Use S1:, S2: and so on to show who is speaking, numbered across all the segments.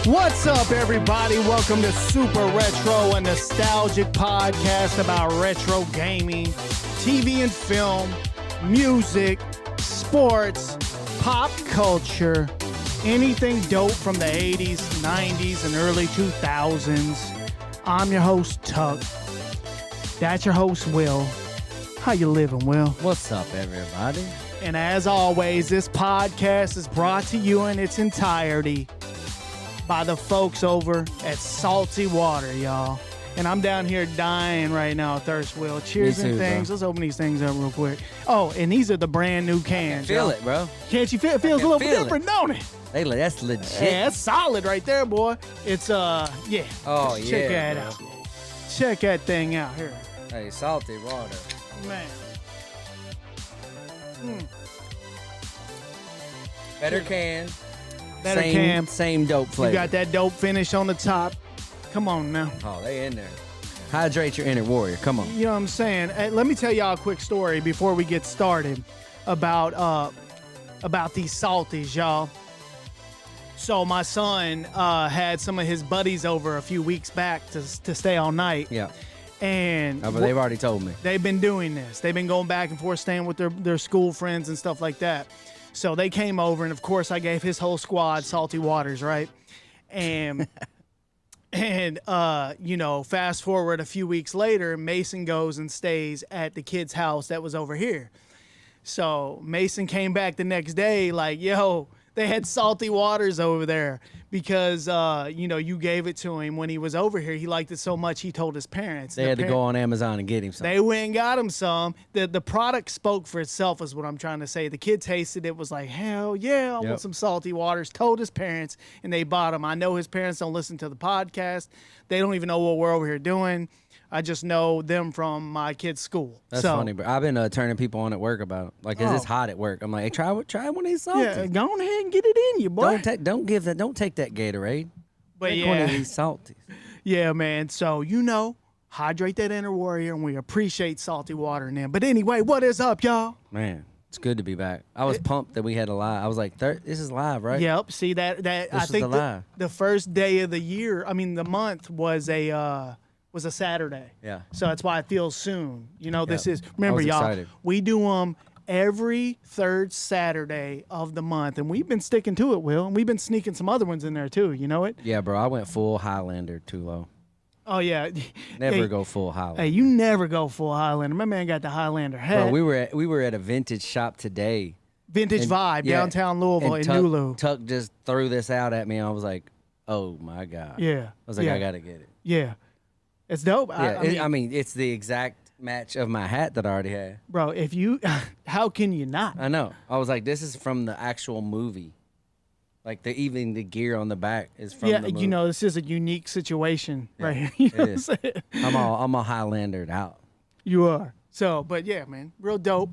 S1: What's up, everybody? Welcome to Super Retro, a nostalgic podcast about retro gaming, TV and film, music, sports, pop culture, anything dope from the 80s, 90s, and early 2000s. I'm your host, Tuck. That's your host, Will. How you living, Will?
S2: What's up, everybody?
S1: And as always, this podcast is brought to you in its entirety by the folks over at Salty Water, y'all. And I'm down here dying right now, thirst, Will. Cheers and things. Bro. Let's open these things up real quick. Oh, and these are the brand new cans.
S2: Feel it, bro.
S1: Can't you feel it? Feels a little different, don't it?
S2: Hey, that's legit.
S1: Yeah, that's solid right there, boy. It's, yeah.
S2: Oh, yeah.
S1: Check that out. Check that thing out here.
S2: Hey, Salty Water.
S1: Man.
S2: Better can.
S1: Better can.
S2: Same dope flavor.
S1: You got that dope finish on the top. Come on now.
S2: Oh, they in there. Hydrate your inner warrior. Come on.
S1: You know what I'm saying? Hey, let me tell y'all a quick story before we get started about these salties, y'all. So my son had some of his buddies over a few weeks back to stay all night.
S2: Yeah.
S1: And
S2: but they've already told me.
S1: They've been doing this. They've been going back and forth, staying with their school friends and stuff like that. So they came over, and of course I gave his whole squad salty waters, right? And you know, fast forward a few weeks later, Mason goes and stays at the kid's house that was over here. So Mason came back the next day like, yo, they had salty waters over there because, you know, you gave it to him when he was over here. He liked it so much, he told his parents.
S2: They had to go on Amazon and get him some.
S1: They went and got him some. The product spoke for itself is what I'm trying to say. The kid tasted it, was like, hell yeah, I want some salty waters. Told his parents, and they bought them. I know his parents don't listen to the podcast. They don't even know what we're over here doing. I just know them from my kid's school.
S2: That's funny, bro. I've been turning people on at work about it. Like, it's hot at work. I'm like, hey, try one of these salties.
S1: Yeah, go on ahead and get it in you, boy.
S2: Don't take that Gatorade.
S1: But
S2: take one of these salties.
S1: Yeah, man. So, you know, hydrate that inner warrior, and we appreciate salty water in them. But anyway, what is up, y'all?
S2: Man, it's good to be back. I was pumped that we had a live. I was like, this is live, right?
S1: Yep. See that I think the first day of the year, I mean the month was a Saturday.
S2: Yeah.
S1: So that's why it feels soon. You know, this is, remember, y'all,
S2: excited.
S1: We do them every third Saturday of the month, and we've been sticking to it, Will, and we've been sneaking some other ones in there too. You know it?
S2: Yeah, bro. I went full Highlander too low.
S1: Oh, yeah.
S2: Never go full Highlander.
S1: Hey, you never go full Highlander. My man got the Highlander hat.
S2: Bro, we were at a vintage shop today.
S1: Vintage Vibe, downtown Louisville in Nulu.
S2: Tuck just threw this out at me. I was like, oh, my God.
S1: Yeah.
S2: I was like, I got to get it.
S1: Yeah. It's dope.
S2: Yeah, I mean, it's the exact match of my hat that I already had.
S1: Bro, how can you not?
S2: I know. I was like, this is from the actual movie. Like, even the gear on the back is from the movie.
S1: You know, this is a unique situation right here. You know
S2: it is. I'm all Highlandered out.
S1: You are. So, but yeah, man, real dope.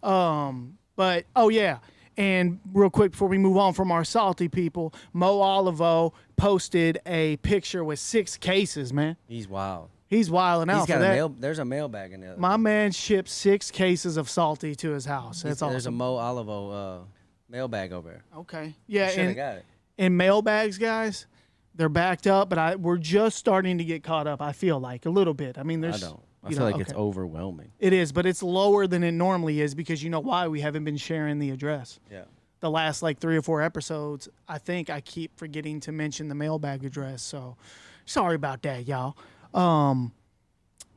S1: But, oh, yeah. And real quick before we move on from our salty people, Mo Olivo posted a picture with 6 cases, man.
S2: He's wild.
S1: He's wilding out for that.
S2: There's a mailbag in there.
S1: My man shipped 6 cases of salty to his house. That's awesome.
S2: There's a Mo Olivo mailbag over there.
S1: Okay. Yeah.
S2: Should have got it.
S1: And mailbags, guys, they're backed up, but we're just starting to get caught up, I feel like, a little bit. I mean,
S2: I don't. I feel like it's overwhelming.
S1: It is, but it's lower than it normally is because you know why? We haven't been sharing the address.
S2: Yeah.
S1: The last like 3 or 4 episodes, I think I keep forgetting to mention the mailbag address. So sorry about that, y'all.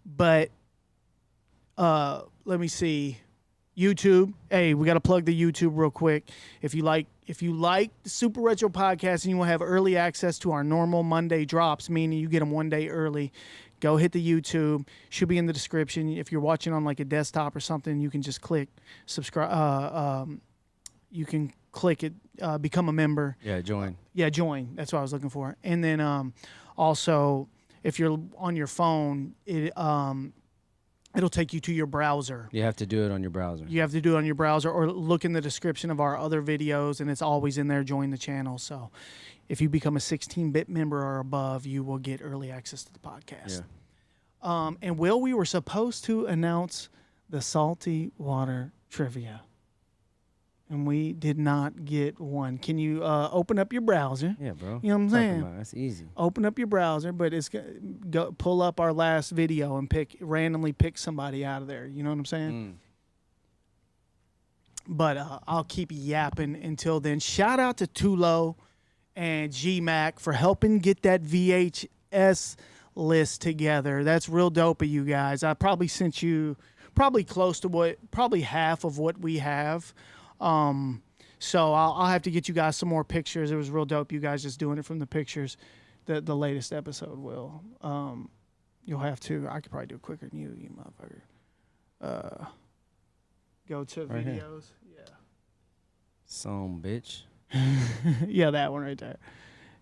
S1: But let me see. YouTube. Hey, we got to plug the YouTube real quick. If you like the Super Retro Podcast and you want to have early access to our normal Monday drops, meaning you get them one day early, go hit the YouTube. Should be in the description. If you're watching on like a desktop or something, you can just click subscribe. You can click it, become a member.
S2: Yeah, join.
S1: Join. That's what I was looking for. And then also, if you're on your phone, it'll take you to your browser.
S2: You have to do it on your browser.
S1: You have to do it on your browser or look in the description of our other videos, and it's always in there, join the channel. So if you become a 16-bit member or above, you will get early access to the podcast. Yeah. And Will, we were supposed to announce the salty water trivia. and we did not get one. Can you open up your browser?
S2: Yeah, bro.
S1: You know what I'm saying?
S2: That's easy.
S1: Open up your browser, but it's pull up our last video and randomly pick somebody out of there. You know what I'm saying? But I'll keep yapping until then. Shout out to Tulo and G-Mac for helping get that VHS list together. That's real dope of you guys. I probably sent you probably half of what we have. So I'll have to get you guys some more pictures. It was real dope. You guys just doing it from the pictures. The latest episode will. You'll have to. I could probably do it quicker than you motherfucker. Go to
S2: right
S1: videos.
S2: Here. Yeah. Song, bitch.
S1: Yeah, that one right there.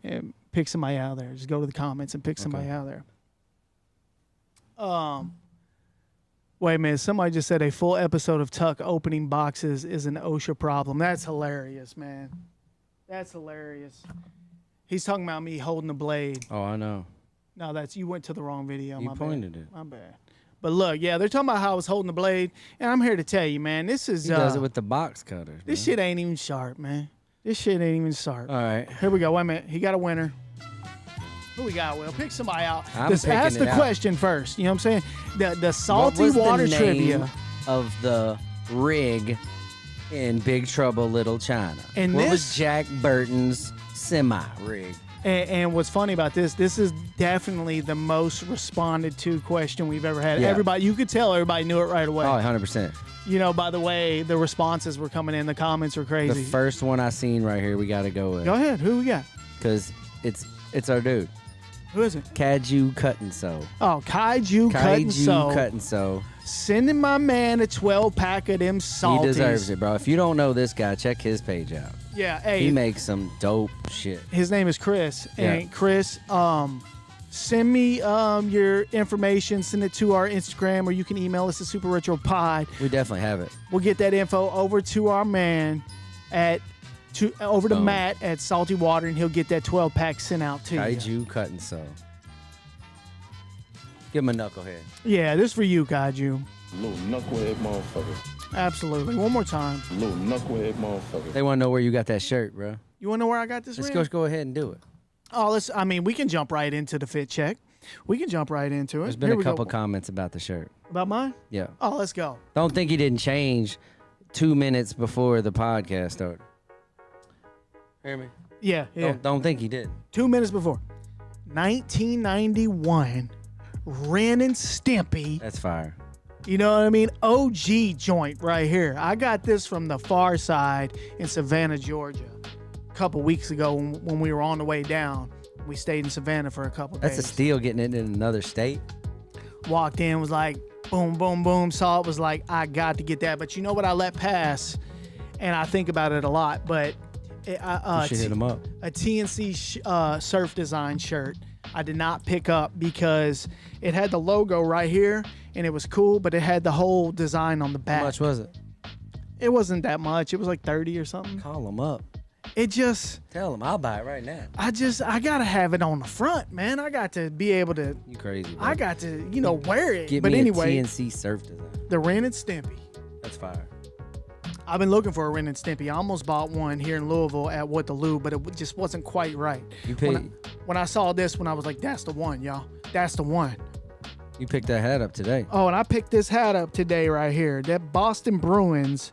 S1: And pick somebody out of there. Just go to the comments and pick somebody out of there. Wait a minute. Somebody just said a full episode of Tuck opening boxes is an OSHA problem. That's hilarious, man. That's hilarious. He's talking about me holding the blade.
S2: Oh, I know.
S1: No, you went to the wrong video.
S2: You pointed it.
S1: My bad. But look, yeah, they're talking about how I was holding the blade, and I'm here to tell you, man, this is...
S2: He does it with the box cutters.
S1: This shit ain't even sharp, man. This shit ain't even sharp.
S2: All right.
S1: Here we go. Wait a minute. He got a winner. Who we got, Will? Pick somebody out.
S2: Just
S1: ask the question first. You know what I'm saying? The salty water trivia
S2: of the rig in Big Trouble Little China.
S1: And
S2: what was Jack Burton's semi rig?
S1: And what's funny about this is definitely the most responded to question we've ever had.
S2: Yeah.
S1: Everybody, you could tell everybody knew it right away.
S2: Oh, 100%.
S1: You know, by the way, the responses were coming in. The comments were crazy.
S2: The first one I seen right here, we got to go with.
S1: Go ahead. Who we got?
S2: Because it's our dude.
S1: Who is it?
S2: Kaiju Cut and Sew.
S1: Oh, Kaiju Cut and Sew.
S2: Kaiju Cut and Sew.
S1: Sending my man a 12-pack of them salties.
S2: He deserves it, bro. If you don't know this guy, check his page out.
S1: Yeah, hey.
S2: He makes some dope shit.
S1: His name is Chris.
S2: Yeah.
S1: And Chris, send me your information. Send it to our Instagram, or you can email us at Super Retro Pod.
S2: We definitely have it.
S1: We'll get that info over to our man to Matt at Salty Water, and he'll get that 12-pack sent out to you.
S2: Kaiju Cut and Sew. Give him a knucklehead.
S1: Yeah, this is for you, Kaiju.
S3: Little knucklehead motherfucker.
S1: Absolutely. One more time.
S3: Little knucklehead motherfucker.
S2: They want to know where you got that shirt, bro.
S1: You want to know where I got this?
S2: Let's go ahead and do it.
S1: Oh, we can jump right into the fit check. We can jump right into it.
S2: There's been a couple comments about the shirt.
S1: About mine?
S2: Yeah.
S1: Oh, let's go.
S2: Don't think he didn't change 2 minutes before the podcast started. Hear me?
S1: Yeah.
S2: Don't think he did.
S1: 2 minutes before. 1991. Ren and Stimpy.
S2: That's fire.
S1: You know what I mean? OG joint right here. I got this from the Far Side in Savannah, Georgia. A couple weeks ago when we were on the way down. We stayed in Savannah for a couple days.
S2: That's a steal getting it in another state.
S1: Walked in, was like, boom, boom, boom. Saw it, was like, I got to get that. But you know what I let pass? And I think about it a lot. But
S2: you should hit him up.
S1: A TNC surf design shirt I did not pick up because it had the logo right here and it was cool, but it had the whole design on the back.
S2: How much was it?
S1: It wasn't that much. It was like 30 or something.
S2: Call him up.
S1: It just...
S2: Tell him I'll buy it right now.
S1: I gotta have it on the front, man. I got to be able to...
S2: You crazy, bro.
S1: I got to, wear it.
S2: Get
S1: but
S2: me
S1: anyway,
S2: a TNC surf design.
S1: The Ren and Stimpy.
S2: That's fire.
S1: I've been looking for a Ren and Stimpy. I almost bought one here in Louisville at What the Lou, but it just wasn't quite right. When I saw this one, I was like, that's the one, y'all. That's the one.
S2: You picked that hat up today.
S1: Oh, and I picked this hat up today right here. That Boston Bruins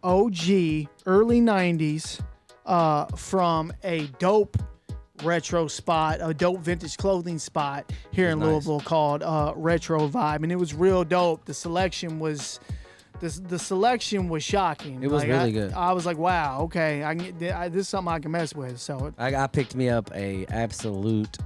S1: OG early 90s from a dope retro spot, a dope vintage clothing spot here in Louisville called Retro Vibe. And it was real dope. The selection was... The selection was shocking.
S2: It was really good.
S1: I was like, wow, okay, this is something I can mess with. So
S2: I picked me up a absolute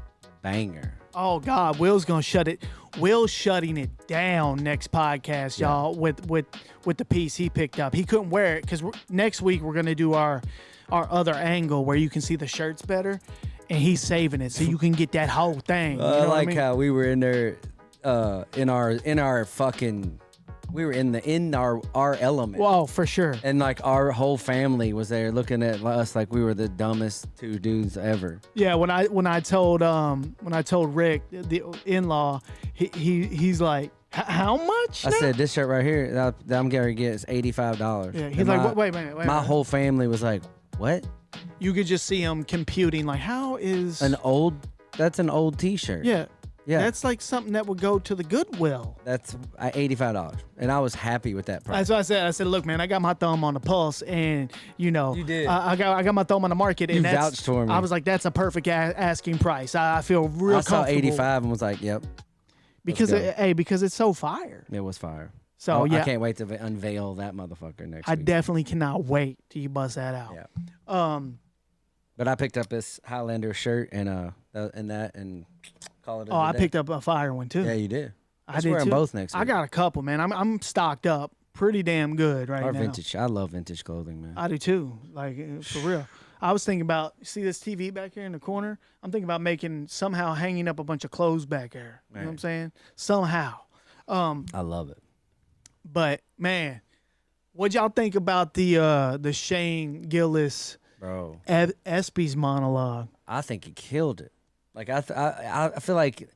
S2: banger.
S1: Oh God, Will's gonna shut it. Will's shutting it down next podcast, y'all. With the piece he picked up, he couldn't wear it because next week we're gonna do our other angle where you can see the shirts better, and he's saving it so you can get that whole thing. You know
S2: I like
S1: what I mean?
S2: how we were in there, in our fucking. We were in our element.
S1: Well, for sure.
S2: And like our whole family was there looking at us like we were the dumbest two dudes ever.
S1: Yeah, when I told Rick, the in-law, he's like, How much?
S2: I
S1: now?
S2: said, this shirt right here that I'm going to get is $85.
S1: Yeah, he's
S2: And
S1: like, wait a minute.
S2: my whole family was like, what?
S1: You could just see him computing, like, how is...
S2: That's an old T-shirt.
S1: Yeah.
S2: Yeah.
S1: That's like something that would go to the Goodwill.
S2: That's $85. And I was happy with that price.
S1: That's what I said. I said, look, man, I got my thumb on the pulse, and, you know...
S2: You did.
S1: I got my thumb on the market, and
S2: You
S1: that's...
S2: vouched for me.
S1: I was like, that's a perfect asking price. I feel real comfortable.
S2: I saw 85 and was like, yep.
S1: Because, because it's so fire.
S2: It was fire.
S1: So, yeah.
S2: I can't wait to unveil that motherfucker next
S1: I
S2: week.
S1: definitely cannot wait till you bust that out.
S2: Yeah. But I picked up this Highlander shirt and call it a
S1: I
S2: day.
S1: picked up a fire one, too.
S2: Yeah, you did.
S1: I did,
S2: wear them
S1: too.
S2: both next week.
S1: I got a couple, man. I'm stocked up pretty damn good right
S2: Our
S1: now.
S2: vintage. I love vintage clothing, man.
S1: I do, too. Like, for real. I was thinking about, see this TV back here in the corner? I'm thinking about somehow hanging up a bunch of clothes back there. You know what I'm saying? Somehow.
S2: I love it.
S1: But, man, what'd y'all think about the Shane Gillis
S2: Bro.
S1: ESPYs monologue?
S2: I think he killed it. Like, I feel like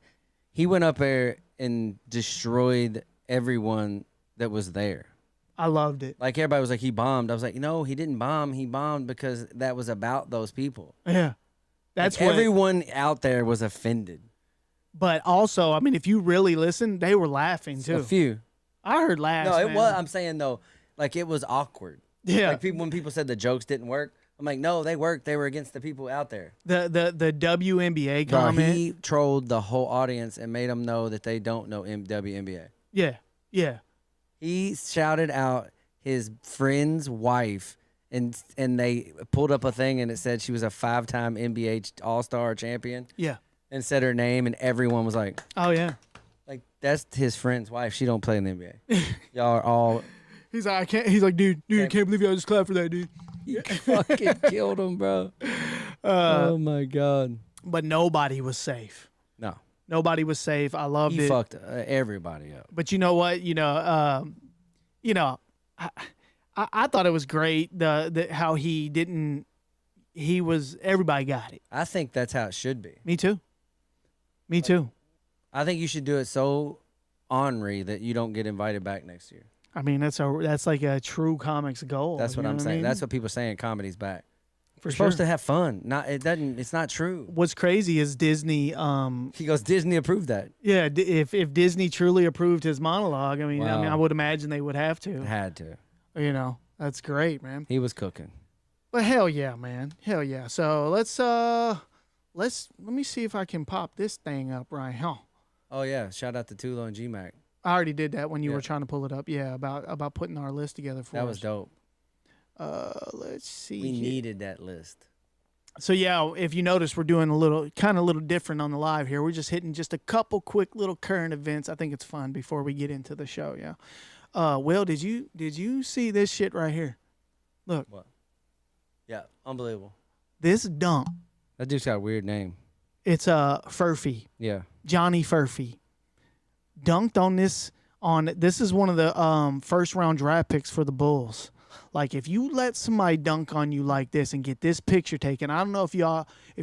S2: he went up there and destroyed everyone that was there.
S1: I loved it.
S2: Like, everybody was like, he bombed. I was like, no, he didn't bomb. He bombed because that was about those people.
S1: Yeah. That's
S2: like, everyone out there was offended.
S1: But also, I mean, if you really listen, they were laughing, too.
S2: A few.
S1: I heard laughs,
S2: No, it
S1: man.
S2: was. I'm saying, though, like, it was awkward.
S1: Yeah.
S2: Like, when people said the jokes didn't work, I'm like, no, they worked. They were against the people out there.
S1: The WNBA
S2: Bro,
S1: comment.
S2: he trolled the whole audience and made them know that they don't know WNBA.
S1: Yeah. Yeah.
S2: He shouted out his friend's wife, and they pulled up a thing, and it said she was a 5-time NBA All-Star champion.
S1: Yeah.
S2: And said her name, and everyone was like,
S1: oh, yeah.
S2: Like, that's his friend's wife. She don't play in the NBA. Y'all are all...
S1: He's like, I can't. He's like, dude, I can't believe y'all just clapped for that, dude.
S2: You fucking killed him, bro. Oh, my God.
S1: But nobody was safe.
S2: No.
S1: Nobody was safe. I loved it.
S2: He fucked everybody up.
S1: But you know what? I thought it was great the how he didn't. He was. Everybody got it.
S2: I think that's how it should be.
S1: Me too. Me too.
S2: I think you should do it so ornery that you don't get invited back next year.
S1: I mean, that's like a true comics goal.
S2: That's what
S1: you know
S2: I'm saying.
S1: I mean?
S2: That's what people are saying. Comedy's back.
S1: For
S2: We're
S1: sure.
S2: supposed to have fun. It's not true.
S1: What's crazy is Disney.
S2: He goes, Disney approved that.
S1: Yeah, if Disney truly approved his monologue, I mean,
S2: Wow.
S1: I would imagine they would have to.
S2: Had to.
S1: You know, that's great, man.
S2: He was cooking.
S1: But hell yeah, man. Hell yeah. So let me see if I can pop this thing up right here.
S2: Oh yeah, shout out to Tulo and GMAC.
S1: I already did that when you
S2: Yeah.
S1: were trying to pull it up. Yeah, about putting our list together for us.
S2: That was dope.
S1: Let's see.
S2: We
S1: here.
S2: needed that list.
S1: So yeah, if you notice, we're doing a little different on the live here. We're just hitting just a couple quick little current events. I think it's fun before we get into the show. Yeah. Will, did you see this shit right here? Look.
S2: What? Yeah, unbelievable.
S1: This dunk.
S2: That dude's got a weird name.
S1: It's Furphy.
S2: Yeah.
S1: Johnny Furphy. Dunked on this. This is one of the first round draft picks for the Bulls. Like, if you let somebody dunk on you like this and get this picture taken, I don't know if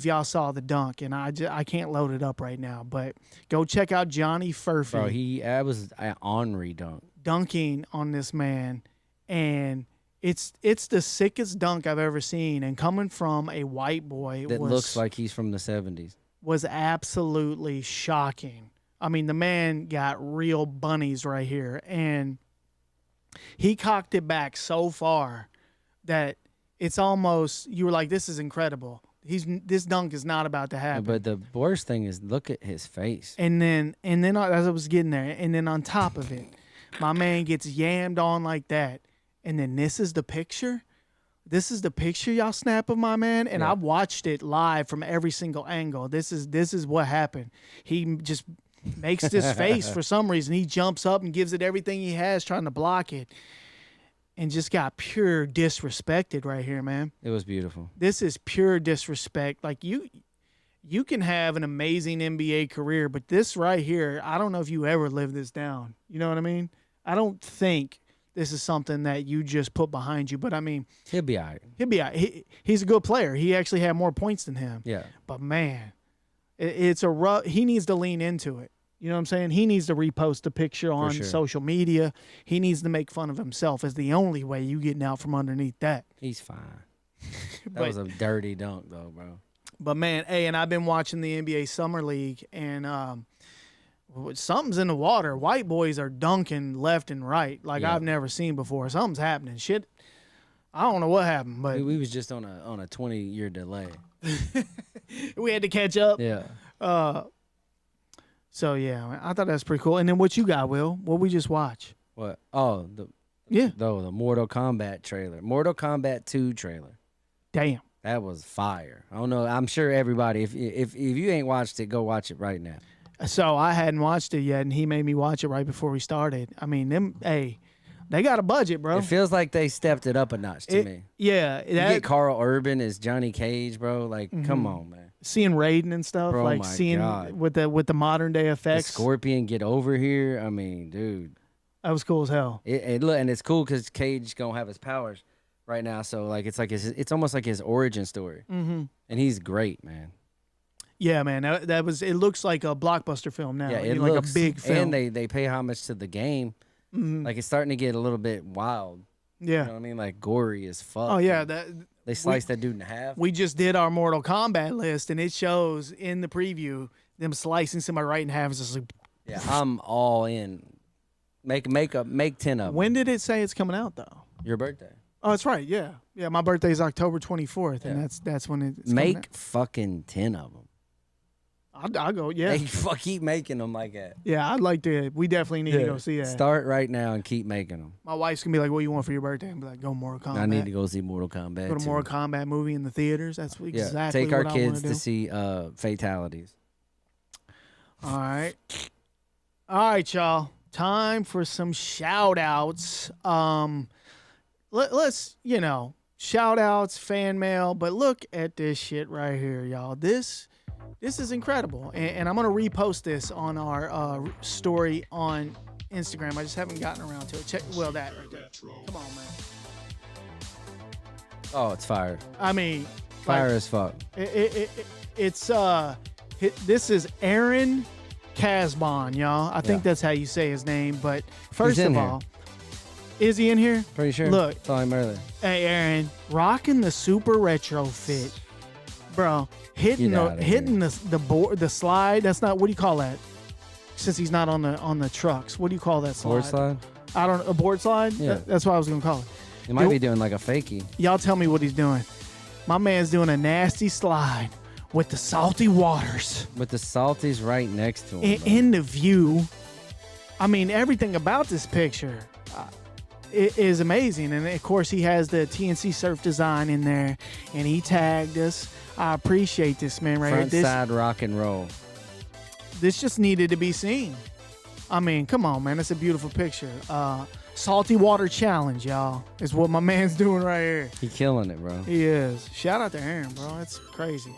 S1: y'all saw the dunk, and I can't load it up right now, but go check out Johnny Furphy.
S2: Bro, that was an ornery dunk.
S1: Dunking on this man, and it's the sickest dunk I've ever seen, and coming from a white boy
S2: That looks like he's from the 70s.
S1: Was absolutely shocking. I mean, the man got real bunnies right here, and he cocked it back so far that it's almost, you were like, this is incredible. This dunk is not about to happen.
S2: But the worst thing is, look at his face.
S1: And then as I was getting there, and then on top of it, my man gets yammed on like that. And then this is the picture. This is the picture y'all snap of my man, and
S2: Yeah.
S1: I've watched it live from every single angle. This is what happened. He just makes this face for some reason. He jumps up and gives it everything he has, trying to block it, and just got pure disrespected right here, man.
S2: It was beautiful.
S1: This is pure disrespect. Like, you can have an amazing NBA career, but this right here, I don't know if you ever live this down. You know what I mean? I don't think this is something that you just put behind you. But, I mean,
S2: He'll be all right.
S1: he'll be all right. He's a good player. He actually had more points than him.
S2: Yeah.
S1: But, man, it's a rough – he needs to lean into it. You know what I'm saying? He needs to repost a picture on
S2: sure.
S1: social media. He needs to make fun of himself. Is the only way you getting out from underneath that.
S2: He's fine. That was a dirty dunk, though, bro.
S1: But, man, hey, and I've been watching the NBA Summer League, and something's in the water. White boys are dunking left and right like I've never seen before. Something's happening. Shit, I don't know what happened, but
S2: we was just on a 20-year delay.
S1: we had to catch up.
S2: Yeah.
S1: So, yeah, I thought that was pretty cool. And then what you got, Will? What we just watch?
S2: What? Oh, the Mortal Kombat trailer. Mortal Kombat 2 trailer.
S1: Damn.
S2: That was fire. I don't know. I'm sure everybody, if you ain't watched it, go watch it right now.
S1: So I hadn't watched it yet, and he made me watch it right before we started. I mean, they got a budget, bro.
S2: It feels like they stepped it up a notch to me.
S1: Yeah.
S2: You get Carl Urban as Johnny Cage, bro. Like, come on, man.
S1: Seeing Raiden and stuff,
S2: Bro,
S1: like
S2: my
S1: seeing
S2: God.
S1: with the modern day
S2: The
S1: effects.
S2: Scorpion get over here. I mean, dude.
S1: That was cool as hell.
S2: Look, and it's cool because Cage gonna have his powers right now. So like, it's almost like his origin story.
S1: Mm-hmm.
S2: And he's great, man.
S1: Yeah, man. That was. It looks like a blockbuster film now.
S2: Yeah,
S1: I mean,
S2: it
S1: like
S2: looks
S1: a big film.
S2: And they pay homage to the game.
S1: Mhm.
S2: Like it's starting to get a little bit wild.
S1: Yeah.
S2: You know what I mean? Like gory as fuck.
S1: Oh yeah.
S2: They sliced that dude in half.
S1: We just did our Mortal Kombat list, and it shows in the preview them slicing somebody right in half. It's just like.
S2: Yeah, I'm all in. Make 10 of them.
S1: When did it say it's coming out though?
S2: Your birthday.
S1: Oh, that's right. Yeah, yeah. My birthday is October 24th, and that's when it's coming
S2: Make fucking 10 of them.
S1: out. I'll go. Yeah,
S2: Hey, keep making them like that.
S1: yeah. I'd like to. We definitely need to go see that.
S2: Start right now and keep making them.
S1: My wife's gonna be like, "What you want for your birthday?" And be like, "Go Mortal Kombat."
S2: I need to go see Mortal Kombat.
S1: Go to
S2: too.
S1: Mortal Kombat movie in the theaters. That's exactly
S2: take our
S1: what
S2: kids
S1: I
S2: to
S1: do.
S2: see fatalities.
S1: All right, y'all. Time for some shout outs. Let's shout outs, fan mail, but look at this shit right here, y'all. This is incredible, and I'm gonna repost this on our story on Instagram. I just haven't gotten around to it. Check that right there. Come on, man.
S2: Oh, it's fire.
S1: I mean,
S2: Fire as fuck.
S1: it's this is Aaron Casbon, y'all. I think that's how you say his name. But first of all, is he in here?
S2: Pretty sure.
S1: Look,
S2: saw him earlier.
S1: Hey, Aaron, rocking the super retro fit, bro. Hitting the board, the slide. That's not, what do you call that? Since he's not on the trucks, what do you call that slide?
S2: Board slide?
S1: I don't know. A board slide?
S2: Yeah.
S1: That's what I was gonna call it.
S2: He might be doing like a fakie.
S1: Y'all tell me what he's doing. My man's doing a nasty slide with the salty waters.
S2: With the salties right next to him.
S1: In the view. I mean, everything about this picture is amazing. And, of course, he has the TNC Surf design in there, and he tagged us. I appreciate this, man, right
S2: Front
S1: here.
S2: side rock and roll.
S1: This just needed to be seen. I mean, come on, man. It's a beautiful picture. Salty Water Challenge, y'all, is what my man's doing right here.
S2: He killing it, bro.
S1: He is. Shout out to Aaron, bro. That's crazy.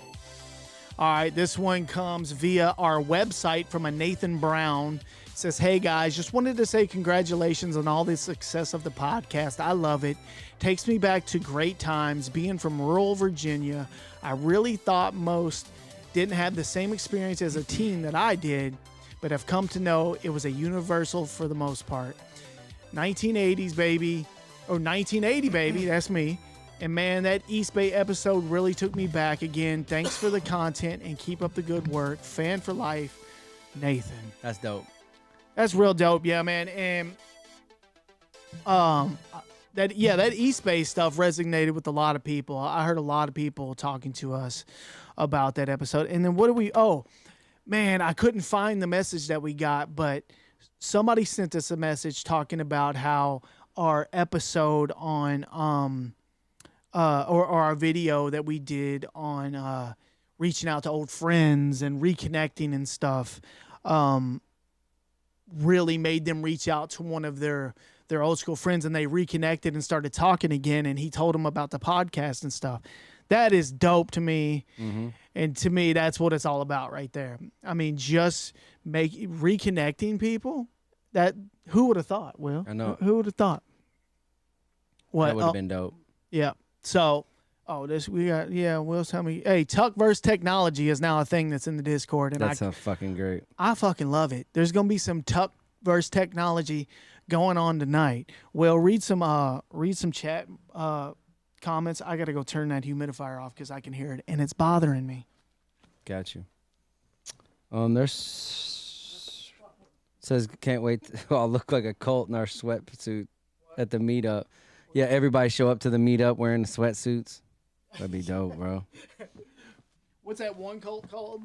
S1: All right, this one comes via our website from a Nathan Brown. It says, hey, guys, just wanted to say congratulations on all the success of the podcast. I love it. Takes me back to great times being from rural Virginia. I really thought most didn't have the same experience as a teen that I did, but have come to know it was a universal for the most part. 1980s, baby. Or 1980, baby. That's me. And, man, that East Bay episode really took me back again. Thanks for the content and keep up the good work. Fan for life, Nathan.
S2: That's dope.
S1: That's real dope. Yeah, man. And that East Bay stuff resonated with a lot of people. I heard a lot of people talking to us about that episode. And then oh, man, I couldn't find the message that we got, but somebody sent us a message talking about how our episode on or our video that we did on reaching out to old friends and reconnecting and stuff really made them reach out to one of their old school friends, and they reconnected and started talking again, and he told them about the podcast and stuff. That is dope to me. Mm-hmm. And to me, that's what it's all about right there. I mean, just reconnecting people. That, who would have thought, Will?
S2: I know.
S1: Who would have thought? What?
S2: That would have been dope.
S1: Yeah. So, Oh, this we got. Yeah, Will's telling me. Hey, Tuck versus technology is now a thing that's in the Discord, and
S2: That's fucking great.
S1: I fucking love it. There's gonna be some Tuck versus technology going on tonight. Will, read some chat comments. I gotta go turn that humidifier off because I can hear it and it's bothering me.
S2: Got you. There's says can't wait. I'll look like a cult in our sweatsuit at the meetup. Yeah, everybody show up to the meetup wearing the sweatsuits. That'd be dope, bro.
S1: What's that one cult called?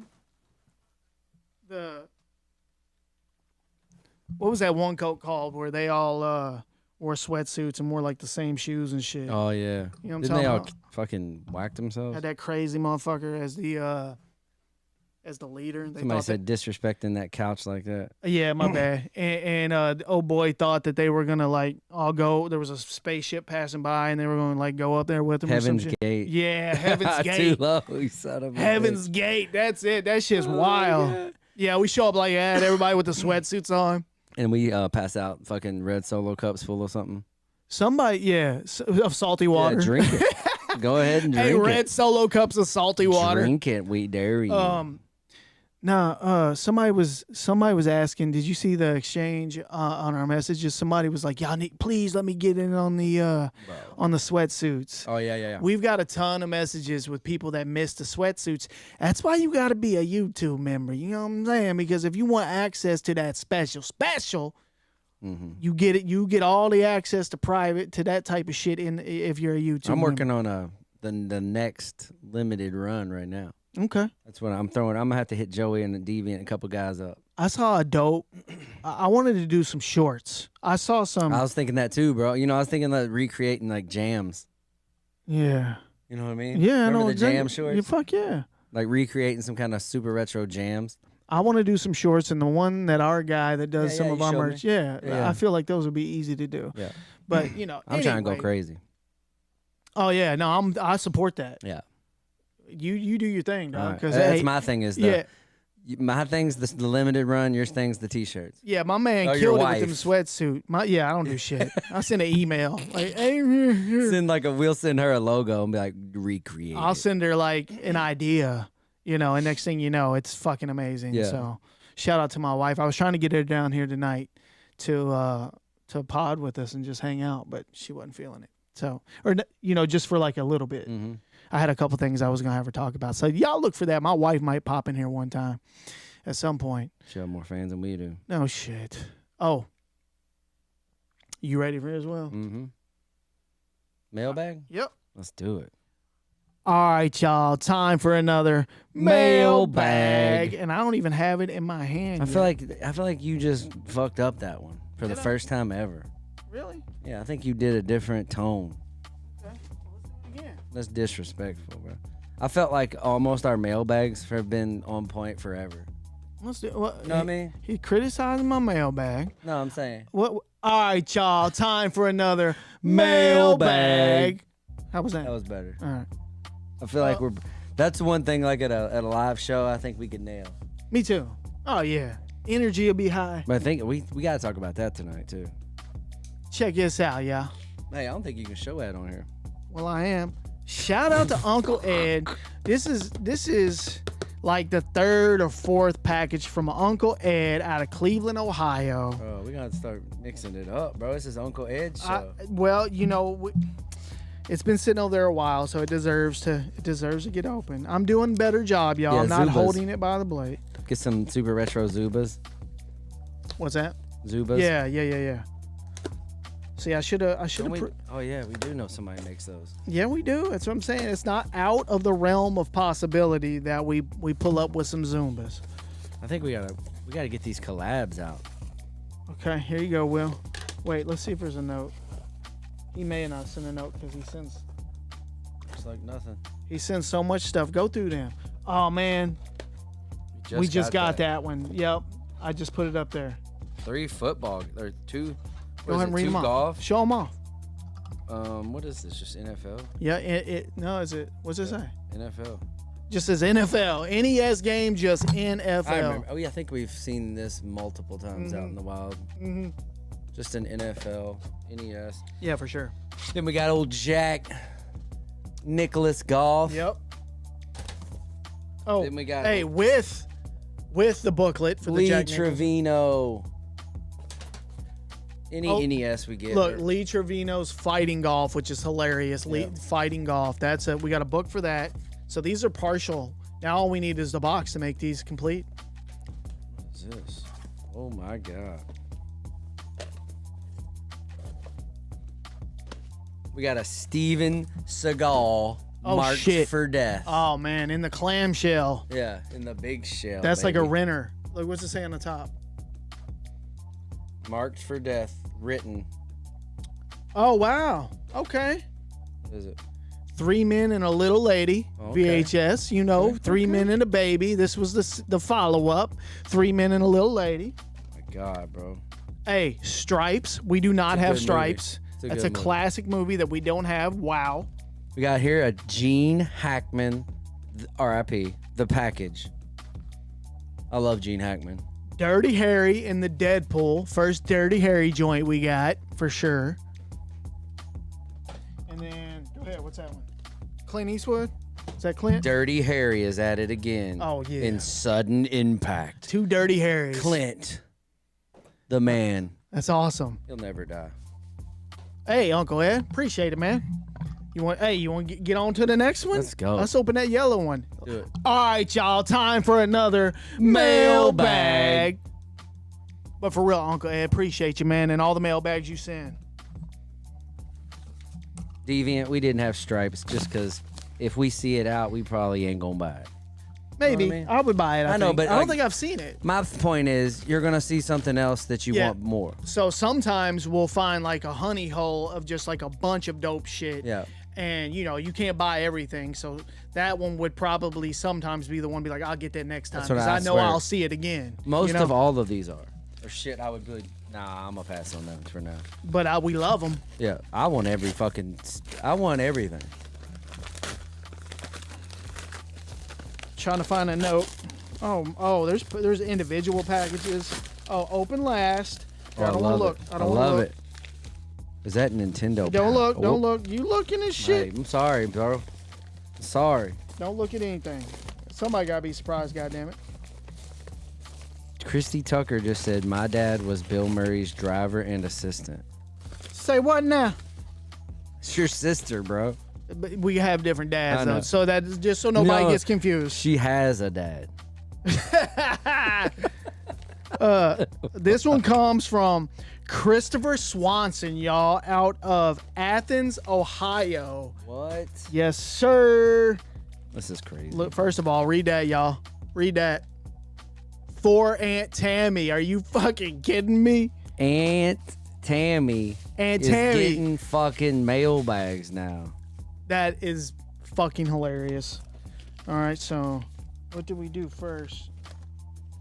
S1: What was that one cult called where they all wore sweatsuits and wore like the same shoes and shit?
S2: Oh yeah.
S1: You know what I'm
S2: Didn't
S1: talking
S2: they all
S1: about?
S2: fucking whack themselves?
S1: Had that crazy motherfucker as the leader.
S2: Somebody said disrespecting that couch like that.
S1: Yeah, my bad. And old boy thought that they were gonna like all go. There was a spaceship passing by, and they were gonna like go up there with them.
S2: Heaven's
S1: or some shit.
S2: Gate.
S1: Yeah, Heaven's
S2: Too
S1: Gate.
S2: low, you son of a
S1: Heaven's
S2: bitch.
S1: Gate. That's it. That shit's wild.
S2: Yeah.
S1: Yeah, we show up like that. Everybody with the sweatsuits on.
S2: And we pass out fucking red Solo cups full of something.
S1: Somebody, of salty water.
S2: Yeah, drink it. Go ahead and drink
S1: Hey,
S2: it.
S1: red Solo cups of salty water.
S2: Drink it, we dare you.
S1: Somebody was asking, did you see the exchange on our messages? Somebody was like, y'all need, please let me get in on the sweatsuits.
S2: Oh yeah.
S1: We've got a ton of messages with people that missed the sweatsuits. That's why you got to be a YouTube member. You know what I'm saying? Because if you want access to that special,
S2: Mm-hmm.
S1: you get it. You get all the access to private to that type of shit. If you're a YouTube,
S2: I'm working
S1: member.
S2: on the next limited run right now.
S1: Okay.
S2: That's what I'm throwing. I'm gonna have to hit Joey and the Deviant and a couple guys up.
S1: I saw a dope. I wanted to do some shorts. I saw some.
S2: I was thinking that too, bro. You know, I was thinking like recreating like jams.
S1: Yeah.
S2: You know what I mean?
S1: Yeah,
S2: Remember
S1: I know
S2: the
S1: exactly.
S2: jam shorts?
S1: Yeah, fuck yeah.
S2: Like recreating some kind of super retro jams.
S1: I want to do some shorts, and the one that our guy that does
S2: Yeah,
S1: some
S2: yeah,
S1: of
S2: you
S1: our
S2: showed
S1: merch,
S2: me.
S1: yeah,
S2: Yeah.
S1: I feel like those would be easy to do.
S2: Yeah.
S1: But you know,
S2: I'm trying to go
S1: anyway.
S2: crazy.
S1: Oh yeah, no, I support that.
S2: Yeah.
S1: You do your thing,
S2: All
S1: dog.
S2: right.
S1: Because
S2: That's my thing is
S1: yeah,
S2: my thing's the limited run. Your thing's the t-shirts.
S1: yeah, my man
S2: Oh, your
S1: killed it with them
S2: wife.
S1: sweatsuit. I don't do shit. I send an email like, hey,
S2: We'll send her a logo and be like recreate.
S1: I'll
S2: it.
S1: send her like an idea, and next thing you know, it's fucking amazing.
S2: Yeah.
S1: So shout out to my wife. I was trying to get her down here tonight to pod with us and just hang out, but she wasn't feeling it. So, or just for like a little bit.
S2: Mm-hmm.
S1: I had a couple things I was gonna have her talk about. So y'all look for that. My wife might pop in here one time, at some point.
S2: She have more fans than we do.
S1: No shit. Oh, you ready for it as well?
S2: Mm-hmm. Mailbag?
S1: Yep.
S2: Let's do it.
S1: All right, y'all. Time for another mailbag, and I don't even have it in my hand.
S2: I
S1: yet.
S2: feel like you just fucked up that one for the first time ever.
S1: Really?
S2: Yeah, I think you did a different tone.
S1: Okay. Well, let's do it again.
S2: That's disrespectful, bro. I felt like almost our mailbags have been on point forever.
S1: Let's do it. What,
S2: You know what I mean?
S1: He criticizing my mailbag.
S2: No, I'm saying.
S1: What? All right, y'all. Time for another mailbag. How was that?
S2: That was better.
S1: All right.
S2: I feel like that's one thing like at a live show I think we could nail.
S1: Me too. Oh yeah. Energy will be high.
S2: But I think we got to talk about that tonight too.
S1: Check this out, y'all.
S2: Hey, I don't think you can show that on here.
S1: Well, I am. Shout out to Uncle Ed. This is like the third or fourth package from Uncle Ed out of Cleveland, Ohio.
S2: Bro, we got to start mixing it up, bro. This is Uncle Ed's show.
S1: Well, it's been sitting over there a while, so it deserves to get open. I'm doing a better job, y'all.
S2: Yeah,
S1: I'm not
S2: Zubas.
S1: holding it by the blade.
S2: Get some super retro Zubas.
S1: What's that?
S2: Zubas.
S1: Yeah. See, I should have.
S2: Oh yeah, we do know somebody makes those.
S1: Yeah, we do. That's what I'm saying. It's not out of the realm of possibility that we pull up with some Zumbas.
S2: I think we gotta get these collabs out.
S1: Okay, here you go, Will. Wait, let's see if there's a note. He may not send a note because
S2: It's like nothing.
S1: he sends so much stuff. Go through them. Oh man, we just got that one. Yep, I just put it up there.
S2: 3 football or 2.
S1: Go ahead and read them off.
S2: Golf.
S1: Show them off.
S2: What is this? Just NFL?
S1: Yeah, no, is it? What's it say?
S2: NFL.
S1: Just says NFL. NES game, just NFL.
S2: I remember. Oh yeah, I think we've seen this multiple times out in the wild.
S1: Mm-hmm.
S2: Just an NFL, NES.
S1: Yeah, for sure.
S2: Then we got old Jack. Nicholas Golf.
S1: Yep. Oh,
S2: Then we got
S1: with the booklet for the
S2: Lee
S1: Jack Nicklaus.
S2: Trevino. Any NES we get.
S1: Look, Lee Trevino's Fighting Golf, which is hilarious. Lee Fighting Golf. That's it. We got a book for that. So these are partial. Now all we need is the box to make these complete.
S2: What is this? Oh my God. We got a Steven Seagal marked for death.
S1: Oh man, in the clamshell.
S2: Yeah, in the big shell.
S1: That's
S2: baby.
S1: like a Renner. Look, what's it say on the top?
S2: Marked for death, written.
S1: Oh wow. Okay.
S2: What is it?
S1: 3 Men and a Little Lady,
S2: Okay.
S1: VHS. You know, 3 Men and a Baby. This was the follow-up. 3 Men and a Little Lady.
S2: Oh my God, bro.
S1: Hey, Stripes. We do not
S2: It's a
S1: have
S2: good
S1: Stripes.
S2: movie.
S1: That's
S2: good
S1: a
S2: movie.
S1: classic movie that we don't have. Wow.
S2: We got here a Gene Hackman, R.I.P. The Package. I love Gene Hackman.
S1: Dirty Harry in the Deadpool. First Dirty Harry joint we got, for sure. And then, go ahead, what's that one? Clint Eastwood? Is that Clint?
S2: Dirty Harry is at it again.
S1: Oh, yeah.
S2: In Sudden Impact.
S1: 2 Dirty Harrys.
S2: Clint, the man.
S1: That's awesome.
S2: He'll never die.
S1: Hey, Uncle Ed, appreciate it, man. You want to get on to the next one?
S2: Let's go.
S1: Let's open that yellow one.
S2: Do it.
S1: All right, y'all, time for another mailbag. But for real, Uncle Ed, appreciate you, man, and all the mailbags you send.
S2: Deviant, we didn't have Stripes just because if we see it out, we probably ain't going to buy it.
S1: Maybe.
S2: You know what I
S1: I
S2: mean?
S1: would buy it, I
S2: I know,
S1: think.
S2: but
S1: I don't
S2: like-
S1: think I've seen it.
S2: My point is, you're going to see something else that you
S1: Yeah.
S2: want more.
S1: So sometimes we'll find like a honey hole of just like a bunch of dope shit.
S2: Yeah.
S1: And, you know, you can't buy everything. So that one would probably sometimes be the one be like, I'll get that next time.
S2: That's what
S1: Because
S2: I
S1: I know
S2: swear.
S1: I'll see it again.
S2: Most
S1: you know?
S2: of all of these are. Or shit, I would be like, nah, I'm going to pass on that for now.
S1: But we love them.
S2: Yeah, I want I want everything.
S1: Trying to find a note. Oh, there's individual packages. Oh, open last.
S2: Oh,
S1: I don't want to look.
S2: I
S1: I don't want to
S2: love
S1: look.
S2: it. Is that Nintendo?
S1: Don't look.
S2: Oh,
S1: Don't look. You looking at shit.
S2: Hey, I'm sorry, bro. Sorry.
S1: Don't look at anything. Somebody gotta be surprised. Goddammit.
S2: Christy Tucker just said my dad was Bill Murray's driver and assistant.
S1: Say what now?
S2: It's your sister, bro.
S1: But we have different dads
S2: I
S1: though,
S2: know.
S1: so that's just so nobody
S2: No.
S1: gets confused.
S2: She has a dad.
S1: This one comes from Christopher Swanson, y'all, out of Athens, Ohio.
S2: What?
S1: Yes, sir.
S2: This is crazy.
S1: Look, first of all, read that, y'all. Read that. For Aunt Tammy. Are you fucking kidding me?
S2: Aunt Tammy
S1: Aunt
S2: is
S1: Tammy.
S2: getting fucking mailbags now.
S1: That is fucking hilarious. All right, so what do we do first?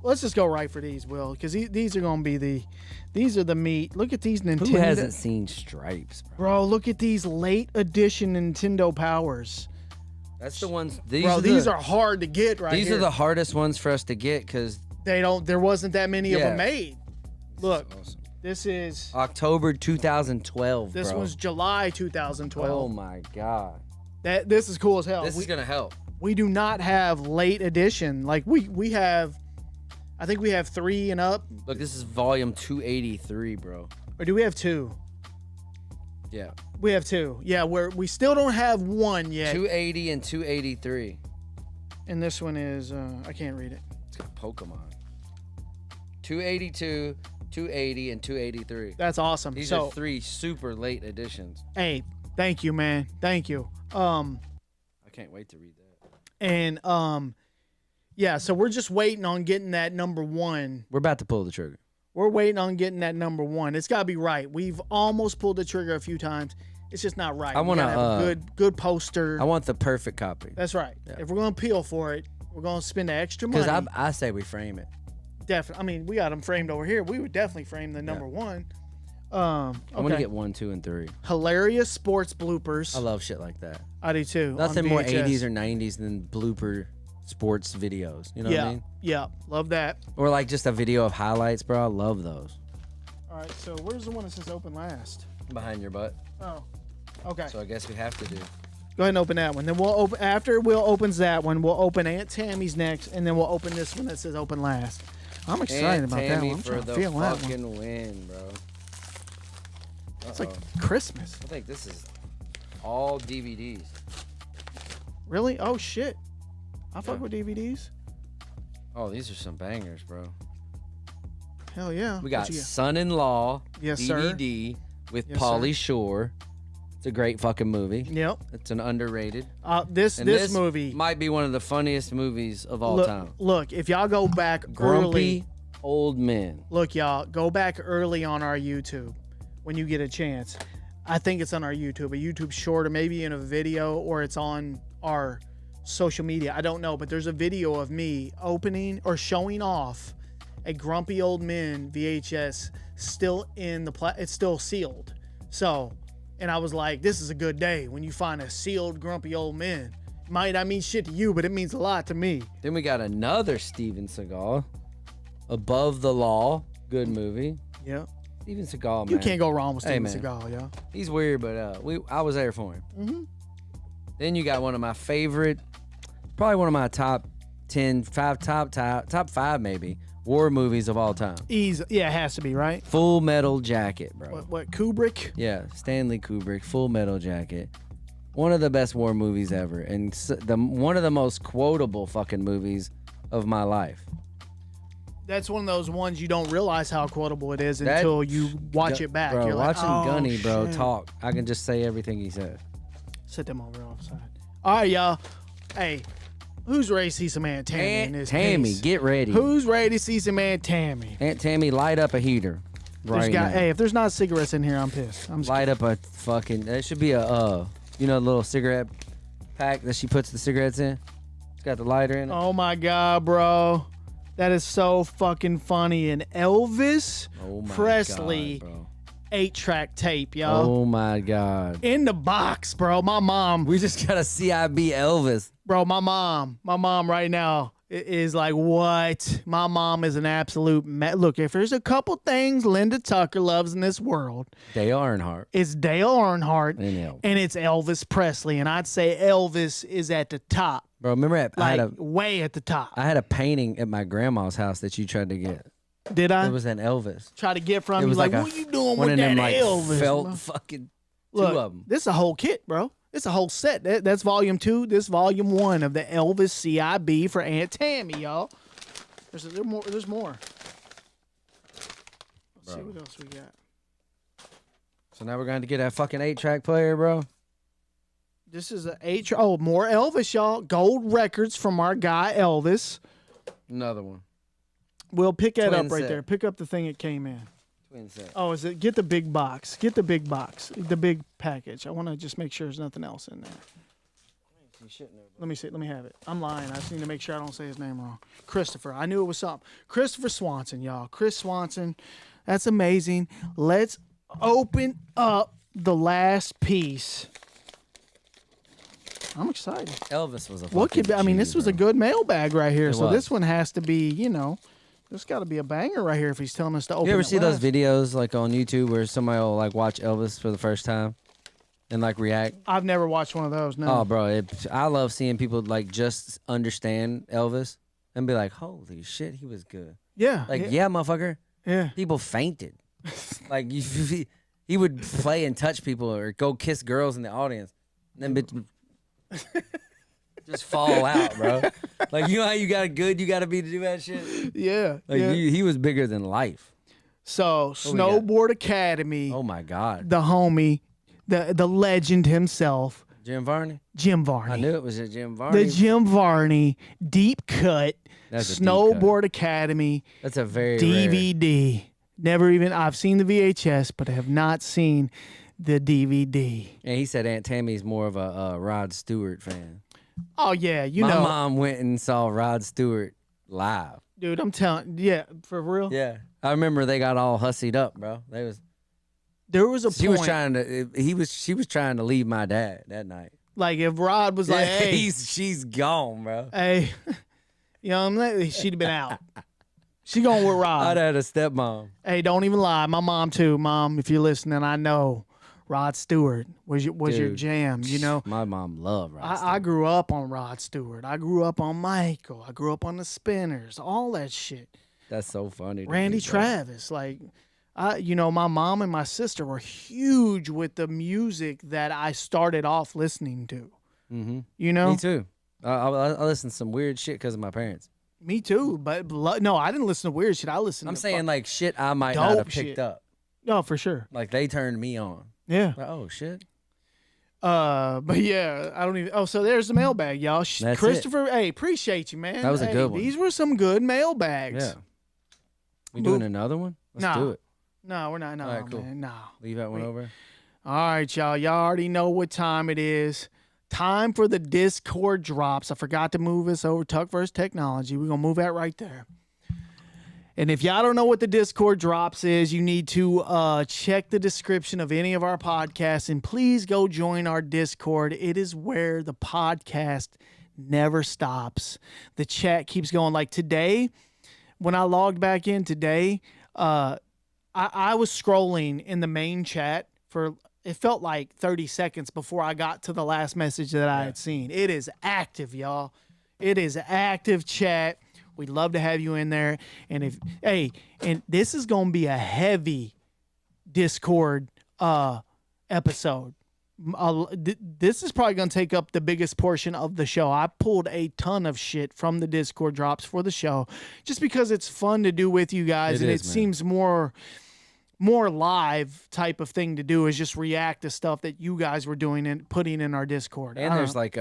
S1: Let's just go right for these, Will, because these are going to be these are the meat. Look at these Nintendo.
S2: Who hasn't seen Stripes, bro?
S1: Bro, look at these late edition Nintendo Powers.
S2: That's the ones.
S1: These are hard to get right
S2: These
S1: here.
S2: are the hardest ones for us to get because
S1: there wasn't that many of
S2: Yeah.
S1: them made. Look,
S2: awesome.
S1: this is
S2: October 2012.
S1: this
S2: bro.
S1: was July 2012.
S2: Oh my god.
S1: This is cool as hell.
S2: This is gonna help.
S1: We do not have late edition. Like we have, I think we have 3 and up.
S2: Look, this is volume 283, bro.
S1: Or do we have 2?
S2: Yeah.
S1: We have 2. Yeah, we still don't have 1 yet.
S2: 280 and 283.
S1: And this one is I can't read it.
S2: It's got Pokemon. 282, 280, and 283.
S1: That's awesome.
S2: These
S1: so,
S2: are 3 super late editions.
S1: hey, thank you, man. Thank you.
S2: I can't wait to read that.
S1: And yeah, so we're just waiting on getting that number 1.
S2: We're about to pull the trigger.
S1: We're waiting on getting that number 1. It's got to be right. We've almost pulled the trigger a few times. It's just not right.
S2: I want to
S1: have a good poster.
S2: I want the perfect copy.
S1: That's right.
S2: Yeah.
S1: If we're going to peel for it, we're going to spend the extra money.
S2: Because I say we frame it.
S1: Definitely. I mean, we got them framed over here. We would definitely frame the number 1. Okay.
S2: I want to get 1, 2, and 3.
S1: Hilarious sports bloopers.
S2: I love shit like that.
S1: I do too.
S2: Nothing
S1: on
S2: more
S1: VHS.
S2: 80s or 90s than blooper sports videos. You know what I mean?
S1: Yeah. Love that.
S2: Or like just a video of highlights, bro. I love those.
S1: All right. So where's the one that says open last?
S2: Behind your butt.
S1: Oh. Okay.
S2: So I guess we have to do.
S1: Go ahead and open that one. Then we'll open after Will opens that one. We'll open Aunt Tammy's next, and then we'll open this one that says open last. I'm excited about that one. I'm
S2: for
S1: trying
S2: the
S1: to feel that one.
S2: fucking win, bro.
S1: It's like Christmas.
S2: I think this is all DVDs.
S1: Really? Oh shit! I fuck with DVDs.
S2: Oh, these are some bangers, bro.
S1: Hell yeah.
S2: We got
S1: What you
S2: Son-in-Law
S1: Yes, sir.
S2: DVD with
S1: Yes,
S2: Pauly
S1: sir.
S2: Shore. It's a great fucking movie.
S1: Yep.
S2: It's an underrated.
S1: This
S2: And
S1: this movie.
S2: might be one of the funniest movies of all
S1: look,
S2: time.
S1: Look, if y'all go back
S2: Grumpy
S1: early,
S2: old men.
S1: look, y'all go back early on our YouTube when you get a chance. I think it's on our YouTube, a YouTube short, or maybe in a video, or it's on our social media. I don't know, but there's a video of me opening or showing off a Grumpy Old Men VHS still in the it's still sealed. So, and I was like, this is a good day when you find a sealed Grumpy Old Men. Might not mean shit to you, but it means a lot to me.
S2: Then we got another Steven Seagal, Above the Law. Good movie.
S1: Yeah.
S2: Steven Seagal, man.
S1: You can't go wrong with Steven
S2: man.
S1: Seagal, yeah.
S2: He's weird, but I was there for him.
S1: Mm-hmm.
S2: Then you got one of my favorite, probably one of my top 5 maybe, war movies of all time.
S1: Yeah, it has to be, right?
S2: Full Metal Jacket, bro.
S1: What Kubrick?
S2: Yeah, Stanley Kubrick, Full Metal Jacket. One of the best war movies ever, and one of the most quotable fucking movies of my life.
S1: That's one of those ones you don't realize how quotable it is until you watch it back.
S2: Bro,
S1: You're like,
S2: watching
S1: oh,
S2: Gunny, bro,
S1: shit.
S2: talk. I can just say everything he said.
S1: Sit them over offside. All right, y'all. Hey, who's ready to see some Aunt Tammy in
S2: Aunt
S1: this
S2: Tammy,
S1: piece?
S2: get ready.
S1: Who's ready to see some Aunt Tammy?
S2: Aunt Tammy, light up a heater right now.
S1: Hey, if there's not cigarettes in here, I'm pissed. I'm
S2: Light up a fucking. There should be a little cigarette pack that she puts the cigarettes in. It's got the lighter in it.
S1: Oh my god, bro. That is so fucking funny. And Elvis
S2: Oh my
S1: Presley
S2: God, bro.
S1: 8-track tape, y'all.
S2: Oh my God.
S1: In the box, bro. My mom.
S2: We just got a CIB Elvis.
S1: Bro, my mom right now is like, what? My mom is an absolute look, if there's a couple things Linda Tucker loves in this world,
S2: Dale Earnhardt.
S1: it's Dale Earnhardt
S2: And Elvis.
S1: and it's Elvis Presley. And I'd say Elvis is at the top.
S2: Bro, remember
S1: Way at the top.
S2: I had a painting at my grandma's house that you tried to get.
S1: Did I?
S2: It was an Elvis.
S1: Try to get from
S2: It
S1: you
S2: was
S1: like,
S2: like
S1: what you doing
S2: one
S1: with
S2: of
S1: that
S2: them like
S1: Elvis?
S2: felt
S1: bro?
S2: fucking
S1: Look,
S2: two of them.
S1: this is a whole kit, bro. It's a whole set. That's volume 2. This volume 1 of the Elvis CIB for Aunt Tammy, y'all. There's more. Let's see what else we got.
S2: So now we're going to get that fucking 8-track player, bro.
S1: This is more Elvis, y'all. Gold records from our guy Elvis.
S2: Another one.
S1: We'll pick that
S2: Twin
S1: up right
S2: set.
S1: there. Pick up the thing it came in.
S2: Twin set.
S1: Oh, is it? Get the big box. Get the big box. The big package. I want to just make sure there's nothing else in there. Let me see. Let me have it. I'm lying. I just need to make sure I don't say his name wrong. Christopher. I knew it was something. Christopher Swanson, y'all. Chris Swanson. That's amazing. Let's open up the last piece. I'm excited.
S2: Elvis was a
S1: What could be? I mean, this was a good mailbag right here.
S2: It
S1: So
S2: was.
S1: this one has to be, there's got to be a banger right here if he's telling us to open.
S2: You ever
S1: it
S2: see those
S1: last.
S2: videos like on YouTube where somebody will like watch Elvis for the first time and like react?
S1: I've never watched one of those. No.
S2: Oh, bro, I love seeing people like just understand Elvis and be like, "Holy shit, he was good."
S1: Yeah.
S2: Like, yeah, motherfucker.
S1: Yeah.
S2: People fainted. Like he would play and touch people or go kiss girls in the audience, and then just fall out, bro. Like, you know how you gotta be to do that shit.
S1: Yeah.
S2: Like
S1: yeah.
S2: he was bigger than life.
S1: So
S2: we got?
S1: Snowboard Academy,
S2: Oh my God,
S1: the homie, the legend himself,
S2: Jim Varney.
S1: Jim Varney.
S2: I knew it was a Jim Varney.
S1: The Jim Varney deep cut
S2: That's a deep
S1: Snowboard Academy
S2: That's a very rare.
S1: DVD. I've seen the VHS, but I have not seen the DVD.
S2: And he said Aunt Tammy's more of a Rod Stewart fan.
S1: Oh yeah,
S2: My mom went and saw Rod Stewart live.
S1: dude. I'm telling, yeah, for real.
S2: Yeah, I remember they got all hussied up, bro.
S1: There was a
S2: She
S1: point,
S2: was trying to. She was trying to leave my dad that night.
S1: like if Rod was like,
S2: Yeah,
S1: "Hey,
S2: she's gone, bro.
S1: hey," she'd have been out. She going with Rod.
S2: I'd had a stepmom.
S1: Hey, don't even lie. My mom too. Mom, if you're listening, I know Rod Stewart was your
S2: Dude,
S1: jam, you know.
S2: My mom loved Rod Stewart.
S1: I grew up on Rod Stewart. I grew up on Michael. I grew up on the Spinners, all that shit.
S2: That's so funny.
S1: Randy Travis, like, you know, my mom and my sister were huge with the music that I started off listening to.
S2: Mm-hmm.
S1: You know,
S2: me too. I listen to some weird shit because of my parents.
S1: Me too, but no, I didn't listen to weird shit. I listened.
S2: I'm
S1: to
S2: saying like shit I might not have picked
S1: shit.
S2: up.
S1: No, for sure.
S2: Like they turned me on.
S1: Yeah.
S2: Like, oh shit.
S1: But yeah, I don't even. Oh, so there's the mailbag, y'all.
S2: That's
S1: Christopher, hey, appreciate you, man.
S2: That was a
S1: Hey,
S2: good one.
S1: These were some good mailbags.
S2: Yeah. We doing another one? Let's do it.
S1: No, we're not. No,
S2: All right, cool.
S1: man. No.
S2: Leave that one over.
S1: All right, y'all. Y'all already know what time it is. Time for the Discord drops. I forgot to move us over Tuck vs. Technology. We're going to move that right there. And if y'all don't know what the Discord drops is, you need to check the description of any of our podcasts and please go join our Discord. It is where the podcast never stops. The chat keeps going. Like today, when I logged back in today, I was scrolling in the main chat for, it felt like 30 seconds before I got to the last message that I had seen. It is active, y'all. It is active chat. We'd love to have you in there. And and this is going to be a heavy Discord episode. This is probably going to take up the biggest portion of the show. I pulled a ton of shit from the Discord drops for the show just because it's fun to do with you guys. It seems more live type of thing to do is just react to stuff that you guys were doing and putting in our Discord.
S2: And there's like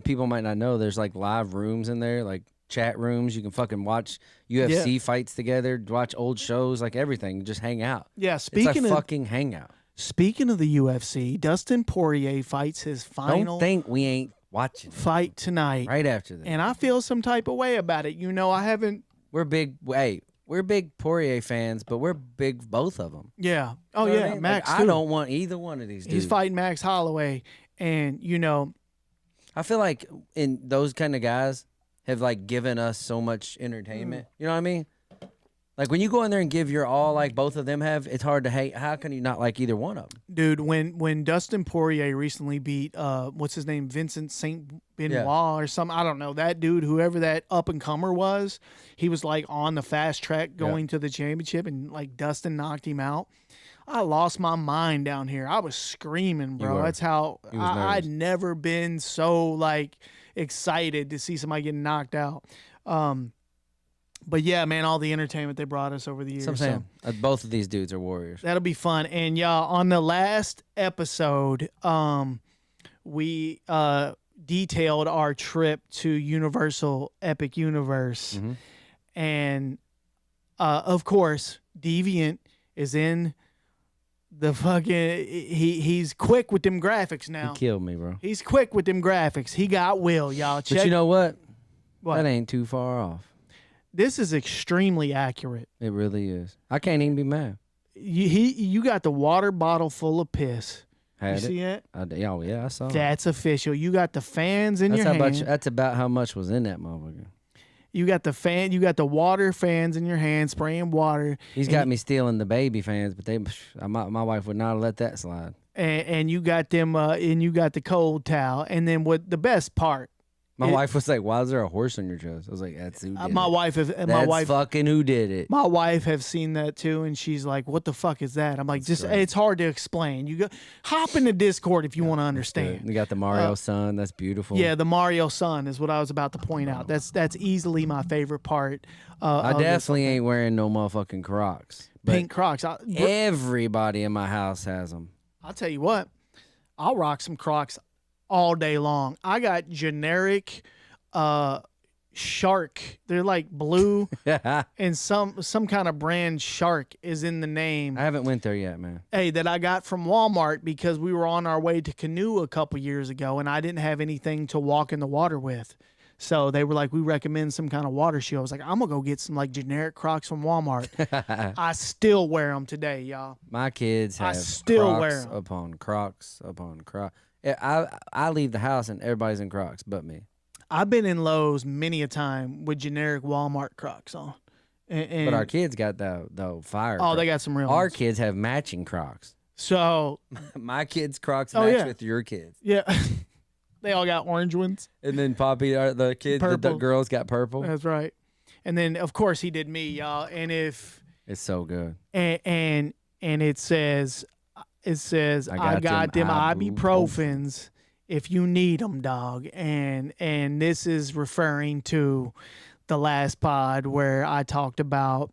S2: people might not know there's like live rooms in there, like chat rooms. You can fucking watch UFC fights together, watch old shows, like everything. Just hang out.
S1: Yeah,
S2: it's a fucking hangout.
S1: Speaking of the UFC, Dustin Poirier fights his final.
S2: Don't think we ain't watching
S1: fight tonight.
S2: Right after that.
S1: And I feel some type of way about it. You know, I haven't.
S2: We're big. Hey, we're big Poirier fans, but we're big both of them.
S1: Yeah. Oh
S2: you know
S1: yeah,
S2: I mean?
S1: Max.
S2: Like, I don't want either one of these dudes.
S1: He's fighting Max Holloway, and you know,
S2: I feel like in those kind of guys have like given us so much entertainment. You know what I mean? Like when you go in there and give your all, like both of them have, it's hard to hate. How can you not like either one of them?
S1: Dude, when Dustin Poirier recently beat what's his name, Vincent St. Benoit or something, I don't know, that dude, whoever that up and comer was, he was like on the fast track going to the championship, and like Dustin knocked him out. I lost my mind down here. I was screaming, bro. That's how I'd never been so like excited to see somebody getting knocked out. But yeah, man, all the entertainment they brought us over the years.
S2: So I'm saying, both of these dudes are warriors.
S1: That'll be fun. And y'all, on the last episode, we detailed our trip to Universal Epic Universe. And of course, Deviant is in the fucking, he's quick with them graphics now.
S2: He killed me, bro.
S1: He's quick with them graphics. He got will, y'all. Check.
S2: But you know what?
S1: What?
S2: That ain't too far off.
S1: This is extremely accurate.
S2: It really is. I can't even be mad.
S1: You got the water bottle full of piss. You see that?
S2: Oh yeah, I saw.
S1: That's official. You got the fans in your hand.
S2: That's about how much was in that motherfucker.
S1: You got the fan. You got the water fans in your hand, spraying water.
S2: He's got me stealing the baby fans, but my wife would not have let that slide.
S1: And you got them. And you got the cold towel. And then what? The best part.
S2: My wife was like, "Why is there a horse on your chest?" I was like, "That's who did it."
S1: My wife
S2: fucking who did it.
S1: My wife have seen that too, and she's like, "What the fuck is that?" I'm like, it's hard to explain. You go hop into Discord if you want to understand.
S2: You got the Mario sun. That's beautiful.
S1: Yeah, the Mario sun is what I was about to point out. That's easily my favorite part.
S2: I definitely ain't wearing no motherfucking Crocs.
S1: Pink Crocs.
S2: Everybody in my house has them.
S1: I'll tell you what, I'll rock some Crocs all day long. I got generic shark. They're like blue and some kind of brand shark is in the name.
S2: I haven't went there yet, man.
S1: Hey, that I got from Walmart because we were on our way to Canoe a couple years ago and I didn't have anything to walk in the water with. So they were like, we recommend some kind of water shoe. I was like, I'm going to go get some like generic Crocs from Walmart. I still wear them today, y'all.
S2: My kids have
S1: wear them.
S2: Crocs upon Crocs. I leave the house and everybody's in Crocs but me.
S1: I've been in Lowe's many a time with generic Walmart Crocs on.
S2: But our kids got the fire.
S1: Oh, Crocs. They got some real
S2: Our
S1: ones.
S2: kids have matching Crocs.
S1: So
S2: My kids' Crocs
S1: Oh,
S2: match
S1: yeah.
S2: with your kids.
S1: yeah, they all got orange ones.
S2: And then Poppy, the kids, the
S1: Purple.
S2: girls got purple.
S1: That's right. And then of course he did me, y'all. And if
S2: It's so good.
S1: and it says I got them ibuprofens if you need them, dog. And this is referring to the last pod where I talked about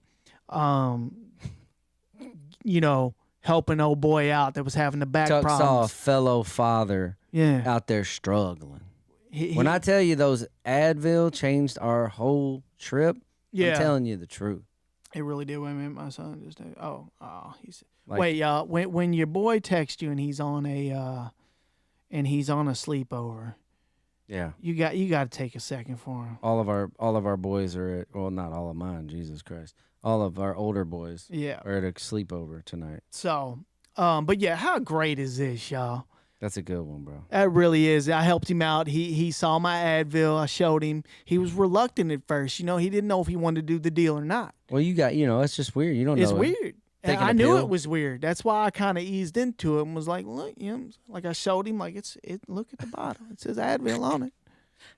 S1: helping old boy out that was having the back
S2: Chuck saw a
S1: problems.
S2: fellow father
S1: Yeah.
S2: out there struggling.
S1: He-
S2: When I tell you those Advil changed our whole trip,
S1: Yeah.
S2: I'm telling you the truth.
S1: It really did. Wait a minute, my son just he's
S2: Like-
S1: wait, y'all. When your boy texts you and he's on a sleepover,
S2: Yeah.
S1: you got to take a second for him.
S2: All of our boys are at, well, not all of mine, Jesus Christ. All of our older boys
S1: Yeah.
S2: are at a sleepover tonight.
S1: So, but yeah, how great is this, y'all?
S2: That's a good one, bro.
S1: That really is. I helped him out. He saw my Advil. I showed him. He was reluctant at first. He didn't know if he wanted to do the deal or not.
S2: Well, you got, it's just weird. You don't
S1: It's
S2: know.
S1: weird. And
S2: Taking
S1: I
S2: a
S1: knew
S2: pill.
S1: it was weird. That's why I kind of eased into it and was like, look, like I showed him, like look at the bottle. It says Advil on it.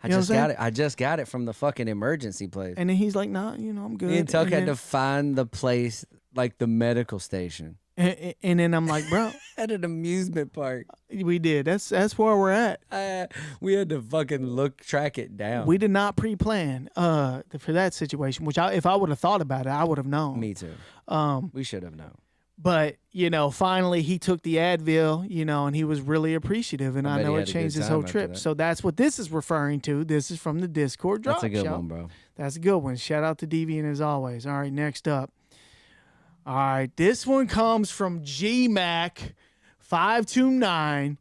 S2: I
S1: You know
S2: just
S1: what I'm
S2: got it. I just got it from the fucking emergency place.
S1: And then he's like, nah, I'm good.
S2: Me and Tuck
S1: And
S2: had
S1: then-
S2: to find the place, like the medical station.
S1: And then I'm like, bro,
S2: At an amusement park.
S1: we did. That's where we're at.
S2: We had to fucking track it down.
S1: We did not pre-plan for that situation. Which if I would have thought about it, I would have known.
S2: Me too. We should have known.
S1: But finally he took the Advil, and he was really appreciative, and
S2: I
S1: I
S2: bet
S1: know
S2: he
S1: it
S2: had a good
S1: changed his
S2: time
S1: whole
S2: after
S1: trip.
S2: that.
S1: So that's what this is referring to. This is from the Discord drop.
S2: That's a good
S1: show.
S2: one, bro.
S1: That's a good one. Shout out to Deviant as always. All right, next up. All right, this one comes from GMac529.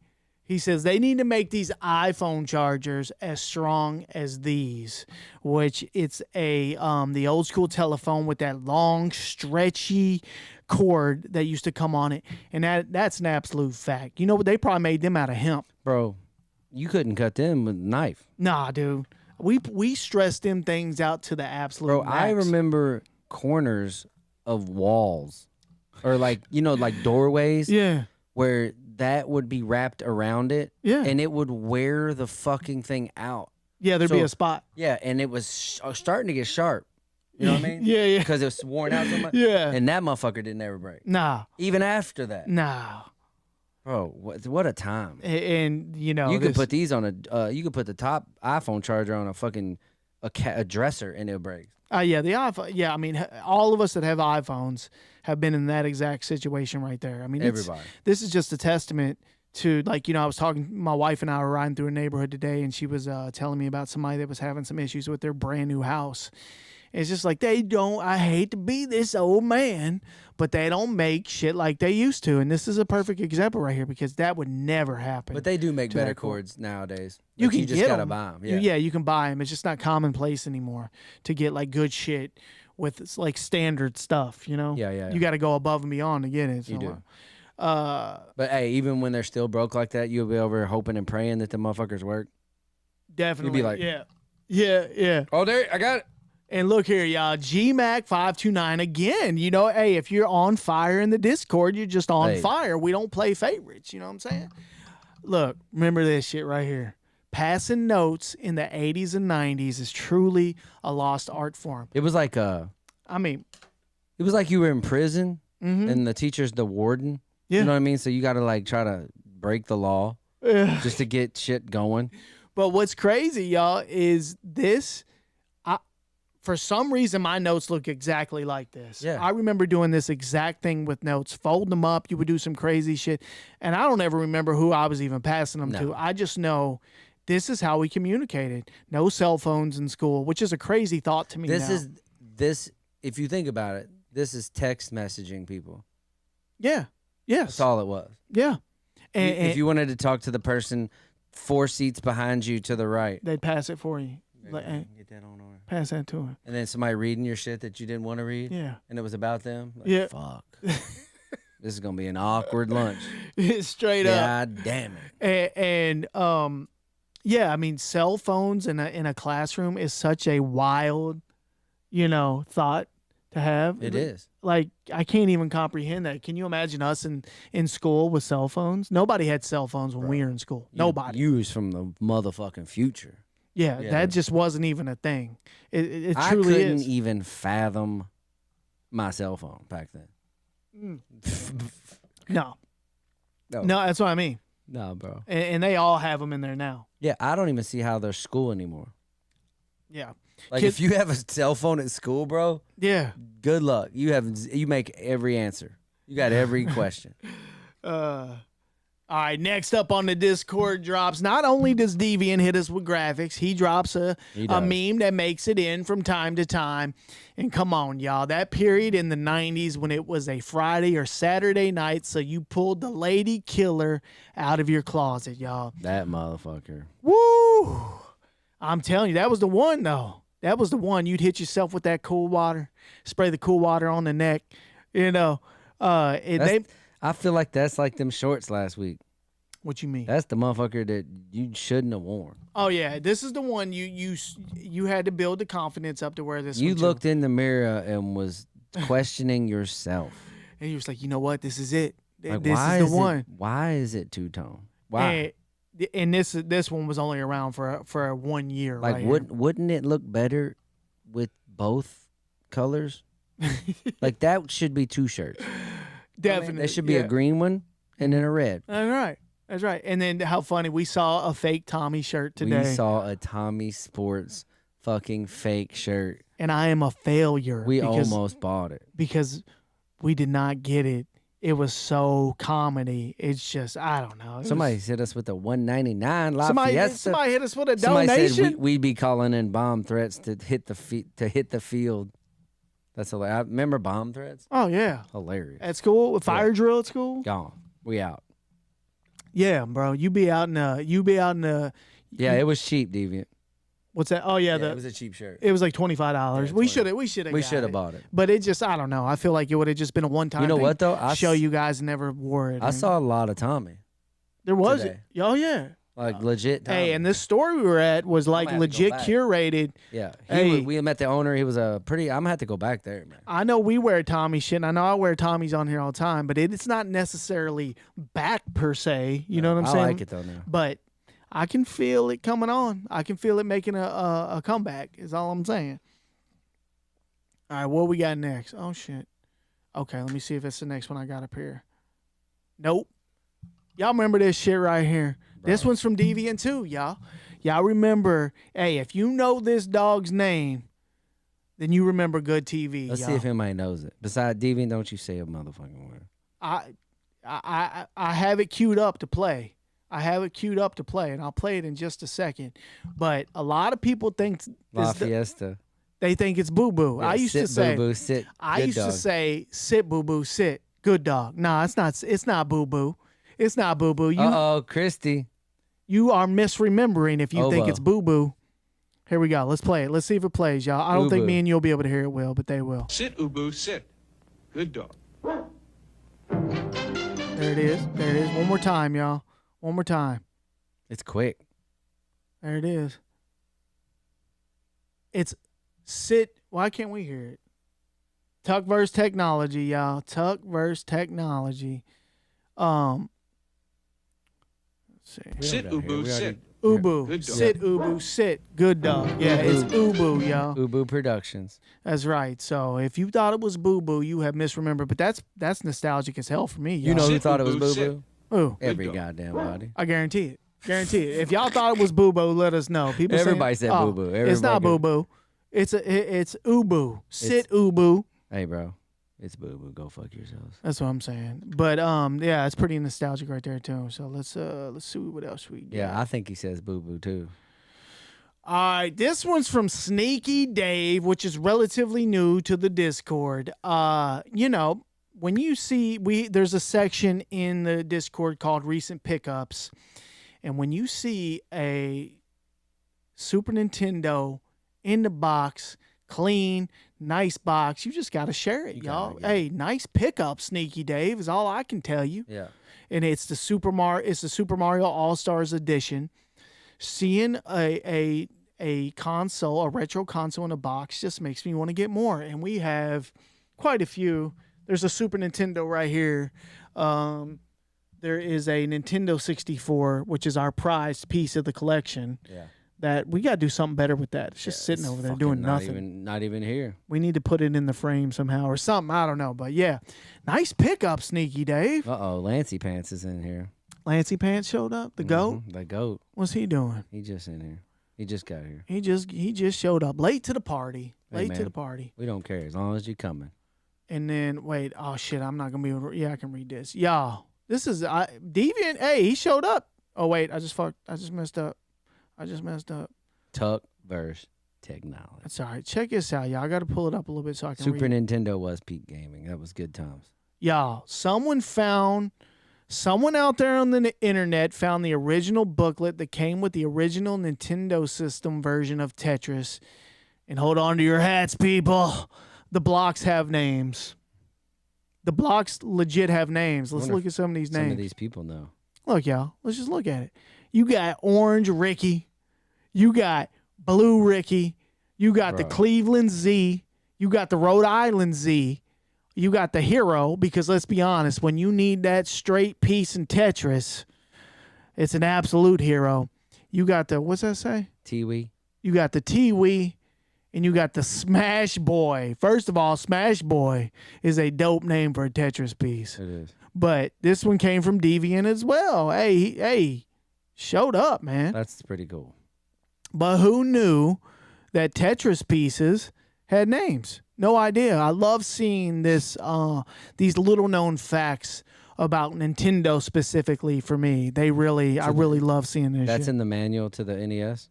S1: He says they need to make these iPhone chargers as strong as these, which it's the old school telephone with that long, stretchy cord that used to come on it, and that's an absolute fact. They probably made them out of hemp.
S2: Bro, you couldn't cut them with a knife.
S1: Nah, dude. We stressed them things out to the absolute
S2: Bro,
S1: max.
S2: I remember corners of walls or like doorways
S1: Yeah.
S2: where that would be wrapped around it.
S1: Yeah.
S2: And it would wear the fucking thing out.
S1: Yeah, there'd be
S2: So-
S1: a spot.
S2: Yeah. And it was starting to get sharp. You know what I mean?
S1: Yeah, yeah.
S2: Because it was worn out so much.
S1: Yeah.
S2: And that motherfucker didn't ever break.
S1: Nah.
S2: Even after that.
S1: Nah.
S2: Bro, what a time.
S1: And
S2: You could put these on you could put the top iPhone charger on a fucking a dresser and it breaks.
S1: Yeah, the iPhone. Yeah, I mean, all of us that have iPhones have been in that exact situation right there. I mean,
S2: Everybody.
S1: This is just a testament to, I was talking, my wife and I were riding through a neighborhood today, and she was telling me about somebody that was having some issues with their brand new house. It's just like I hate to be this old man, but they don't make shit like they used to. And this is a perfect example right here because that would never happen.
S2: But they do make
S1: to
S2: better
S1: that cord.
S2: cords nowadays.
S1: You
S2: Like,
S1: can
S2: you just
S1: get
S2: gotta
S1: 'em.
S2: buy them.
S1: Yeah, you can buy them. It's just not commonplace anymore to get like good shit with like standard stuff.
S2: Yeah.
S1: You got to go above and beyond to get it.
S2: You
S1: So,
S2: do. But hey, even when they're still broke like that, you'll be over hoping and praying that the motherfuckers work.
S1: definitely.
S2: like-
S1: yeah.
S2: Oh, there, I got it.
S1: And look here, y'all. GMac529 again. Hey, if you're on fire in the Discord, you're just on
S2: Hey.
S1: fire. We don't play favorites. You know what I'm saying? Look, remember this shit right here. Passing notes in the 80s and 90s is truly a lost art form.
S2: It was like
S1: I mean,
S2: you were in prison
S1: mhm.
S2: and the teacher's the warden.
S1: Yeah.
S2: You know what I mean? So you got to like try to break the law just to get shit going.
S1: But what's crazy, y'all, is this. For some reason, my notes look exactly like this.
S2: Yeah.
S1: I remember doing this exact thing with notes. Fold them up. You would do some crazy shit. And I don't ever remember who I was even passing them to. I just know this is how we communicated. No cell phones in school, which is a crazy thought to me now.
S2: If you think about it, this is text messaging people.
S1: Yeah. Yes.
S2: That's all it was.
S1: Yeah. And
S2: if you wanted to talk to the person 4 seats behind you to the right,
S1: they'd pass it for you. Like, hey,
S2: get that on over.
S1: pass that to him.
S2: And then somebody reading your shit that you didn't want to read.
S1: Yeah.
S2: And it was about them. Like,
S1: Yeah.
S2: Fuck. This is gonna be an awkward lunch.
S1: Straight up.
S2: God damn it.
S1: Yeah, I mean, cell phones in a classroom is such a wild, thought to have.
S2: It is.
S1: Like, I can't even comprehend that. Can you imagine us in school with cell phones? Nobody had cell phones when we were in school. Nobody.
S2: You was from the motherfucking future.
S1: Yeah, that just wasn't even a thing. It truly
S2: I couldn't
S1: is.
S2: even fathom my cell phone back then.
S1: No, that's what I mean.
S2: No, bro.
S1: And they all have them in there now.
S2: Yeah, I don't even see how there's school anymore.
S1: Yeah.
S2: Like, if you have a cell phone at school, bro,
S1: Yeah.
S2: good luck. You make every answer. You got every question.
S1: All right, next up on the Discord drops, not only does Deviant hit us with graphics, he drops a meme that makes it in from time to time. And come on, y'all, that period in the 90s when it was a Friday or Saturday night, so you pulled the lady killer out of your closet, y'all.
S2: That motherfucker.
S1: Woo! I'm telling you, that was the one, though. That was the one. You'd hit yourself with that cool water, spray the cool water on the neck, you know.
S2: I feel like that's like them shorts last week.
S1: What you mean?
S2: That's the motherfucker that you shouldn't have worn.
S1: Oh yeah, this is the one you had to build the confidence up to wear this.
S2: You
S1: one
S2: looked
S1: too.
S2: in the mirror and was questioning yourself.
S1: And you was like, you know what? This is it.
S2: Like,
S1: this is the one.
S2: Why is it two-tone? Why?
S1: And this one was only around for 1 year.
S2: Like,
S1: right
S2: wouldn't it look better with both colors? Like, that should be two shirts.
S1: Definitely,
S2: there should be a green one and then a red.
S1: That's right. And then how funny, we saw a fake Tommy shirt today.
S2: We saw a Tommy Sports fucking fake shirt.
S1: And I am a failure.
S2: We almost bought it.
S1: Because we did not get it. It was so comedy. It's just, I don't know.
S2: Somebody hit us with a $199 La Fiesta.
S1: Somebody hit us with a
S2: Somebody
S1: donation.
S2: said we'd be calling in bomb threats to hit the field. That's hilarious. I remember bomb threats.
S1: Oh yeah,
S2: hilarious.
S1: At school, fire drill at school.
S2: Gone. We out.
S1: Yeah, bro. You be out in the.
S2: Yeah, it was cheap, Deviant.
S1: What's that? Oh yeah,
S2: it was a cheap shirt.
S1: It was like $25.
S2: Yeah,
S1: we should have
S2: bought it.
S1: But it just, I don't know. I feel like it would have just been a one-time.
S2: You know
S1: thing.
S2: what though?
S1: Show you guys never wore it.
S2: I saw a lot of Tommy.
S1: There was
S2: today.
S1: it. Oh yeah.
S2: Like legit Tommy.
S1: Hey, and this store we were at was like legit curated.
S2: Yeah.
S1: Hey,
S2: we met the owner. He was a pretty. I'm gonna have to go back there, man.
S1: I know we wear Tommy shit. And I know I wear Tommy's on here all the time, but it's not necessarily back per se. You know what I'm saying?
S2: I like it though now.
S1: But I can feel it coming on. I can feel it making a comeback. Is all I'm saying. All right, what we got next? Oh shit. Okay, let me see if it's the next one I got up here. Nope. Y'all remember this shit right here? Bro. This one's from Deviant too, y'all. Y'all remember? Hey, if you know this dog's name, then you remember good TV.
S2: Let's see if anybody knows it. Besides Deviant, don't you say a motherfucking word.
S1: I have it queued up to play. And I'll play it in just a second. But a lot of people think
S2: La Fiesta.
S1: They think it's Boo Boo.
S2: Yeah,
S1: I used to say,
S2: boo, boo, sit.
S1: I used to say, sit Boo Boo, sit. Good dog. Nah, it's not. It's not Boo Boo. It's not Boo Boo.
S2: Christy.
S1: You are misremembering if you think
S2: Obo.
S1: it's Boo Boo. Here we go. Let's play it. Let's see if it plays, y'all. I don't think me and you'll be able to hear it well, but they will.
S4: Sit, Ubu, sit. Good dog.
S1: There it is. There it is. One more time, y'all. One more time.
S2: It's quick.
S1: There it is. It's sit. Why can't we hear it? Tuck versus technology, y'all. Tuck versus technology. Let's see.
S4: Sit, Ubu, sit.
S1: Ubu. Sit, Ubu, sit. Good dog. Yeah, it's Ubu, y'all.
S2: Ubu Productions.
S1: That's right. So if you thought it was Boo Boo, you have misremembered. But that's nostalgic as hell for me, y'all.
S2: You know who
S4: Sit,
S2: thought it was
S4: Ubu,
S2: Boo Boo?
S1: Who?
S2: Every goddamn body.
S1: I guarantee it. Guarantee it. If y'all thought it was Boo Boo, let us know. People
S2: Everybody said Boo Boo.
S1: It's not Boo Boo. It's Ubu. Sit Ubu.
S2: Hey, bro. It's Boo Boo. Go fuck yourselves.
S1: That's what I'm saying. But yeah, it's pretty nostalgic right there too. So let's see what else we got.
S2: Yeah, I think he says Boo Boo too.
S1: All right, this one's from Sneaky Dave, which is relatively new to the Discord. You know, when you see there's a section in the Discord called Recent Pickups, and when you see a Super Nintendo in the box, clean, nice box, you just got to share it, y'all. Hey, nice pickup, Sneaky Dave, is all I can tell you.
S2: Yeah.
S1: And it's the Super Mario All-Stars edition. Seeing a a console, a retro console in a box just makes me want to get more. And we have quite a few. There's a Super Nintendo right here. There is a Nintendo 64, which is our prized piece of the collection.
S2: Yeah.
S1: That we got to do something better with that. It's just sitting over there doing nothing.
S2: Not even here.
S1: We need to put it in the frame somehow or something. I don't know. But yeah, nice pickup, Sneaky Dave.
S2: Uh-oh, Lancey Pants is in here.
S1: Lancey Pants showed up. The goat.
S2: The goat.
S1: What's he doing?
S2: He just in here. He just got here.
S1: He just showed up late to the party.
S2: Hey,
S1: Late
S2: man,
S1: to the party.
S2: We don't care as long as you're coming.
S1: And then wait, oh shit, I'm not gonna be able to. Yeah, I can read this. Y'all, this is Deviant. Hey, he showed up. Oh wait, I just messed up.
S2: Tuck versus technology.
S1: That's all right. Check this out, y'all. I got to pull it up a little bit so I can
S2: Super
S1: read it.
S2: Nintendo was peak gaming. That was good times.
S1: Y'all, someone out there on the internet found the original booklet that came with the original Nintendo system version of Tetris. And hold on to your hats, people. The blocks have names. The blocks legit have names. Let's look at some of these names.
S2: Some of these people know.
S1: Look, y'all. Let's just look at it. You got Orange Ricky. You got Blue Ricky. You got the Cleveland Z. You got the Rhode Island Z. You got the Hero, because let's be honest, when you need that straight piece in Tetris, it's an absolute hero. You got the, what's that say?
S2: Tiwi.
S1: You got the Tiwi, and you got the Smash Boy. First of all, Smash Boy is a dope name for a Tetris piece.
S2: It is.
S1: But this one came from Deviant as well. Hey, showed up, man.
S2: That's pretty cool.
S1: But who knew that Tetris pieces had names? No idea. I love seeing this. These little known facts about Nintendo specifically for me. I really love seeing this.
S2: That's
S1: shit.
S2: in the manual to the NES.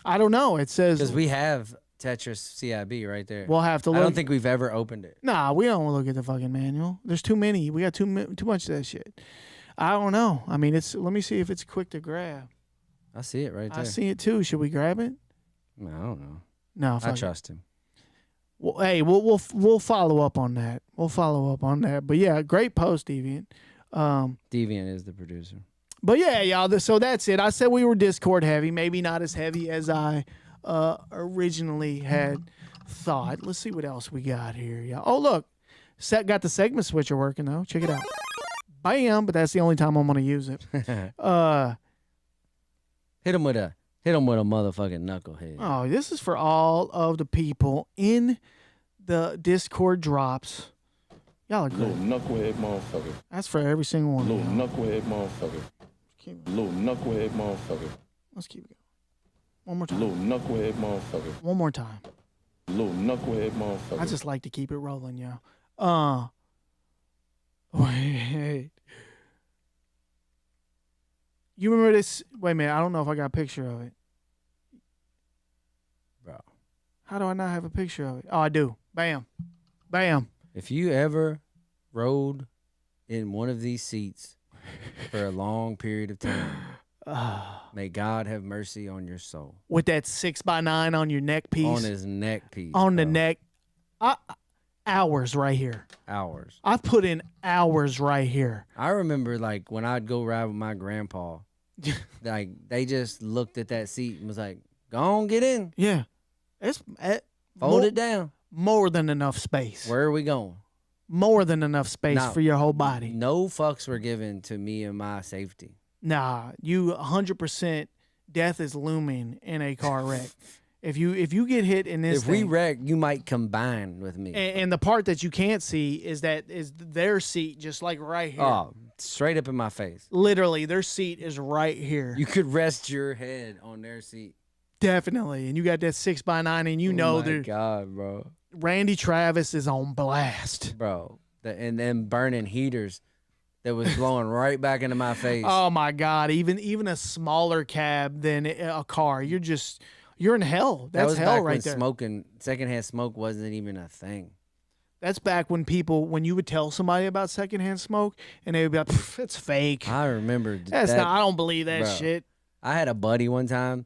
S1: I don't know. It says
S2: Because we have Tetris CIB right there.
S1: we'll have to look.
S2: I don't think we've ever opened it.
S1: Nah, we don't look at the fucking manual. There's too many. We got too much of that shit. I don't know. I mean, let me see if it's quick to grab.
S2: I see it right there.
S1: I see it too. Should we grab it?
S2: I don't know.
S1: No,
S2: I
S1: fuck it.
S2: trust him.
S1: Well, hey, we'll follow up on that. But yeah, great post, Deviant.
S2: Deviant is the producer.
S1: But yeah, y'all. So that's it. I said we were Discord heavy. Maybe not as heavy as I originally had thought. Let's see what else we got here, y'all. Oh look, got the segment switcher working though. Check it out. Bam! But that's the only time I'm gonna use it.
S2: Hit him with a motherfucking knucklehead.
S1: Oh, this is for all of the people in the Discord drops. Y'all are
S3: Little
S1: good.
S3: knucklehead motherfucker.
S1: That's for every single one.
S3: Little
S1: of y'all.
S3: knucklehead motherfucker. Little knucklehead motherfucker.
S1: Let's keep it going. One more time.
S3: Little knucklehead motherfucker.
S1: One more time.
S3: Little knucklehead motherfucker.
S1: I just like to keep it rolling, y'all. Wait. You remember this? Wait a minute. I don't know if I got a picture of it.
S2: Bro.
S1: How do I not have a picture of it? Oh, I do. Bam. Bam.
S2: If you ever rode in one of these seats for a long period of time, may God have mercy on your soul.
S1: With that 6x9 on your neck piece.
S2: On his neck piece.
S1: On the
S2: bro.
S1: neck. Hours right here.
S2: Hours.
S1: I've put in hours right here.
S2: I remember like when I'd go ride with my grandpa, like they just looked at that seat and was like, go on, get in.
S1: Yeah. It's
S2: Fold it down.
S1: More than enough space.
S2: Where are we going?
S1: More than enough space
S2: Now,
S1: for your whole body.
S2: No fucks were given to me and my safety.
S1: Nah, you 100% death is looming in a car wreck. If you get hit in this
S2: If we
S1: thing,
S2: wreck, you might combine with me.
S1: and the part that you can't see is their seat just like right here.
S2: Oh, straight up in my face.
S1: Literally, their seat is right here.
S2: You could rest your head on their seat.
S1: Definitely. And you got that 6x9 and you know
S2: oh my
S1: that
S2: God, bro.
S1: Randy Travis is on blast.
S2: Bro. And then burning heaters that was blowing right back into my face.
S1: Oh my God. Even a smaller cab than a car. You're in hell.
S2: That
S1: That's
S2: was
S1: hell
S2: back
S1: right
S2: when
S1: there.
S2: smoking, secondhand smoke wasn't even a thing.
S1: That's back when you would tell somebody about secondhand smoke and they would be like, it's fake.
S2: I remember
S1: That's
S2: that.
S1: not, I don't believe that
S2: Bro.
S1: shit.
S2: I had a buddy one time.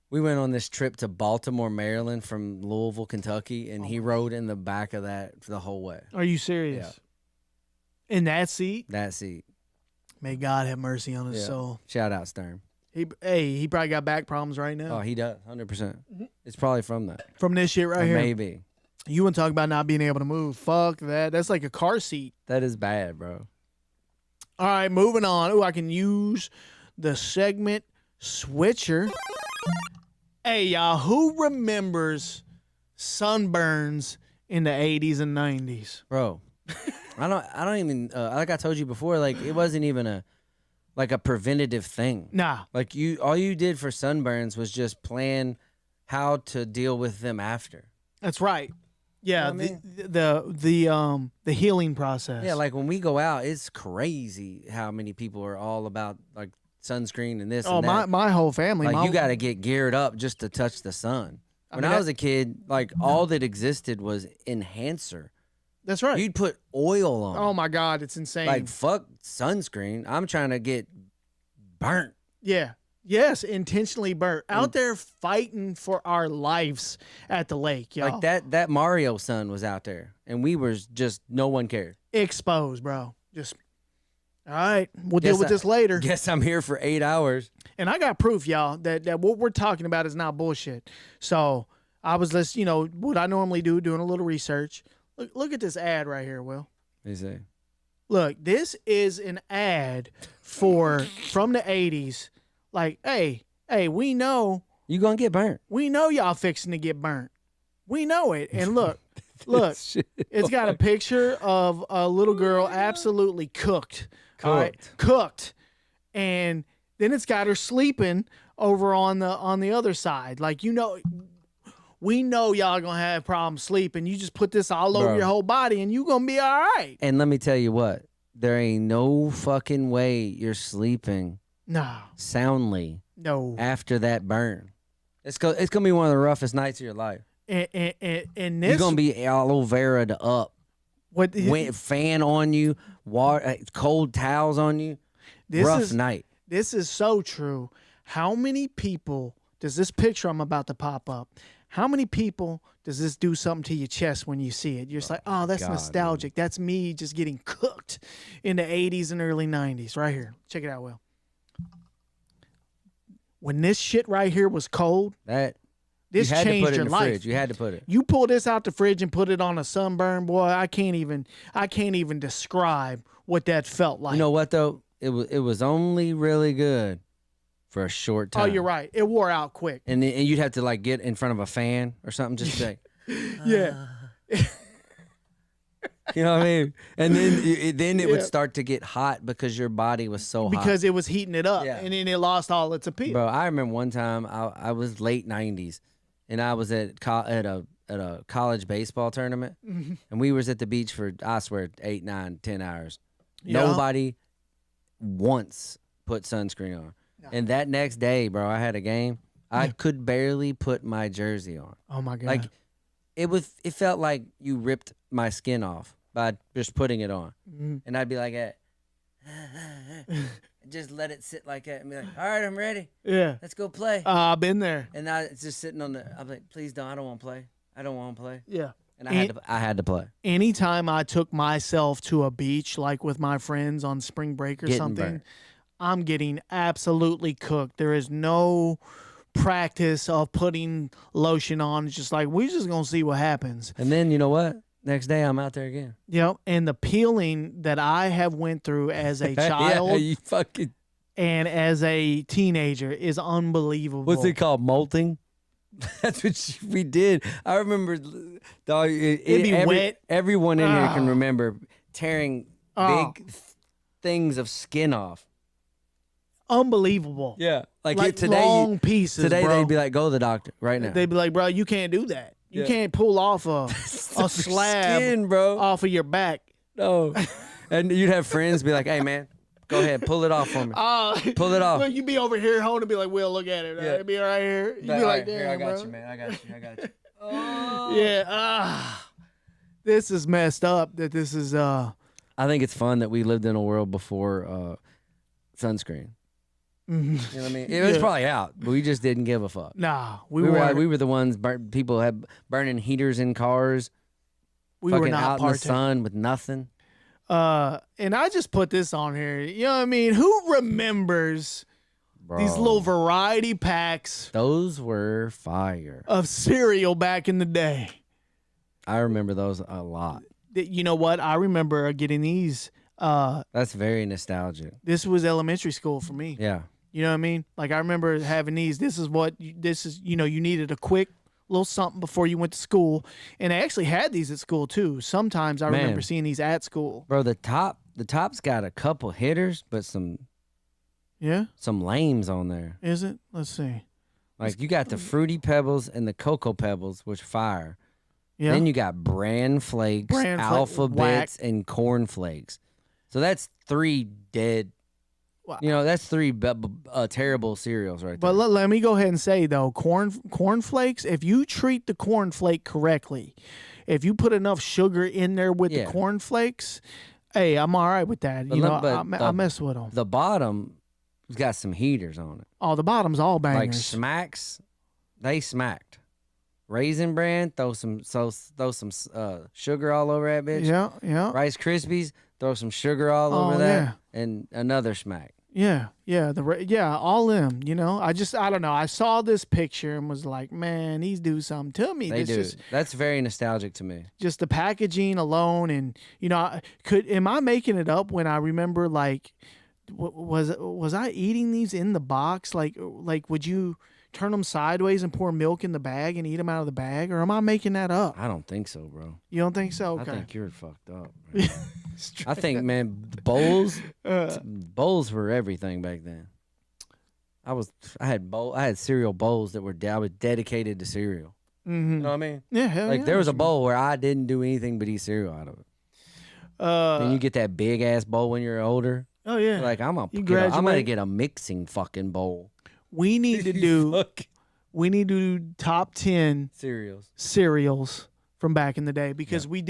S2: We went on this trip to Baltimore, Maryland from Louisville, Kentucky, and he rode in the back of that the whole way.
S1: Are you serious? In that seat?
S2: That seat.
S1: May God have mercy on his
S2: Yeah.
S1: soul.
S2: Shout out Stern.
S1: He probably got back problems right now.
S2: Oh, he does, 100%. It's probably from that.
S1: From this shit right here.
S2: Maybe.
S1: You want to talk about not being able to move. Fuck that. That's like a car seat.
S2: That is bad, bro.
S1: All right, moving on. Ooh, I can use the segment switcher. Hey, y'all, who remembers sunburns in the 80s and 90s?
S2: Bro, I don't even, like I told you before, like it wasn't even a preventative thing.
S1: Nah.
S2: Like all you did for sunburns was just plan how to deal with them after.
S1: That's right. Yeah,
S2: You know what
S1: the healing process.
S2: Yeah, like when we go out, it's crazy how many people are all about like sunscreen and this and that.
S1: my whole family.
S2: Like you got to get geared up just to touch the sun. When I was a kid, like all that existed was enhancer.
S1: That's right.
S2: You'd put oil on.
S1: Oh my God, it's insane.
S2: Like fuck sunscreen. I'm trying to get burnt.
S1: Yeah. Yes, intentionally burnt. Out there fighting for our lives at the lake, y'all.
S2: Like that Mario son was out there, and we were just no one cared.
S1: Exposed, bro. Just all right. We'll deal with this later.
S2: Guess I'm here for 8 hours.
S1: And I got proof, y'all, that what we're talking about is not bullshit. So I was just, what I normally do, doing a little research. Look at this ad right here, Will.
S2: They say.
S1: Look, this is an ad from the 80s. Like, hey, we know.
S2: You gonna get burnt.
S1: We know y'all fixing to get burnt. We know it. And look, it's got a picture of a little girl absolutely cooked. All right? Cooked. And then it's got her sleeping over on the other side. Like, we know y'all gonna have problems sleeping. You just put this all over your whole body and you gonna be all right.
S2: And let me tell you what, there ain't no fucking way you're sleeping soundly after that burn. It's gonna be one of the roughest nights of your life.
S1: And this,
S2: you're gonna be aloe vera up. Fan on you, water, cold towels on you. Rough night.
S1: This is so true. How many people does this picture I'm about to pop up? How many people does this do something to your chest when you see it? You're just like, oh, that's nostalgic. Man. That's me just getting cooked in the 80s and early 90s. Right here. Check it out, Will. When this shit right here was cold, this changed your life.
S2: Fridge. You had to put it.
S1: You pull this out the fridge and put it on a sunburn, boy. I can't even describe what that felt like.
S2: You know what though? It was only really good for a short time.
S1: Oh, you're right. It wore out quick.
S2: And you'd have to like get in front of a fan or something, just say,
S1: yeah.
S2: You know what I mean? And then it would start to get hot because your body was so hot.
S1: Because it was heating it up, and then it lost all its appeal.
S2: Bro, I remember one time I was late 90s, and I was at a college baseball tournament, and we was at the beach for, I swear, 8, 9, 10 hours. Yeah. Nobody once put sunscreen on. No. And that next day, bro, I had a game. I could barely put my jersey on.
S1: Oh my God.
S2: Like it felt like you ripped my skin off by just putting it on. And I'd be like, just let it sit like that and be like, all right, I'm ready.
S1: Yeah.
S2: Let's go play.
S1: I've been there.
S2: And it's just sitting on I'm like, please don't, I don't want to play. I don't want to play.
S1: Yeah.
S2: And I had to play.
S1: Anytime I took myself to a beach, like with my friends on spring break or something, burnt. I'm getting absolutely cooked. There is no practice of putting lotion on. It's just like, we're just going to see what happens.
S2: And then, you know what? Next day, I'm out there again.
S1: Yep. And the peeling that I have went through as a child and as a teenager is unbelievable.
S2: What's it called? Molting? That's what we did. I remember, dog.
S1: It'd be wet.
S2: Everyone in here can remember tearing big things of skin off.
S1: Unbelievable.
S2: Yeah, like
S1: today, long pieces.
S2: Today
S1: bro.
S2: They'd be like, "Go to the doctor right now."
S1: They'd be like, "Bro, you can't do that. You can't pull off a slab
S2: skin, bro,
S1: off of your back."
S2: No, and you'd have friends be like, "Hey, man, go ahead, pull it off for me. Pull it off."
S1: Look, you'd be over here holding and be like, "Will, look at it. It'd be right here." You'd be like, "Damn,
S2: here, I got
S1: bro.
S2: you, man. I got you.
S1: Oh. Yeah. This is messed up. That this is.
S2: I think it's fun that we lived in a world before sunscreen. You know what I mean? It was probably out, but we just didn't give a fuck.
S1: Nah,
S2: we were the ones people had burning heaters in cars.
S1: We were not
S2: out in the sun with nothing.
S1: And I just put this on here. You know what I mean? Who remembers These little variety packs
S2: Those were fire.
S1: of cereal back in the day.
S2: I remember those a lot.
S1: You know what? I remember getting these.
S2: That's very nostalgic.
S1: This was elementary school for me.
S2: Yeah.
S1: You know what I mean? Like I remember having these. This is you needed a quick little something before you went to school, and I actually had these at school too. Sometimes I remember seeing these at school.
S2: Bro, the top's got a couple hitters, but some lames on there.
S1: Is it? Let's see.
S2: Like you got the Fruity Pebbles and the Cocoa Pebbles, which fire.
S1: Yeah.
S2: Then you got Bran Flakes, Alphabets, and Corn Flakes. So that's 3 dead.
S1: Wow.
S2: That's 3 terrible cereals right there.
S1: But let me go ahead and say though, corn flakes. If you treat the corn flake correctly, if you put enough sugar in there with the corn flakes, hey, I'm all right with that. I mess with them.
S2: The bottom has got some heaters on it.
S1: Oh, the bottom's all bangers.
S2: Like Smacks, they smacked. Raisin Bran, throw some sugar all over that bitch.
S1: Yeah.
S2: Rice Krispies, throw some sugar all over that, and another smack.
S1: Yeah, all them. I don't know. I saw this picture and was like, man, these do something to me.
S2: They do. That's very nostalgic to me.
S1: Just the packaging alone, and am I making it up when I remember like, was I eating these in the box? Like would you turn them sideways and pour milk in the bag and eat them out of the bag, or am I making that up?
S2: I don't think so, bro.
S1: You don't think so? Okay.
S2: I think you're fucked up. I think, man, bowls were everything back then. I had cereal bowls that I was dedicated to cereal.
S1: Mm-hmm.
S2: You know what I mean?
S1: Yeah, hell
S2: like there was a bowl where I didn't do anything but eat cereal out of it. And you get that big ass bowl when you're older.
S1: Oh yeah.
S2: Like I'm gonna get a mixing fucking bowl.
S1: We need to do top 10 cereals from back in the day because we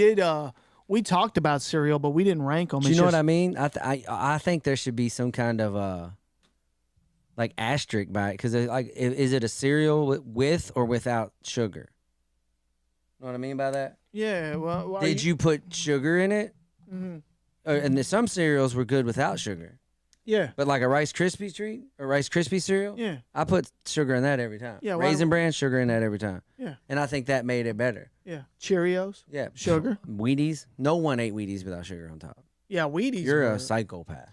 S1: talked about cereal, but we didn't rank them.
S2: Do you know what I mean? I think there should be some kind of like asterisk by it because like is it a cereal with or without sugar? You know what I mean by that?
S1: Yeah. Well,
S2: did you put sugar in it?
S1: Mm-hmm.
S2: And some cereals were good without sugar.
S1: Yeah.
S2: But like a Rice Krispie treat or Rice Krispie cereal,
S1: yeah,
S2: I put sugar in that every time.
S1: Yeah,
S2: Raisin Bran, sugar in that every time.
S1: Yeah.
S2: And I think that made it better.
S1: Yeah. Cheerios.
S2: Yeah.
S1: Sugar.
S2: Wheaties. No one ate Wheaties without sugar on top.
S1: Yeah, Wheaties.
S2: You're a psychopath.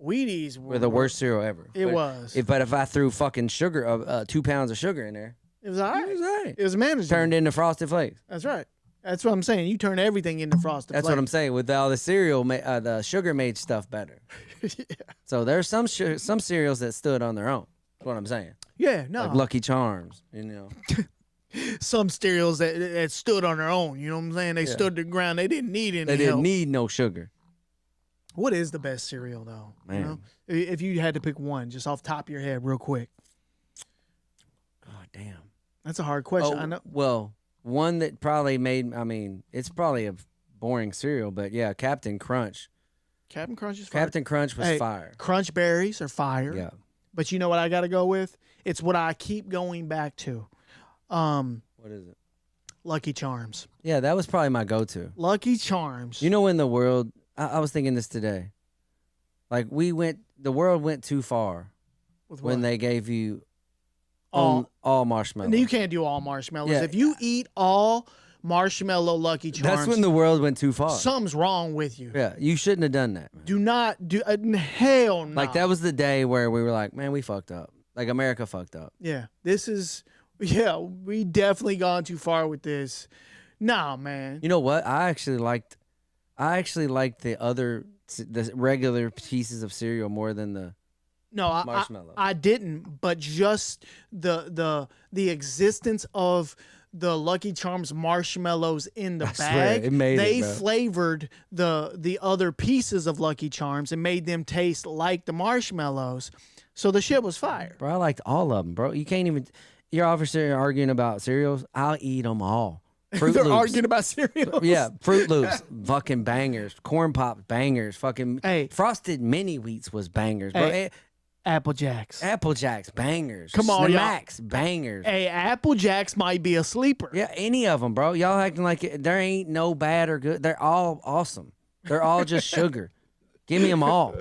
S1: Wheaties
S2: were the worst cereal ever.
S1: Was.
S2: But if I threw fucking sugar, 2 pounds of sugar in there,
S1: it was all right.
S2: It was all right.
S1: It was manageable.
S2: Turned into Frosted Flakes.
S1: That's right. That's what I'm saying. You turn everything into Frosted Flakes.
S2: That's what I'm saying. With all the cereal, the sugar made stuff better.
S1: Yeah.
S2: So there's some cereals that stood on their own. That's what I'm saying.
S1: Yeah, no.
S2: Like Lucky Charms,
S1: Some cereals that stood on their own. You know what I'm saying? They stood their ground. They didn't need any
S2: They didn't need no sugar.
S1: What is the best cereal, though?
S2: Man.
S1: If you had to pick one, just off the top of your head, real quick.
S2: God damn.
S1: That's a hard question. I know.
S2: Well, one that probably it's probably a boring cereal, but yeah, Captain Crunch.
S1: Captain Crunch is fire.
S2: Captain Crunch was fire.
S1: Crunch berries are fire.
S2: Yeah.
S1: But you know what I got to go with? It's what I keep going back to.
S2: What is it?
S1: Lucky Charms.
S2: Yeah, that was probably my go-to.
S1: Lucky Charms.
S2: You know, in the world, I was thinking this today. Like the world went too far when they gave you all marshmallows.
S1: You can't do all marshmallows.
S2: Yeah.
S1: If you eat all marshmallow Lucky Charms,
S2: that's when the world went too far.
S1: Something's wrong with you.
S2: Yeah, you shouldn't have done that. Man.
S1: Do not do. Hell no.
S2: Like that was the day where we were like, man, we fucked up. Like America fucked up.
S1: Yeah, this is. Yeah, we definitely gone too far with this. Nah, man.
S2: You know what? I actually liked the regular pieces of cereal more than the marshmallow.
S1: I didn't, but just the existence of the Lucky Charms marshmallows in the bag, they flavored the other pieces of Lucky Charms and made them taste like the marshmallows. So the shit was fire.
S2: Bro, I liked all of them, bro. You can't even. You're obviously arguing about cereals. I'll eat them all. Fruit
S1: They're
S2: Loops.
S1: arguing about cereals.
S2: Yeah, Fruit Loops, fucking bangers. Corn Pops, bangers. Fucking Frosted Mini Wheats was bangers, bro.
S1: Hey, Apple Jacks.
S2: Apple Jacks, bangers.
S1: Come on,
S2: Smacks, bangers.
S1: Hey, Apple Jacks might be a sleeper.
S2: Yeah, any of them, bro. Y'all acting like there ain't no bad or good. They're all awesome. They're all just sugar. Give me them all.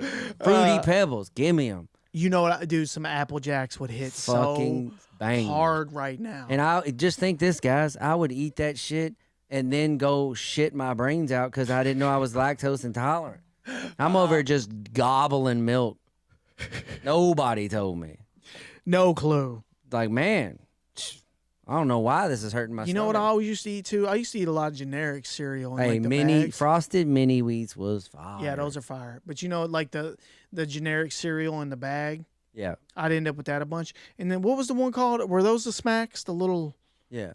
S2: Fruity Pebbles, give me them.
S1: You know what, dude? Some Apple Jacks would hit
S2: Fucking
S1: so
S2: bang.
S1: hard right now.
S2: And I just think this, guys, I would eat that shit and then go shit my brains out because I didn't know I was lactose intolerant. I'm over here just gobbling milk. Nobody told me.
S1: No clue.
S2: Like, man, I don't know why this is hurting my
S1: You know what I
S2: stomach.
S1: always used to eat too? I used to eat a lot of generic cereal. And
S2: Hey,
S1: like the
S2: mini
S1: bags.
S2: frosted mini wheats was fire.
S1: Yeah, those are fire. But you know, like the generic cereal in the bag,
S2: Yeah,
S1: I'd end up with that a bunch. And then what was the one called? Were those the smacks? The little,
S2: yeah.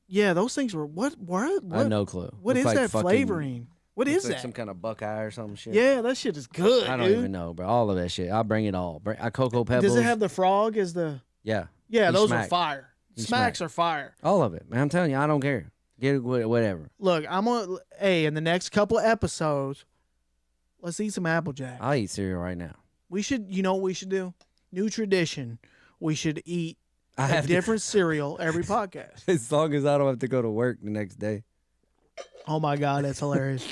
S1: yeah, those things were what?
S2: I have no clue.
S1: What
S2: Looks
S1: is
S2: like
S1: that
S2: fucking-
S1: flavoring? What
S2: looks
S1: is
S2: like
S1: that?
S2: some kind of Buckeye or some shit.
S1: Yeah, that shit is good.
S2: I don't
S1: dude.
S2: even know, bro. All of that shit. I'll bring it all. Cocoa Pebbles.
S1: Does it have the frog as the?
S2: Yeah.
S1: Yeah,
S2: You
S1: those
S2: smack.
S1: are fire.
S2: You
S1: Smacks
S2: smack.
S1: are fire.
S2: All of it, man. I'm telling you, I don't care. Get it, whatever.
S1: Look, I'm gonna. Hey, in the next couple of episodes, let's eat some Apple Jack.
S2: I'll eat cereal right now.
S1: We should. You know what we should do? New tradition. We should eat
S2: I
S1: a
S2: have
S1: different cereal every podcast.
S2: as long as I don't have to go to work the next day.
S1: Oh my God, that's hilarious.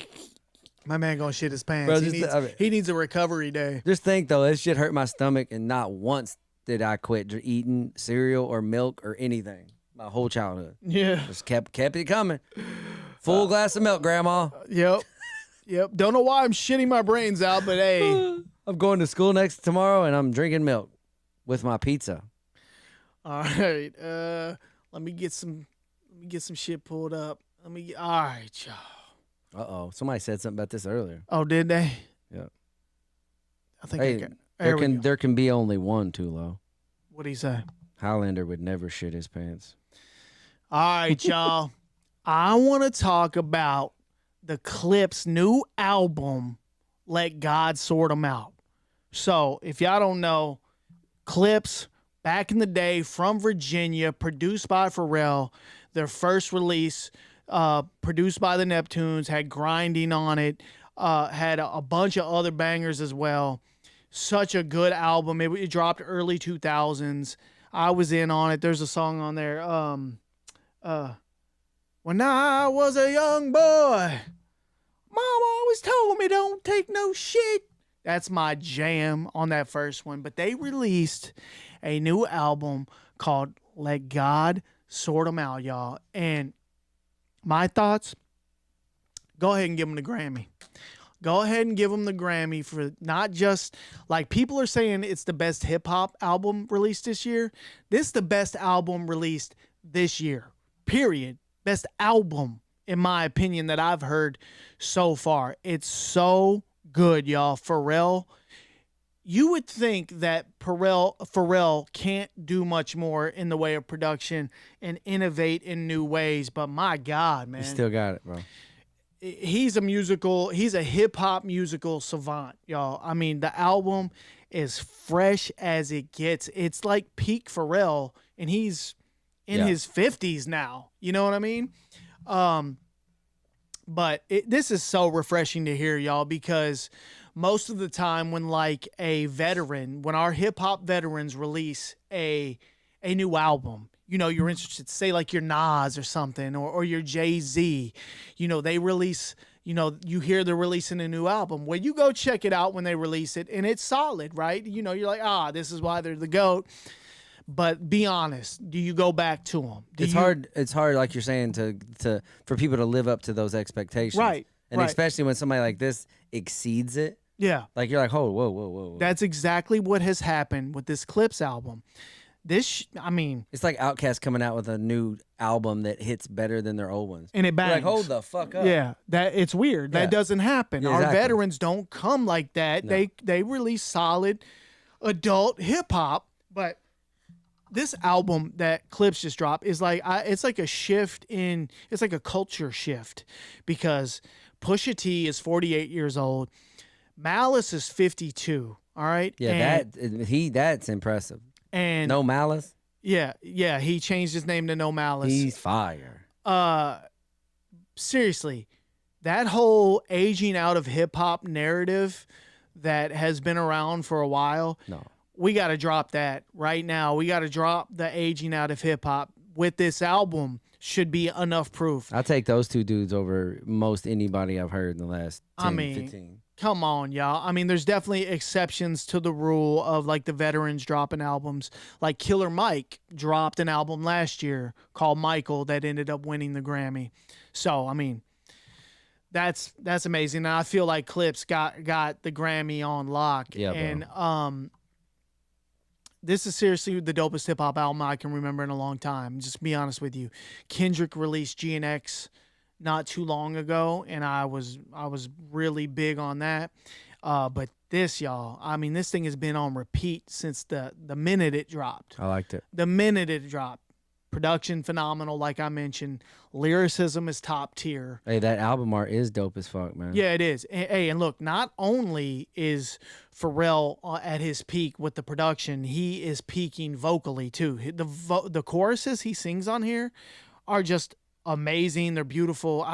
S1: My man gonna shit his pants.
S2: Bro,
S1: He needs a recovery day.
S2: Just think though, this shit hurt my stomach, and not once did I quit eating cereal or milk or anything. My whole childhood
S1: Yeah.
S2: just kept it coming. Full glass of milk, Grandma.
S1: Yep. Yep. Don't know why I'm shitting my brains out, but hey.
S2: I'm going to school next tomorrow, and I'm drinking milk with my pizza.
S1: All right. Let me get some shit pulled up. All right, y'all.
S2: Somebody said something about this earlier.
S1: Oh, did they?
S2: Yeah.
S1: I think
S2: Hey,
S1: I got. There we go.
S2: there can be only one too low.
S1: What'd he say?
S2: Highlander would never shit his pants.
S1: All right, y'all. I want to talk about the Clipse new album, Let God Sort 'Em Out. So, if y'all don't know, Clipse, back in the day from Virginia, produced by Pharrell, their first release, produced by the Neptunes, had Grinding on it, had a bunch of other bangers as well. Such a good album. It dropped early 2000s. I was in on it. There's a song on there. When I was a young boy, Mom always told me don't take no shit. That's my jam on that first one. But they released a new album called Let God Sort 'Em Out, y'all. And my thoughts, go ahead and give them the Grammy. Go ahead and give them the Grammy for not just, like, people are saying it's the best hip hop album released this year. This is the best album released this year, period. Best album, in my opinion, that I've heard so far. It's so good, y'all. Pharrell, you would think that Pharrell can't do much more in the way of production and innovate in new ways, but my God, man.
S2: You still got it, bro.
S1: He's a hip hop musical savant, y'all. I mean, the album is fresh as it gets. It's like peak Pharrell, and he's in his 50s now. You know what I mean? But this is so refreshing to hear, y'all, because most of the time when when our hip hop veterans release a new album, you know, you're interested, say like your Nas or something, or your Jay-Z, you know, they release, you know, you hear they're releasing a new album. Well, you go check it out when they release it, and it's solid, right? You know, you're like, this is why they're the GOAT. But be honest, do you go back to them?
S2: It's hard, like you're saying, for people to live up to those expectations.
S1: Right.
S2: And especially when somebody like this exceeds it.
S1: Yeah.
S2: Like, you're like, oh, whoa.
S1: That's exactly what has happened with this Clipse album. It's
S2: like Outkast coming out with a new album that hits better than their old ones.
S1: And it bangs.
S2: You're like, hold the fuck up.
S1: Yeah, it's weird.
S2: Yeah.
S1: That doesn't happen.
S2: Yeah,
S1: Our
S2: exactly.
S1: veterans don't come like that.
S2: No.
S1: They release solid adult hip hop, but this album that Clipse just dropped is like it's like a culture shift, because Pusha T is 48 years old, Malice is 52. All right.
S2: Yeah, that's impressive.
S1: And
S2: No Malice.
S1: Yeah, he changed his name to No Malice.
S2: He's fire.
S1: Seriously, that whole aging out of hip hop narrative that has been around for a while.
S2: No.
S1: We got to drop that right now. We got to drop the aging out of hip hop. with this album should be enough proof.
S2: I'll take those two dudes over most anybody I've heard in the last 10, 15.
S1: Come on, y'all. I mean, there's definitely exceptions to the rule of like the veterans dropping albums. Like Killer Mike dropped an album last year called Michael that ended up winning the Grammy. So, I mean, that's amazing. And I feel like Clipse got the Grammy on lock.
S2: Yeah,
S1: and this is seriously the dopest hip hop album I can remember in a long time. Just be honest with you. Kendrick released GNX not too long ago, and I was really big on that. But this, y'all, I mean, this thing has been on repeat since the minute it dropped.
S2: I liked it.
S1: The minute it dropped. Production phenomenal, like I mentioned. Lyricism is top tier.
S2: Hey, that album art is dope as fuck, man.
S1: Yeah, it is. And look, not only is Pharrell at his peak with the production, he is peaking vocally too. The choruses he sings on here are just amazing. They're beautiful.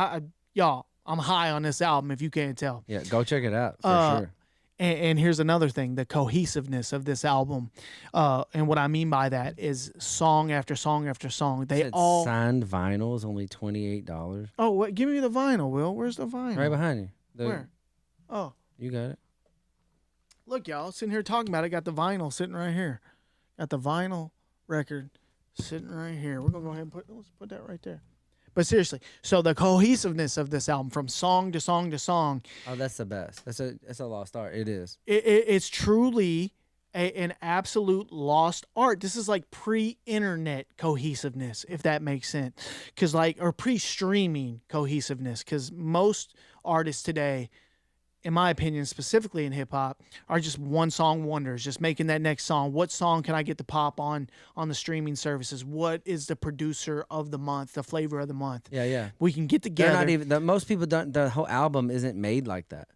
S1: Y'all, I'm high on this album if you can't tell.
S2: Yeah, go check it out for sure.
S1: And here's another thing, the cohesiveness of this album. And what I mean by that is song after song after song. They all
S2: signed vinyl is only $28.
S1: Oh, what? Give me the vinyl, Will. Where's the vinyl?
S2: Right behind you.
S1: Where? Oh.
S2: You got it.
S1: Look, y'all, sitting here talking about it. Got the vinyl sitting right here. Got the vinyl record sitting right here. We're going to go ahead and let's put that right there. But seriously, so the cohesiveness of this album from song to song to song.
S2: Oh, that's the best. That's a lost art. It is.
S1: It's truly an absolute lost art. This is like pre-internet cohesiveness, if that makes sense. Or pre-streaming cohesiveness. Because most artists today, in my opinion, specifically in hip hop, are just one song wonders, just making that next song. What song can I get to pop on the streaming services? What is the producer of the month, the flavor of the month?
S2: Yeah.
S1: We can get together.
S2: They're not even, most people don't, the whole album isn't made like that.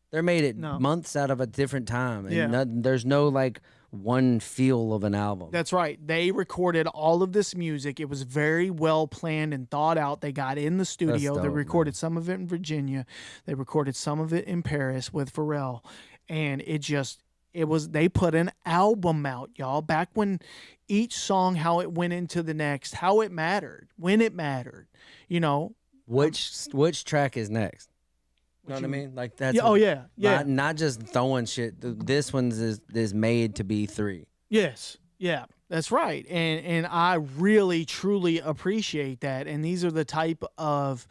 S2: They're made months out of a different time. And there's no like one feel of an album.
S1: That's right. They recorded all of this music. It was very well planned and thought out. They got in the studio. They recorded some of it in Virginia. They recorded some of it in Paris with Pharrell. And they put an album out, y'all, back when each song, how it went into the next, how it mattered, when it mattered, you know.
S2: Which track is next? You know what I mean? Like that's
S1: yeah.
S2: Not just throwing shit. This one's is made to be 3.
S1: Yes. Yeah. That's right. And I really truly appreciate that. And these are the type of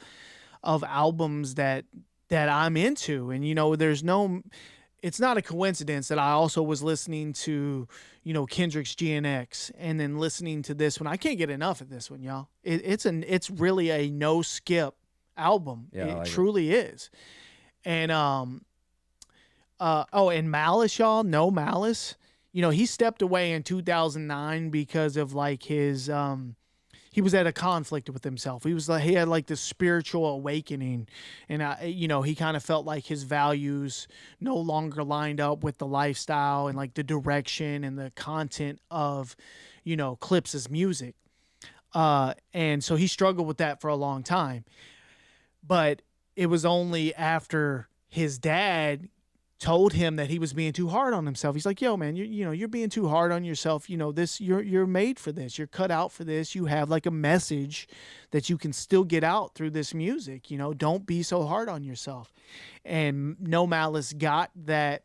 S1: albums that I'm into. And you know, it's not a coincidence that I also was listening to, you know, Kendrick's GNX and then listening to this one. I can't get enough of this one, y'all. It's really a no skip album.
S2: Yeah,
S1: it truly is. And and Malice, y'all, No Malice, you know, he stepped away in 2009 because of like his he was at a conflict with himself. He had like this spiritual awakening, and you know, he kind of felt like his values no longer lined up with the lifestyle and like the direction and the content of, you know, Clipse's music. And so he struggled with that for a long time. But it was only after his dad told him that he was being too hard on himself. He's like, yo, man, you're being too hard on yourself. You know, you're made for this. You're cut out for this. You have like a message that you can still get out through this music. You know, don't be so hard on yourself. And No Malice got that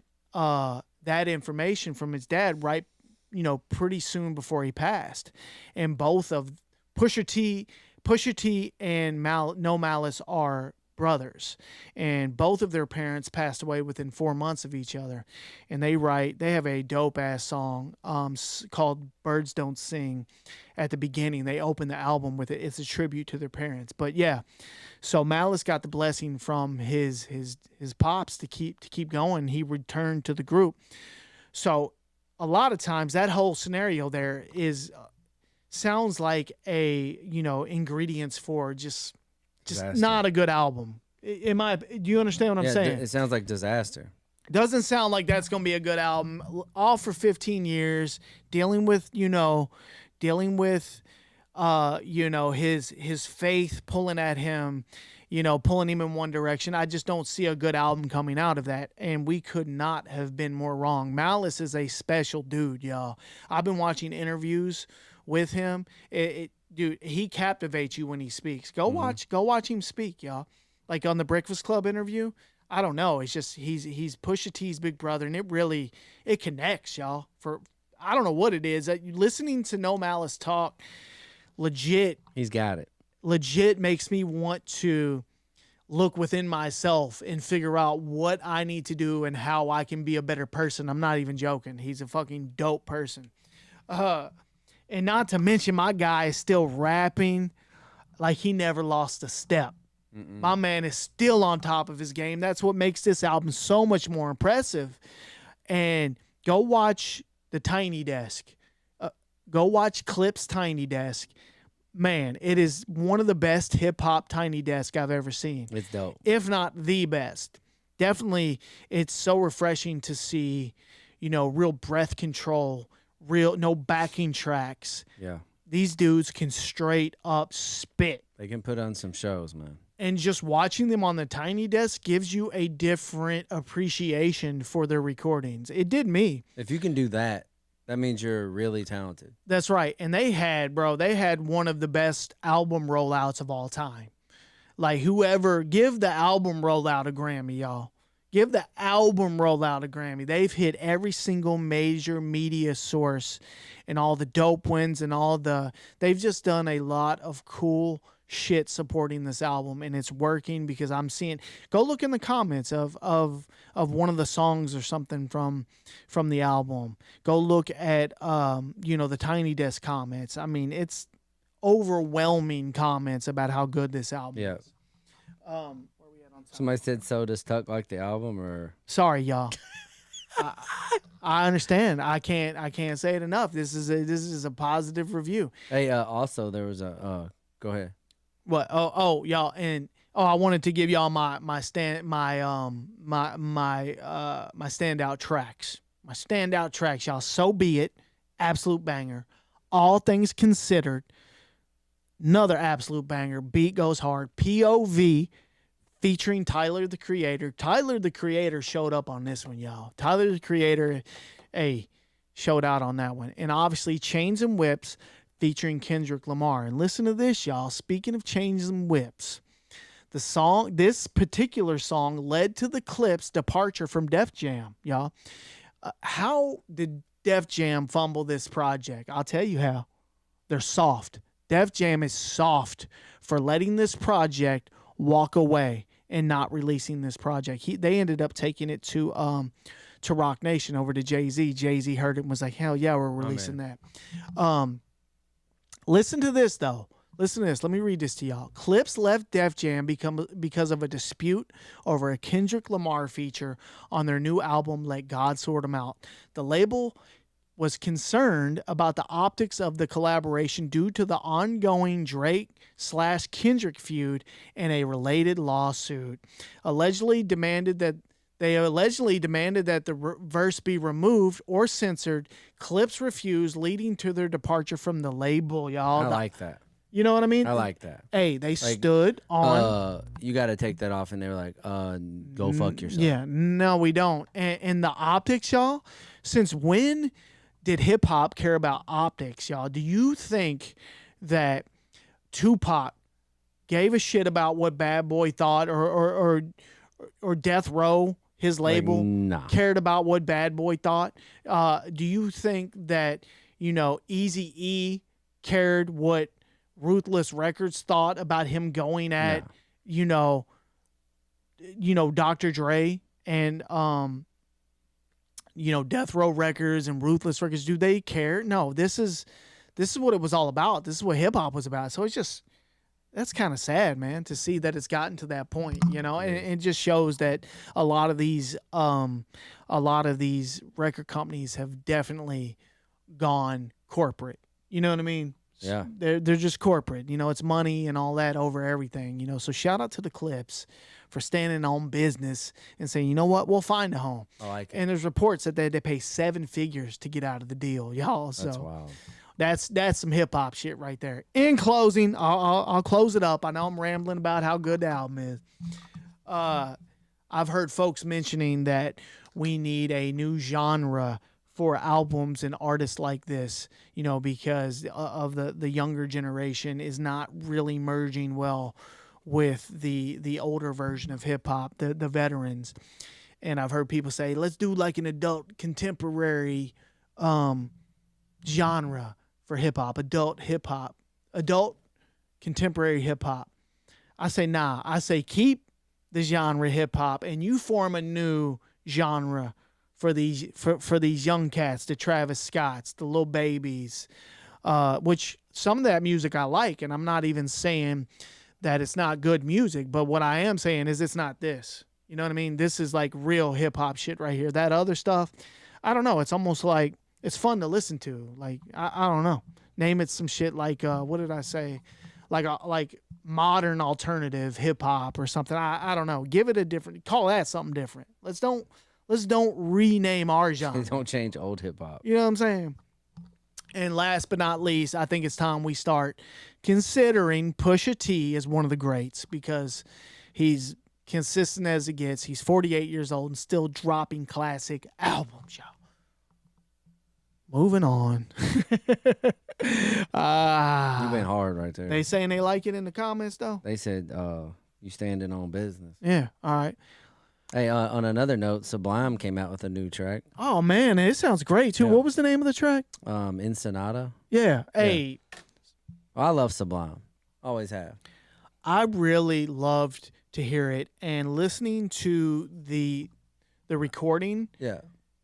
S1: information from his dad right, you know, pretty soon before he passed. And both of Pusha T and No Malice are brothers, and both of their parents passed away within 4 months of each other. And they have a dope ass song called Birds Don't Sing at the beginning. They open the album with it. It's a tribute to their parents. But yeah, so Malice got the blessing from his pops to keep going. He returned to the group. So a lot of times that whole scenario there sounds like ingredients for just not a good album. Do you understand what I'm saying?
S2: It sounds like disaster.
S1: Doesn't sound like that's going to be a good album. All for 15 years, dealing with his faith pulling at him, pulling him in one direction. I just don't see a good album coming out of that. And we could not have been more wrong. Malice is a special dude, y'all. I've been watching interviews with him. dude, he captivates you when he speaks. Go watch him speak, y'all. Like on the Breakfast Club interview. I don't know. It's just he's Pusha T's big brother, and it connects, y'all. For I don't know what it is. Listening to No Malice talk, legit.
S2: He's got it.
S1: Legit makes me want to look within myself and figure out what I need to do and how I can be a better person. I'm not even joking. He's a fucking dope person. And not to mention, my guy is still rapping like he never lost a step. My man is still on top of his game. That's what makes this album so much more impressive. And go watch the Tiny Desk. Go watch Clipse Tiny Desk. Man, it is one of the best hip-hop Tiny Desk I've ever seen.
S2: It's dope.
S1: If not the best. Definitely, it's so refreshing to see, real breath control, no backing tracks.
S2: Yeah.
S1: These dudes can straight up spit.
S2: They can put on some shows, man.
S1: And just watching them on the Tiny Desk gives you a different appreciation for their recordings. It did me.
S2: If you can do that, that means you're really talented.
S1: That's right. And they had one of the best album rollouts of all time. Like, whoever, give the album rollout a Grammy, y'all. Give the album rollout a Grammy. They've hit every single major media source and all the dope wins and they've just done a lot of cool shit supporting this album, and it's working because I'm seeing. Go look in the comments of one of the songs or something from the album. Go look at the Tiny Desk comments. I mean, it's overwhelming comments about how good this album is. Where we at on time?
S2: Somebody said Soda Stuck like the album, or
S1: sorry, y'all. I understand. I can't say it enough. This is a positive review.
S2: Hey, also there was a go ahead.
S1: What? Oh, y'all, and I wanted to give y'all my standout tracks. My standout tracks, y'all. So Be It, absolute banger. All Things Considered, another absolute banger. Beat Goes Hard. POV, featuring Tyler the Creator. Tyler the Creator showed up on this one, y'all. Tyler the Creator, showed out on that one. And obviously, Chains and Whips, featuring Kendrick Lamar. And listen to this, y'all. Speaking of Chains and Whips, this particular song led to the Clipse departure from Def Jam, y'all. How did Def Jam fumble this project? I'll tell you how. They're soft. Def Jam is soft for letting this project walk away and not releasing this project. They ended up taking it to Rock Nation, over to Jay-Z. Jay-Z heard it and was like, hell yeah, we're releasing that. Listen to this, though. Listen to this. Let me read this to y'all. Clipse left Def Jam because of a dispute over a Kendrick Lamar feature on their new album, Let God Sort 'Em Out. The label was concerned about the optics of the collaboration due to the ongoing Drake/Kendrick feud and a related lawsuit. They allegedly demanded that the verse be removed or censored. Clipse refused, leading to their departure from the label, y'all.
S2: I like that.
S1: You know what I mean?
S2: I like that.
S1: Hey, they stood on.
S2: You got to take that off, and they were like, go fuck yourself.
S1: Yeah, no, we don't. And the optics, y'all, since when did hip-hop care about optics, y'all? Do you think that Tupac gave a shit about what Bad Boy thought, or Death Row, his label, cared about what Bad Boy thought? Do you think that, Eazy-E cared what Ruthless Records thought about him going at, Dr. Dre and, Death Row Records and Ruthless Records? Do they care? No, this is what it was all about. This is what hip hop was about. So it's just, that's kind of sad, man, to see that it's gotten to that point, and it just shows that a lot of these record companies have definitely gone corporate. You know what I mean?
S2: Yeah.
S1: They're just corporate. It's money and all that over everything, So shout out to the Clipse for standing on business and saying, you know what, we'll find a home.
S2: I like it.
S1: And there's reports that they pay 7 figures to get out of the deal, y'all. So
S2: that's wild.
S1: That's some hip hop shit right there. In closing, I'll close it up. I know I'm rambling about how good the album is. I've heard folks mentioning that we need a new genre for albums and artists like this, you know, because of the younger generation is not really merging well with the older version of hip hop, the veterans. And I've heard people say, let's do like an adult contemporary genre for hip hop, adult contemporary hip hop. I say, nah, I say keep the genre hip hop and you form a new genre for these young cats, the Travis Scotts, the Lil Babies, which some of that music I like, and I'm not even saying that it's not good music, but what I am saying is it's not this. You know what I mean? This is like real hip hop shit right here. That other stuff, I don't know. It's almost like it's fun to listen to. Like I don't know. Name it some shit like what did I say? Like modern alternative hip hop or something. I don't know. Give it a different. Call that something different. Let's don't rename our genre.
S2: Don't change old hip hop.
S1: You know what I'm saying? And last but not least, I think it's time we start considering Pusha T as one of the greats because he's consistent as it gets. He's 48 years old and still dropping classic albums, yo. Moving on.
S2: You went hard right there.
S1: They saying they like it in the comments, though?
S2: They said you standing on business.
S1: Yeah, all right.
S2: Hey, on another note, Sublime came out with a new track.
S1: Oh, man, it sounds great, too.
S2: Yeah.
S1: What was the name of the track?
S2: Ensenada.
S1: Yeah. Hey.
S2: Well, I love Sublime. Always have.
S1: I really loved to hear it, and listening to the recording,
S2: Yeah.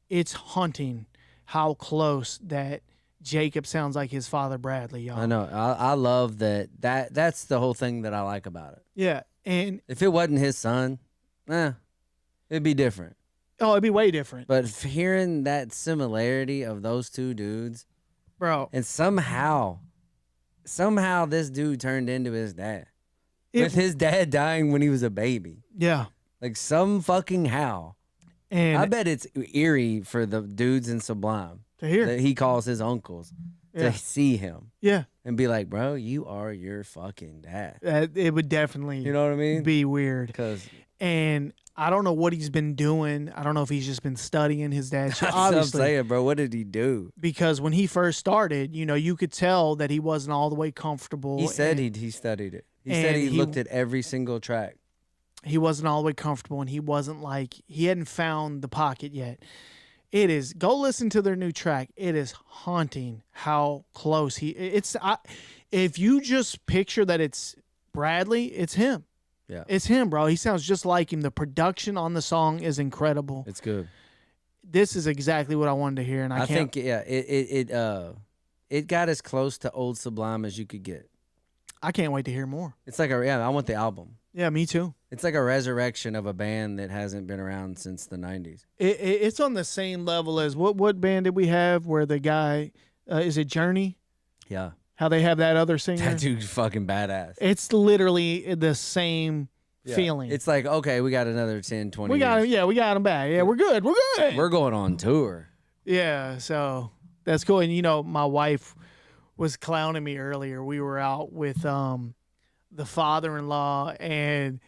S1: it's haunting how close that Jacob sounds like his father Bradley, y'all.
S2: I know. I love that. That's the whole thing that I like about it.
S1: Yeah, and
S2: If it wasn't his son, it'd be different.
S1: oh, it'd be way different,
S2: But hearing that similarity of those two dudes,
S1: bro.
S2: and somehow this dude turned into his dad. With his dad dying when he was a baby.
S1: Yeah,
S2: Like some fucking how.
S1: and
S2: I bet it's eerie for the dudes in Sublime
S1: to hear,
S2: that he calls his uncles
S1: Yeah.
S2: to see him
S1: yeah,
S2: and be like, bro, you are your fucking dad.
S1: it would definitely
S2: You know what I mean?
S1: be weird.
S2: Because
S1: And I don't know what he's been doing. I don't know if he's just been studying his dad.
S2: that's what I'm
S1: Obviously,
S2: saying, bro. What did he do?
S1: because when he first started, you know, you could tell that he wasn't all the way comfortable.
S2: He said
S1: and
S2: he studied it. He said
S1: and
S2: he
S1: he-
S2: looked at every single track.
S1: he wasn't all the way comfortable, and he wasn't like he hadn't found the pocket yet. It is go listen to their new track. It is haunting how close if you just picture that it's Bradley, it's him.
S2: Yeah.
S1: It's him, bro. He sounds just like him. The production on the song is incredible.
S2: It's good.
S1: This is exactly what I wanted to hear, and I can't.
S2: think it got as close to old Sublime as you could get.
S1: I can't wait to hear more.
S2: It's like I want the album.
S1: Yeah, me too.
S2: It's like a resurrection of a band that hasn't been around since the 90s.
S1: It's on the same level as what band did we have where the guy is it Journey?
S2: Yeah.
S1: How they have that other singer?
S2: That dude's fucking badass.
S1: It's literally the same
S2: Yeah.
S1: feeling.
S2: It's like, okay, we got another 10, 20
S1: we got him.
S2: years.
S1: Yeah, we got him back. Yeah, we're good. We're good.
S2: We're going on tour.
S1: Yeah, so that's cool. And you know, my wife was clowning me earlier. We were out with the father-in-law, and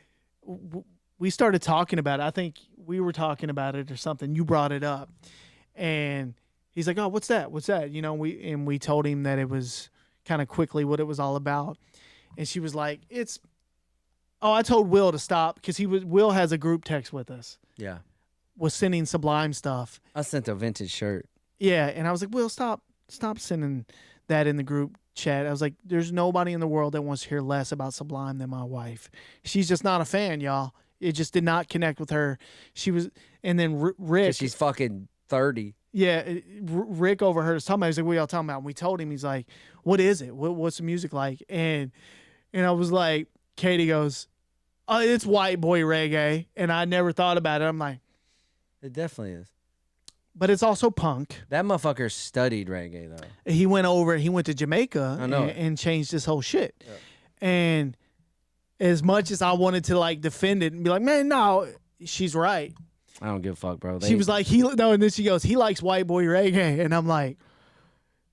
S1: we started talking about it. I think we were talking about it or something. You brought it up, and he's like, "Oh, what's that? What's that?" You know, we told him that it was kind of quickly what it was all about, and she was like, "It's." Oh, I told Will to stop because Will has a group text with us.
S2: Yeah.
S1: Was sending Sublime stuff.
S2: I sent a vintage shirt.
S1: Yeah, and I was like, Will, stop sending that in the group chat. I was like, there's nobody in the world that wants to hear less about Sublime than my wife. She's just not a fan, y'all. It just did not connect with her. She was, and then Rick.
S2: She's fucking 30.
S1: Yeah, Rick overheard us talking about it. He's like, what y'all talking about? And we told him, he's like, what is it? What's the music like? And I was like, Katie goes, oh, it's white boy reggae. And I never thought about it. I'm like,
S2: It definitely is.
S1: but it's also punk.
S2: That motherfucker studied reggae, though.
S1: He went to Jamaica
S2: I know.
S1: and changed this whole shit.
S2: Yeah.
S1: And as much as I wanted to like defend it and be like, man, no, she's right.
S2: I don't give a fuck, bro.
S1: She was like, and then she goes, he likes white boy reggae. And I'm like,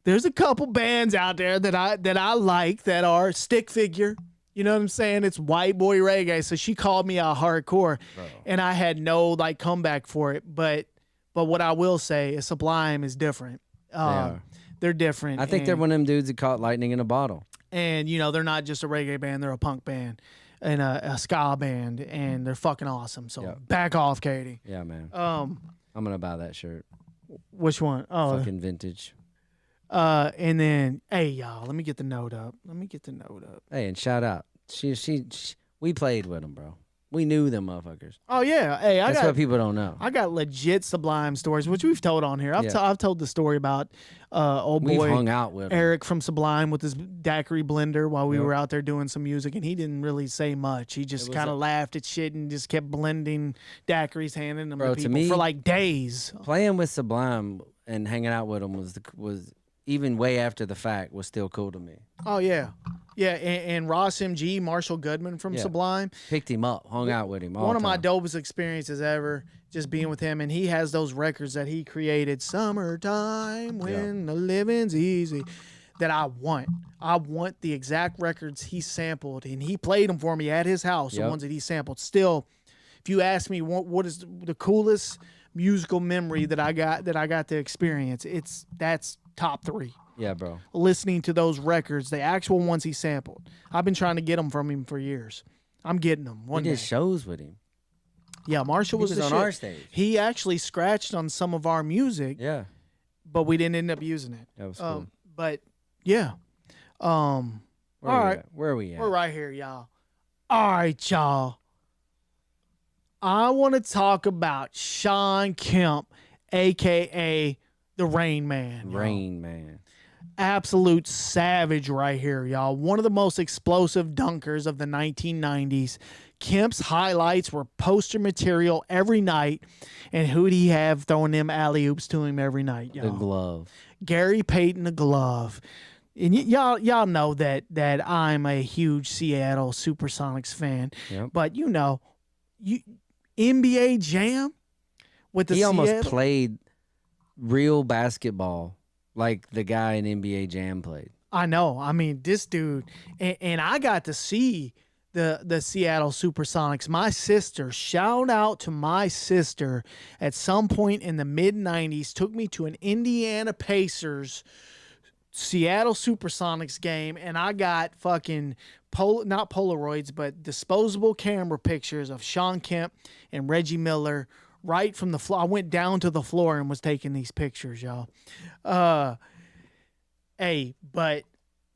S1: there's a couple bands out there that I like that are stick figure. You know what I'm saying? It's white boy reggae. So she called me out hardcore,
S2: Bro.
S1: and I had no like comeback for it. But But what I will say is Sublime is different. They're different.
S2: I think they're one of them dudes that caught lightning in a bottle.
S1: And, they're not just a reggae band. They're a punk band and a ska band, and they're fucking awesome. So back off, Katie.
S2: Yeah, man. I'm going to buy that shirt.
S1: Which one? Oh.
S2: Fucking vintage.
S1: And then, hey, y'all, let me get the note up.
S2: Hey, and shout out. We played with them, bro. We knew them motherfuckers.
S1: Oh, yeah. Hey,
S2: That's what people don't know.
S1: I got legit Sublime stories, which we've told on here. I've told the story about old boy
S2: We've hung out with
S1: Eric from Sublime with his daiquiri blender while we were out there doing some music, and he didn't really say much. He just kind of laughed at shit and just kept blending daiquiris, handing them to people for like days.
S2: Playing with Sublime and hanging out with them was even way after the fact was still cool to me.
S1: Oh, yeah. Yeah, and Ross MG, Marshall Goodman from Sublime.
S2: Picked him up, hung out with him all
S1: One
S2: the
S1: of my
S2: time.
S1: dopest experiences ever, just being with him. And he has those records that he created, Summertime, When the Living's Easy, that I want. I want the exact records he sampled, and he played them for me at his house, the ones that he sampled. Still, if you ask me what is the coolest musical memory that I got to experience, that's top 3.
S2: Yeah, bro.
S1: Listening to those records, the actual ones he sampled. I've been trying to get them from him for years. I'm getting them one day.
S2: We did shows with him.
S1: Yeah, Marshall was
S2: on our stage.
S1: He actually scratched on some of our music.
S2: Yeah.
S1: But we didn't end up using it.
S2: That was cool.
S1: But yeah. All right.
S2: Where are we at?
S1: We're right here, y'all. All right, y'all. I want to talk about Shawn Kemp, a.k.a. the Rain Man.
S2: Rain Man.
S1: Absolute savage right here, y'all. One of the most explosive dunkers of the 1990s. Kemp's highlights were poster material every night. And who'd he have throwing them alley-oops to him every night, y'all?
S2: The glove.
S1: Gary Payton, the glove. And y'all know that I'm a huge Seattle Supersonics fan.
S2: Yep.
S1: But, NBA Jam with the Seattle.
S2: He almost played real basketball like the guy in NBA Jam played.
S1: I know. I mean, this dude, and I got to see the Seattle Supersonics. My sister, shout out to my sister, at some point in the mid-90s, took me to an Indiana Pacers Seattle Supersonics game, and I got fucking not Polaroids, but disposable camera pictures of Shawn Kemp and Reggie Miller right from the floor. I went down to the floor and was taking these pictures, y'all. But the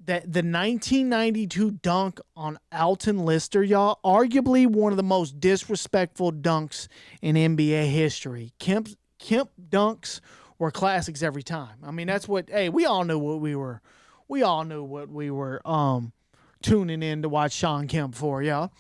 S1: 1992 dunk on Alton Lister, y'all, arguably one of the most disrespectful dunks in NBA history. Kemp dunks were classics every time. I mean, that's what. Hey, we all knew what we were. We all knew what we were tuning in to watch Shawn Kemp for, y'all.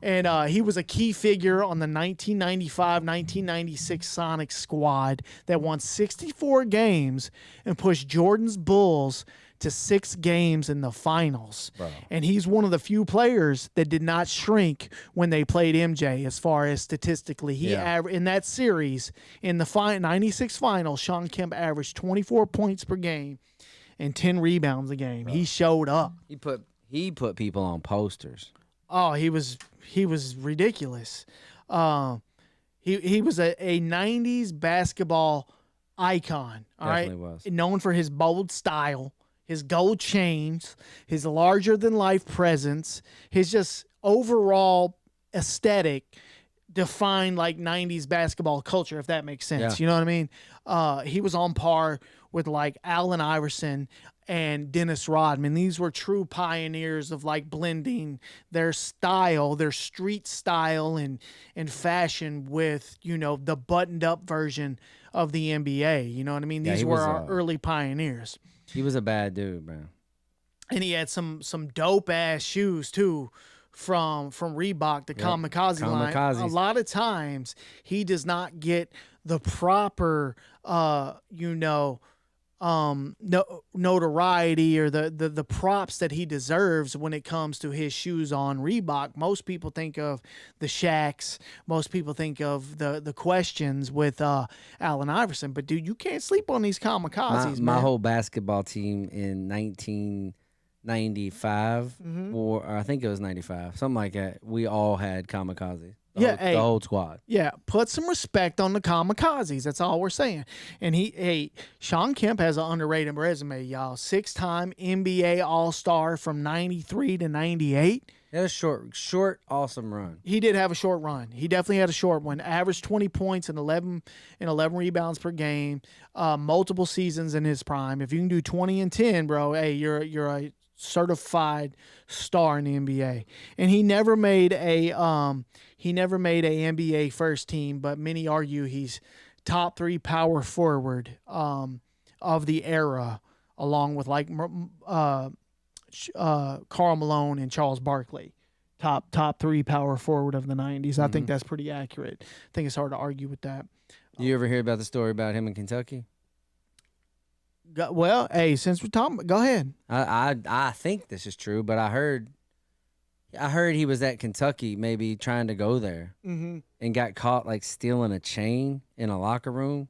S1: And he was a key figure on the 1995-1996 Sonics squad that won 64 games and pushed Jordan's Bulls to 6 games in the finals.
S2: Bro.
S1: And he's one of the few players that did not shrink when they played MJ as far as statistically. In that series, in the 96 finals, Shawn Kemp averaged 24 points per game and 10 rebounds a game. Bro. He showed up.
S2: He put people on posters.
S1: Oh, he was ridiculous. He was a 90s basketball icon. All right,
S2: Definitely was.
S1: Known for his bold style, his gold chains, his larger than life presence, his just overall aesthetic defined like 90s basketball culture, if that makes sense.
S2: Yeah.
S1: You know what I mean? He was on par with like Allen Iverson and Dennis Rodman. These were true pioneers of like blending their style, their street style and fashion with, the buttoned up version of the NBA. You know what I mean? These were our early pioneers.
S2: He was a bad dude, man.
S1: And he had some dope ass shoes too from Reebok, the Kamikaze line. A lot of times he does not get the proper notoriety or the props that he deserves when it comes to his shoes on Reebok. Most people think of the Shaqs. Most people think of the questions with Allen Iverson. But dude, you can't sleep on these Kamikazes,
S2: my
S1: man.
S2: whole basketball team in 1995, or I think it was 95, something like that. We all had Kamikazes. The whole squad.
S1: Yeah, put some respect on the kamikazes. That's all we're saying. And Shawn Kemp has an underrated resume, y'all. 6-time NBA All-Star from 93 to 98.
S2: He had a short, awesome run.
S1: He did have a short run. He definitely had a short one. Averaged 20 points and 11 rebounds per game. Multiple seasons in his prime. If you can do 20 and 10, bro, hey, you're a certified star in the NBA. And he never made a NBA first team, but many argue he's top 3 power forward of the era, along with like Karl Malone and Charles Barkley. Top 3 power forward of the 90s. I think that's pretty accurate. I think it's hard to argue with that.
S2: You ever hear about the story about him in Kentucky?
S1: Well, hey, since we're talking, go ahead.
S2: I think this is true, but I heard he was at Kentucky, maybe trying to go there, and got caught like stealing a chain in a locker room,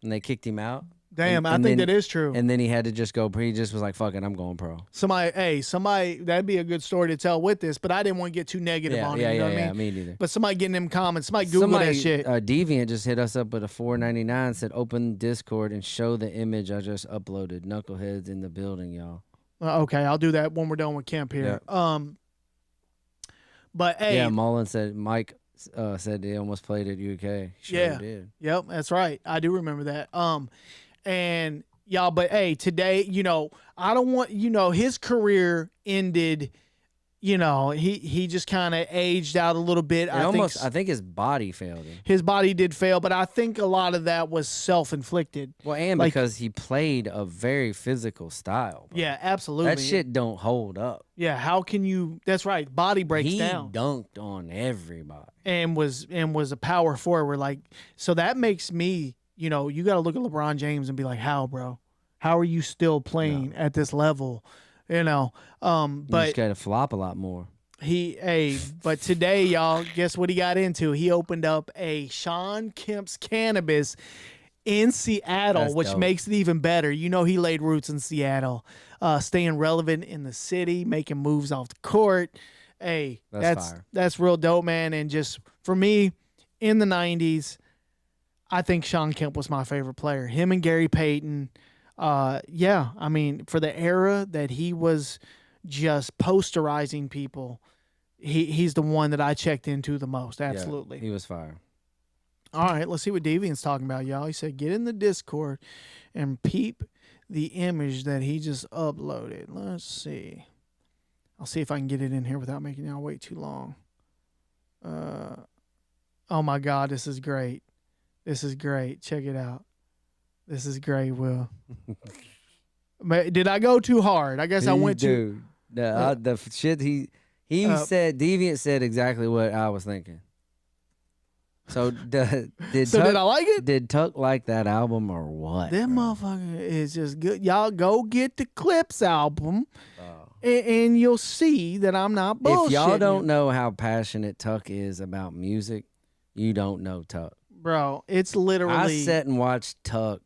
S2: and they kicked him out.
S1: Damn, I think that is true.
S2: And then he had to just go. He just was like, "Fuck it, I'm going pro."
S1: Somebody, that'd be a good story to tell with this, but I didn't want to get too negative on it. You know what I mean?
S2: Me neither.
S1: But somebody getting them comments, somebody Google that shit.
S2: Deviant just hit us up with a $4.99. Said, "Open Discord and show the image I just uploaded." Knuckleheads in the building, y'all.
S1: Okay, I'll do that when we're done with Kemp here.
S2: Yeah.
S1: But hey,
S2: yeah, Mullen said Mike said he almost played at UK. Sure did.
S1: Yep, that's right. I do remember that. And y'all, but hey, today, I don't want, his career ended, he just kind of aged out a little bit.
S2: I think his body failed him.
S1: His body did fail, but I think a lot of that was self-inflicted.
S2: Well, and because he played a very physical style. Bro.
S1: Yeah, absolutely.
S2: That shit don't hold up.
S1: Yeah, how can you? That's right. Body breaks down.
S2: He dunked on everybody
S1: and was a power forward. So that makes me. You got to look at LeBron James and be like, how, bro? How are you still playing at this level?
S2: But
S1: you
S2: just got to flop a lot more.
S1: But today, y'all, guess what he got into? He opened up a Shawn Kemp's Cannabis in Seattle, which makes it even better. He laid roots in Seattle, staying relevant in the city, making moves off the court. Hey, that's real dope, man. And just for me, in the 90s, I think Shawn Kemp was my favorite player. Him and Gary Payton. For the era that he was just posterizing people, he's the one that I checked into the most. Absolutely.
S2: Yeah, he was fire.
S1: All right, let's see what Deviant's talking about, y'all. He said, get in the Discord and peep the image that he just uploaded. Let's see. I'll see if I can get it in here without making y'all wait too long. Oh, my God, this is great. This is great. Check it out. This is great, Will. Did I go too hard? I guess I went too.
S2: The shit he said, Deviant said exactly what I was thinking. So did I like it? Did Tuck like that album or what?
S1: That motherfucker is just good. Y'all go get the Clipse album, and you'll see that I'm not bullshitting.
S2: If y'all don't know how passionate Tuck is about music, you don't know Tuck.
S1: Bro, it's literally...
S2: I sat and watched Tuck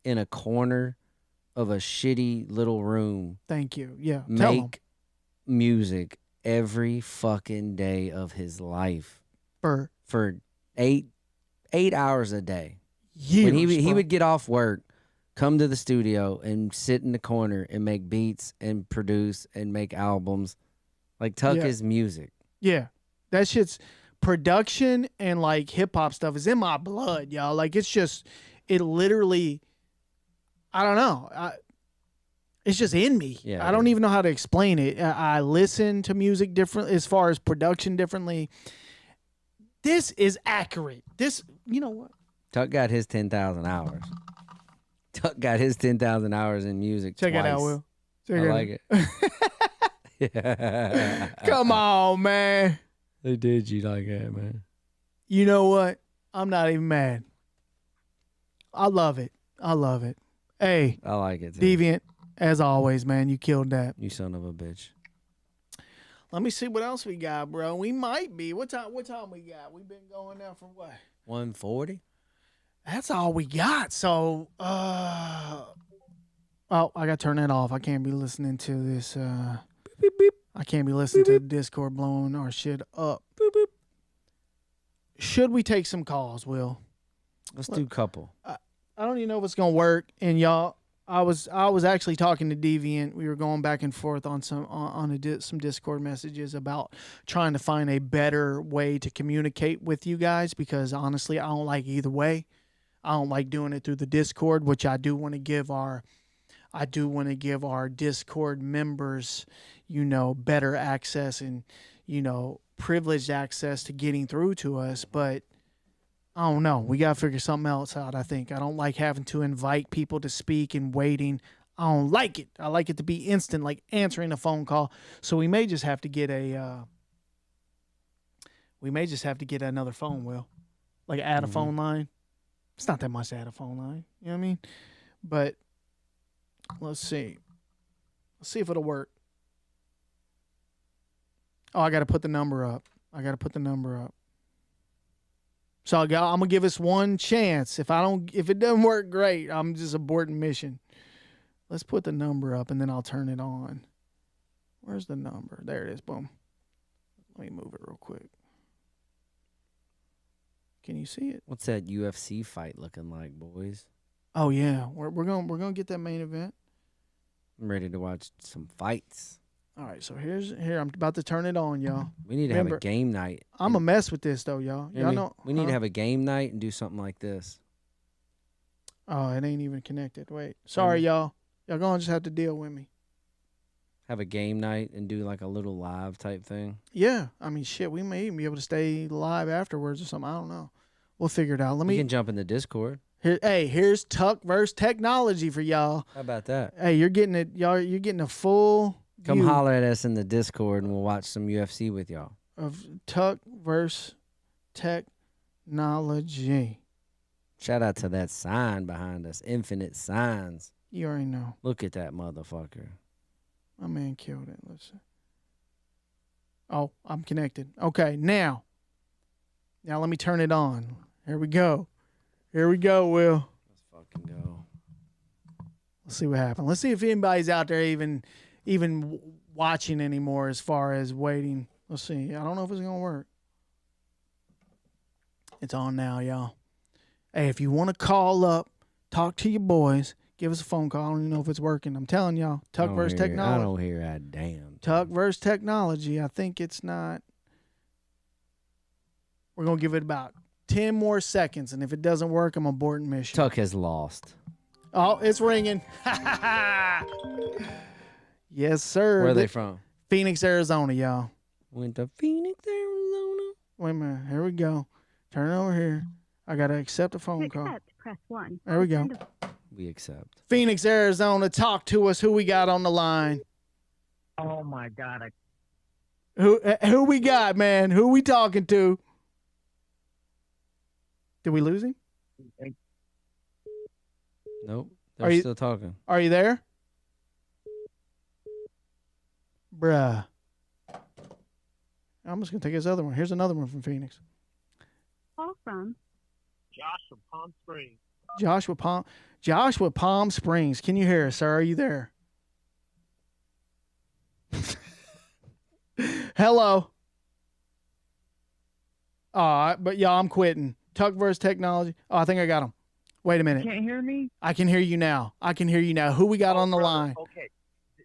S2: in a corner of a shitty little room.
S1: Thank you. Yeah.
S2: Make music every fucking day of his life. For 8 hours a day.
S1: Years,
S2: when he would get off work, come to the studio and sit in the corner and make beats and produce and make albums. Like Tuck is music.
S1: Yeah. That shit's... Production and hip hop stuff is in my blood, y'all. It's just, it literally, I don't know. It's just in me.
S2: Yeah,
S1: I don't even know how to explain it. I listen to music differently as far as production differently. This is accurate. You know what?
S2: Tuck got his 10,000 hours. Tuck got his 10,000 hours in music.
S1: Check
S2: twice.
S1: it out, Will.
S2: I like it.
S1: Come on, man.
S2: They did you like that, man.
S1: You know what? I'm not even mad. I love it. Hey.
S2: I like it, too.
S1: Deviant, as always, man, you killed that.
S2: You son of a bitch.
S1: Let me see what else we got, bro. We might be. What time we got? We've been going now for what?
S2: 1:40?
S1: That's all we got. So, I got to turn that off. I can't be listening to this, beep, beep, beep. I can't be listening to the Discord blowing our shit up. Boop, boop. should we take some calls, Will?
S2: Let's do a couple.
S1: I don't even know if it's gonna work. And y'all, I was actually talking to Deviant. We were going back and forth on some Discord messages about trying to find a better way to communicate with you guys, because honestly, I don't like either way. I don't like doing it through the Discord, which I do want to give our Discord members, better access and, privileged access to getting through to us. But I don't know. We got to figure something else out, I think. I don't like having to invite people to speak and waiting. I don't like it. I like it to be instant, like answering a phone call. So we may just have to get another phone, Will. Like add a phone line. It's not that much to add a phone line. You know what I mean? But let's see. Let's see if it'll work. Oh, I got to put the number up. So I'm gonna give us one chance. If it doesn't work, great. I'm just aborting mission. Let's put the number up and then I'll turn it on. Where's the number? There it is. Boom. Let me move it real quick. Can you see it?
S2: What's that UFC fight looking like, boys?
S1: Oh yeah, we're gonna get that main event.
S2: I'm ready to watch some fights.
S1: All right, so here I'm about to turn it on, y'all.
S2: We need to have a game night.
S1: I'm a mess with this though, y'all. Y'all know
S2: we need to have a game night and do something like this.
S1: Oh, it ain't even connected. Wait, sorry, y'all. Y'all gonna just have to deal with me.
S2: Have a game night and do like a little live type thing.
S1: Yeah, I mean, shit, we may even be able to stay live afterwards or something. I don't know. We'll figure it out.
S2: You can jump in the Discord.
S1: Here's Tuck versus Technology for y'all.
S2: How about that?
S1: Hey, you're getting it, y'all. You're getting a full.
S2: Come holler at us in the Discord and we'll watch some UFC with y'all.
S1: Of Tuck versus Technology.
S2: Shout out to that sign behind us. Infinite Signs.
S1: You already know.
S2: Look at that motherfucker.
S1: My man killed it. Let's see. Oh, I'm connected. Okay, now let me turn it on. Here we go, Will.
S2: Let's fucking go.
S1: Let's see what happens. Let's see if anybody's out there even watching anymore as far as waiting. Let's see. I don't know if it's going to work. It's on now, y'all. Hey, if you want to call up, talk to your boys, give us a phone call. I don't even know if it's working. I'm telling y'all, Tuck versus Technology.
S2: I don't hear a damn.
S1: Tuck versus Technology. I think it's not. We're going to give it about 10 more seconds, and if it doesn't work, I'm aborting mission.
S2: Tuck has lost.
S1: Oh, it's ringing. Yes, sir.
S2: Where are they from?
S1: Phoenix, Arizona, y'all.
S2: Went to Phoenix, Arizona.
S1: Wait a minute. Here we go. Turn it over here. I got to accept a phone call.
S5: Press 1.
S1: There we go.
S2: We accept.
S1: Phoenix, Arizona, talk to us. Who we got on the line?
S5: Oh, my God.
S1: Who we got, man? Who we talking to? Did we lose him?
S2: Nope. They're still talking.
S1: Are you there? Bruh. I'm just going to take his other one. Here's another one from Phoenix.
S5: Call from
S6: Joshua Palm Springs.
S1: Joshua Palm Springs. Can you hear us, sir? Are you there? Hello. But y'all, I'm quitting. Tuck versus Technology. Oh, I think I got him. Wait a minute.
S5: Can't hear me?
S1: I can hear you now. Who we got on the line?
S5: Okay.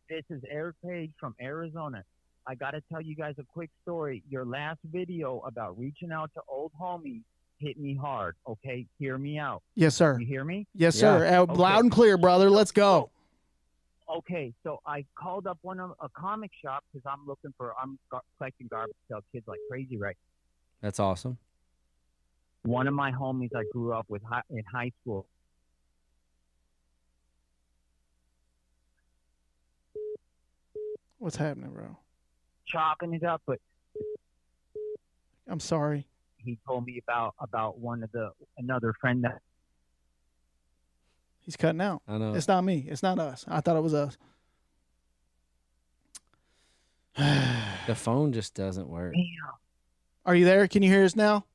S5: This is Eric Page from Arizona. I got to tell you guys a quick story. Your last video about reaching out to old homies hit me hard, okay? Hear me out.
S1: Yes, sir.
S5: You hear me?
S1: Yes, sir. Loud and clear, brother. Let's go.
S5: Okay, so I called up a comic shop because I'm collecting garbage to sell kids like crazy, right?
S2: That's awesome.
S5: One of my homies I grew up with in high school.
S1: What's happening, bro?
S5: Chopping it up, but
S1: I'm sorry.
S5: He told me about another friend that
S1: he's cutting out.
S2: I know.
S1: It's not me. It's not us. I thought it was us.
S2: The phone just doesn't work.
S5: Damn.
S1: Are you there? Can you hear us now?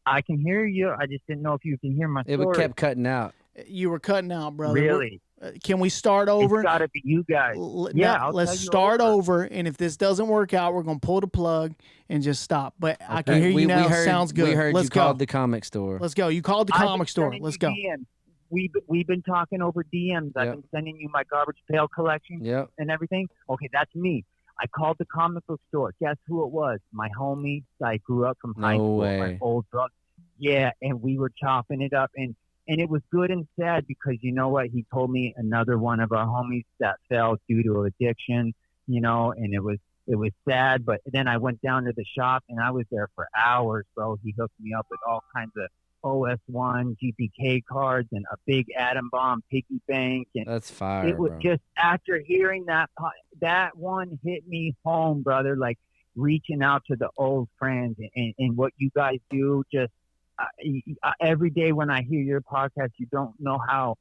S5: I can hear you. I just didn't know if you can hear my story.
S2: It kept cutting out.
S1: You were cutting out, brother.
S5: Really?
S1: Can we start over?
S5: It's got to be you guys.
S1: Let's start over. And if this doesn't work out, we're gonna pull the plug and just stop. But I can hear you now. Sounds good.
S2: We heard
S1: Let's
S2: you
S1: go.
S2: called the comic store.
S1: Let's go. You called the comic store. Let's go.
S5: DMs. We've been talking over DMs. I've been sending you my garbage pail collection and everything. Okay, that's me. I called the comic book store. Guess who it was? My homie that I grew up from high school. My old brother. Yeah, and we were chopping it up, and it was good and sad because you know what? He told me another one of our homies that fell due to addiction, you know, and it was sad. But then I went down to the shop and I was there for hours, bro. He hooked me up with all kinds of OS1 GPK cards and a big atom bomb piggy bank. And
S2: that's fire.
S5: It was just after hearing that one hit me home, brother. Like reaching out to the old friends and what you guys do. Just every day when I hear your podcast, you don't know how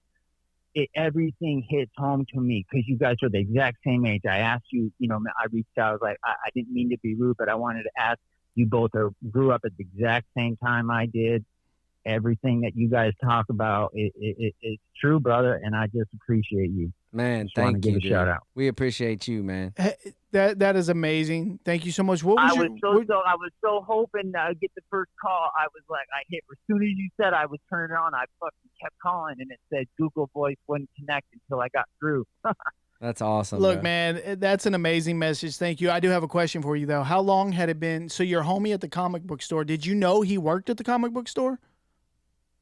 S5: everything hits home to me because you guys are the exact same age. I asked you, you know, I reached out. I was like, I didn't mean to be rude, but I wanted to ask. You both grew up at the exact same time I did. Everything that you guys talk about it's true, brother, and I just appreciate you.
S2: Man,
S5: thank you. Give a shout out.
S2: We appreciate you, man.
S1: That is amazing. Thank you so much.
S5: I was so hoping to get the first call. I was like, I hit as soon as you said I was turning it on. I fucking kept calling, and it said Google Voice wouldn't connect until I got through.
S2: That's awesome.
S1: Look,
S2: bro.
S1: man, that's an amazing message. Thank you. I do have a question for you though. How long had it been? So your homie at the comic book store. Did you know he worked at the comic book store?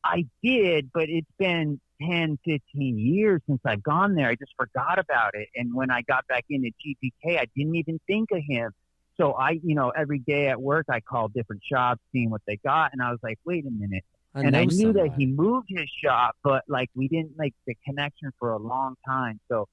S5: I did, but it's been 10, 15 years since I've gone there. I just forgot about it. And when I got back into GPK, I didn't even think of him. So every day at work, I called different shops, seeing what they got. And I was like, wait a minute. I knew that he moved his shop, but like we didn't make the connection for a long time. So,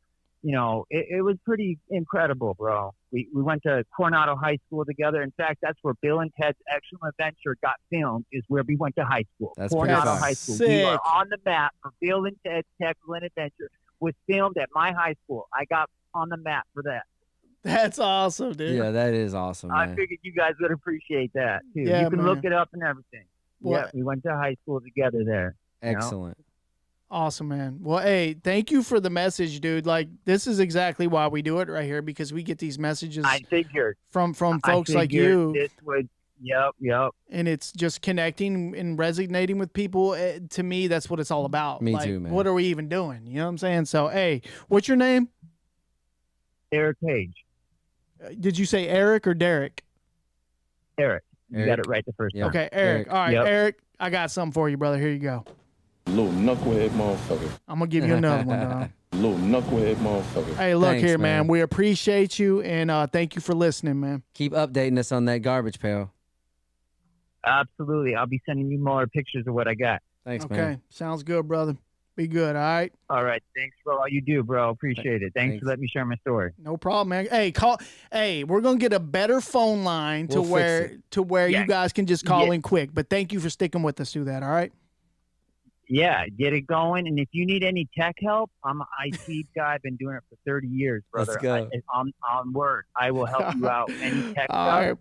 S5: it was pretty incredible, bro. We went to Coronado High School together. In fact, that's where Bill and Ted's Excellent Adventure got filmed, is where we went to high school.
S2: That's
S5: Coronado High School.
S1: Sick.
S5: We were on the map for Bill and Ted's Excellent Adventure. Was filmed at my high school. I got on the map for that.
S1: That's awesome, dude.
S2: Yeah, that is awesome, man.
S5: I figured you guys would appreciate that, too.
S1: Yeah,
S5: you can
S1: man.
S5: look it up and everything. Yeah, we went to high school together there.
S2: Excellent.
S1: Awesome, man. Well, hey, thank you for the message, dude. Like, this is exactly why we do it right here, because we get these messages from folks like you.
S5: This would, yep.
S1: And it's just connecting and resonating with people. To me, that's what it's all about.
S2: Me
S1: like,
S2: too, man.
S1: What are we even doing? You know what I'm saying? So, hey, what's your name?
S5: Eric Page.
S1: Did you say Eric or Derek?
S5: Eric. You got it right the first time.
S1: Okay, Eric. All right, Eric, I got something for you, brother. Here you go.
S3: Little knucklehead motherfucker.
S1: I'm going to give you another one, dog.
S3: Little knucklehead motherfucker.
S1: Hey, look
S2: Thanks,
S1: here, man.
S2: man.
S1: We appreciate you, and thank you for listening, man.
S2: Keep updating us on that garbage pail.
S5: Absolutely. I'll be sending you more pictures of what I got.
S2: Thanks, man.
S1: Okay, sounds good, brother. Be good, all right?
S5: All right. Thanks for all you do, bro. Appreciate it. Thanks for letting me share my story.
S1: No problem, man. Hey, we're gonna get a better phone line
S2: We'll fix
S1: to where you guys can just call in quick. But thank you for sticking with us through that, all right?
S5: Yeah, get it going. And if you need any tech help, I'm an IT guy. I've been doing it for 30 years, brother.
S2: Let's go.
S5: On word. I will help you out. Any tech
S1: All
S5: stuff.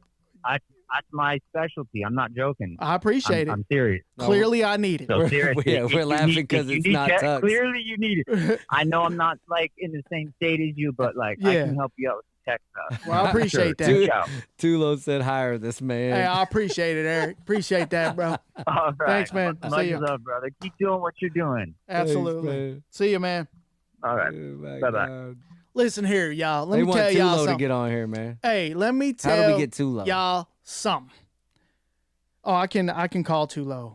S5: That's my specialty. I'm not joking.
S1: I appreciate it.
S5: I'm serious.
S1: Clearly, I need it.
S5: So seriously,
S2: we're laughing because it's not Tux.
S5: Clearly, you need it. I know I'm not like in the same state as you, but like I can help you out with the tech stuff.
S1: Well, I appreciate that.
S5: Reach out.
S2: Tulo said hire this man.
S1: Hey, I appreciate it, Eric. Appreciate that, bro.
S5: All right.
S1: Thanks, man.
S5: Much
S1: See you.
S5: love, brother. Keep doing what you're doing.
S1: Absolutely.
S2: man.
S1: See you, man.
S5: All right. Bye-bye.
S1: Listen here, y'all. Let
S2: They
S1: me tell
S2: want
S1: y'all
S2: Tulo
S1: something.
S2: to get on here, man.
S1: Hey, let me tell
S2: How do we get Tulo?
S1: y'all something. Oh, I can call Tulo.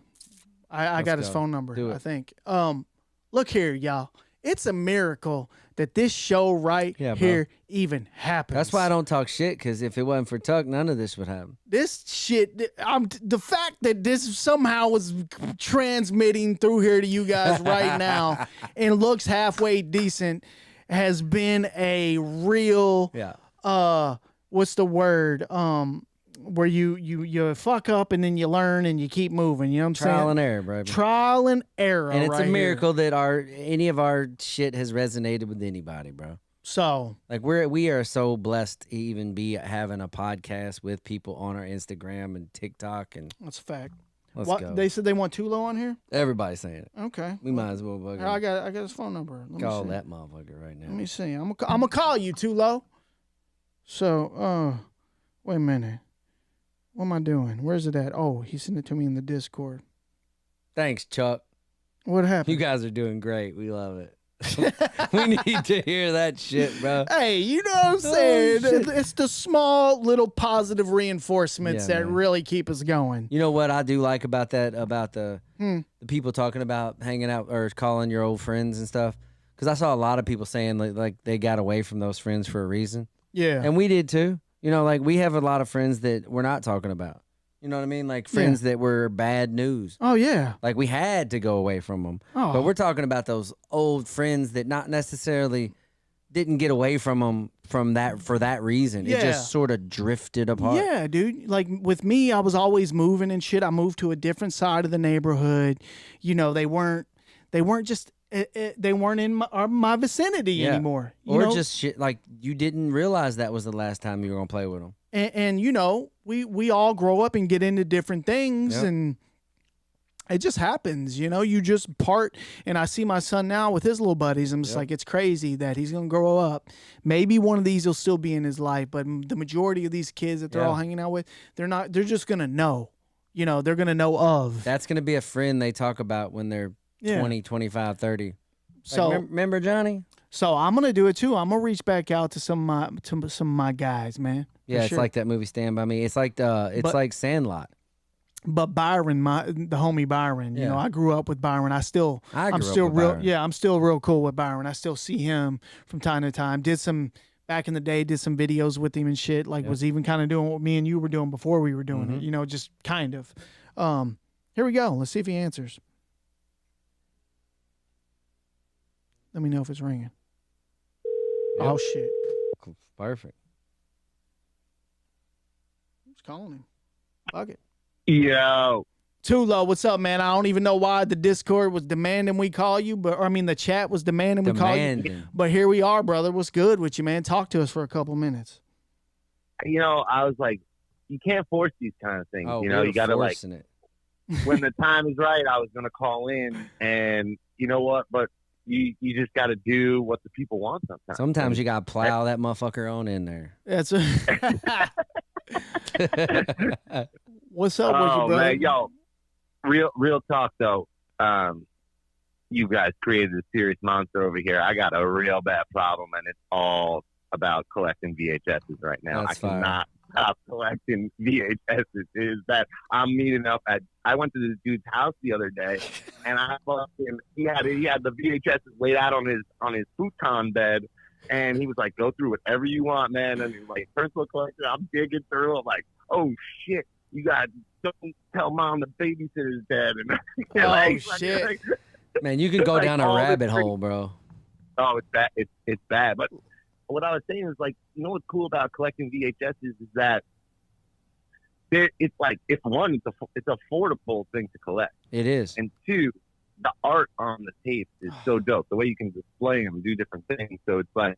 S1: I got his phone number,
S2: Do it.
S1: I think. Look here, y'all. It's a miracle that this show here even happens.
S2: That's why I don't talk shit, because if it wasn't for Tuck, none of this would happen.
S1: This shit, the fact that this somehow is transmitting through here to you guys right now and looks halfway decent has been a real, what's the word? Where you fuck up and then you learn and you keep moving. You know what I'm saying?
S2: Trial and error, bro.
S1: Trial and error.
S2: And it's
S1: right
S2: a miracle
S1: here.
S2: that any of our shit has resonated with anybody, bro.
S1: So
S2: like we are so blessed to even be having a podcast with people on our Instagram and TikTok, and
S1: that's a fact.
S2: Let's
S1: What
S2: go.
S1: they said they want Tulo on here?
S2: Everybody's saying it.
S1: Okay.
S2: We might as well bug him.
S1: I got his phone number. Let me
S2: Call
S1: see.
S2: that motherfucker right now.
S1: Let me see. I'm gonna call you, Tulo. So, wait a minute. What am I doing? Where's it at? Oh, he sent it to me in the Discord.
S2: Thanks, Chuck.
S1: What happened?
S2: You guys are doing great. We love it. We need to hear that shit, bro.
S1: Hey, you know what I'm saying? It's the small little positive reinforcements that
S2: man.
S1: really keep us going.
S2: You know what I do like about that, about the people talking about hanging out or calling your old friends and stuff? Because I saw a lot of people saying like they got away from those friends for a reason.
S1: Yeah.
S2: And we did too. You know, like we have a lot of friends that we're not talking about. You know what I mean? Like friends that were bad news.
S1: Oh, yeah.
S2: Like we had to go away from them.
S1: Oh.
S2: But we're talking about those old friends that not necessarily didn't get away from them for that reason.
S1: Yeah.
S2: It just sort of drifted apart.
S1: Yeah, dude. Like with me, I was always moving and shit. I moved to a different side of the neighborhood. You know, they weren't just they weren't in my vicinity anymore. You know?
S2: Just shit like you didn't realize that was the last time you were gonna play with them.
S1: And you know, we all grow up and get into different things, and it just happens. You know, you just part. And I see my son now with his little buddies. I'm just like, it's crazy that he's gonna grow up. Maybe one of these will still be in his life, but the majority of these kids that they're all hanging out with, they're not. They're just gonna know. You know, they're gonna know of.
S2: That's gonna be a friend they talk about when they're 20, 25, 30.
S1: So
S2: like, remember Johnny?
S1: So I'm gonna do it too. I'm gonna reach back out to some of my guys, man.
S2: Yeah, it's like that movie Stand By Me. It's like like Sandlot.
S1: But Byron, the homie Byron, you know, I grew up with Byron. I'm still real cool with Byron. I still see him from time to time. Back in the day, did some videos with him and shit. Like was even kind of doing what me and you were doing before we were doing it. You know, just kind of. Here we go. Let's see if he answers. Let me know if it's ringing. Yep. Oh shit!
S2: Perfect.
S1: Who's calling him? Fuck it.
S6: Yo.
S1: Tulo, what's up, man? I don't even know why the Discord was demanding we call you, the chat was demanding we call you. But here we are, brother. What's good with you, man? Talk to us for a couple minutes.
S5: You know, I was like, you can't force these kind of things.
S2: Oh,
S5: you know, you got to like,
S2: it.
S5: when the time is right, I was going to call in, and you know what? But you just got to do what the people want sometimes.
S2: Sometimes you got to plow that motherfucker on in there.
S1: That's What's up with you, bro?
S5: Man, yo, real talk though. You guys created a serious monster over here. I got a real bad problem, and it's all about collecting VHSs right now.
S2: That's
S5: I cannot stop collecting VHSs. It is that I'm meeting up at. I went to this dude's house the other day, and I fucking he had the VHSs laid out on his futon bed, and he was like, "Go through whatever you want, man." And he's like, "Personal collection." I'm digging through. I'm like, "Oh shit, you got don't tell mom the babysitter's dead." And
S1: shit,
S2: man, you can go down a rabbit hole, bro.
S5: Oh, it's bad. It's bad. But what I was saying is, like, you know what's cool about collecting VHSs is that it's like, it's one, it's an affordable thing to collect.
S2: It is.
S5: And two, the art on the tapes is so dope. The way you can display them, do different things. So it's like,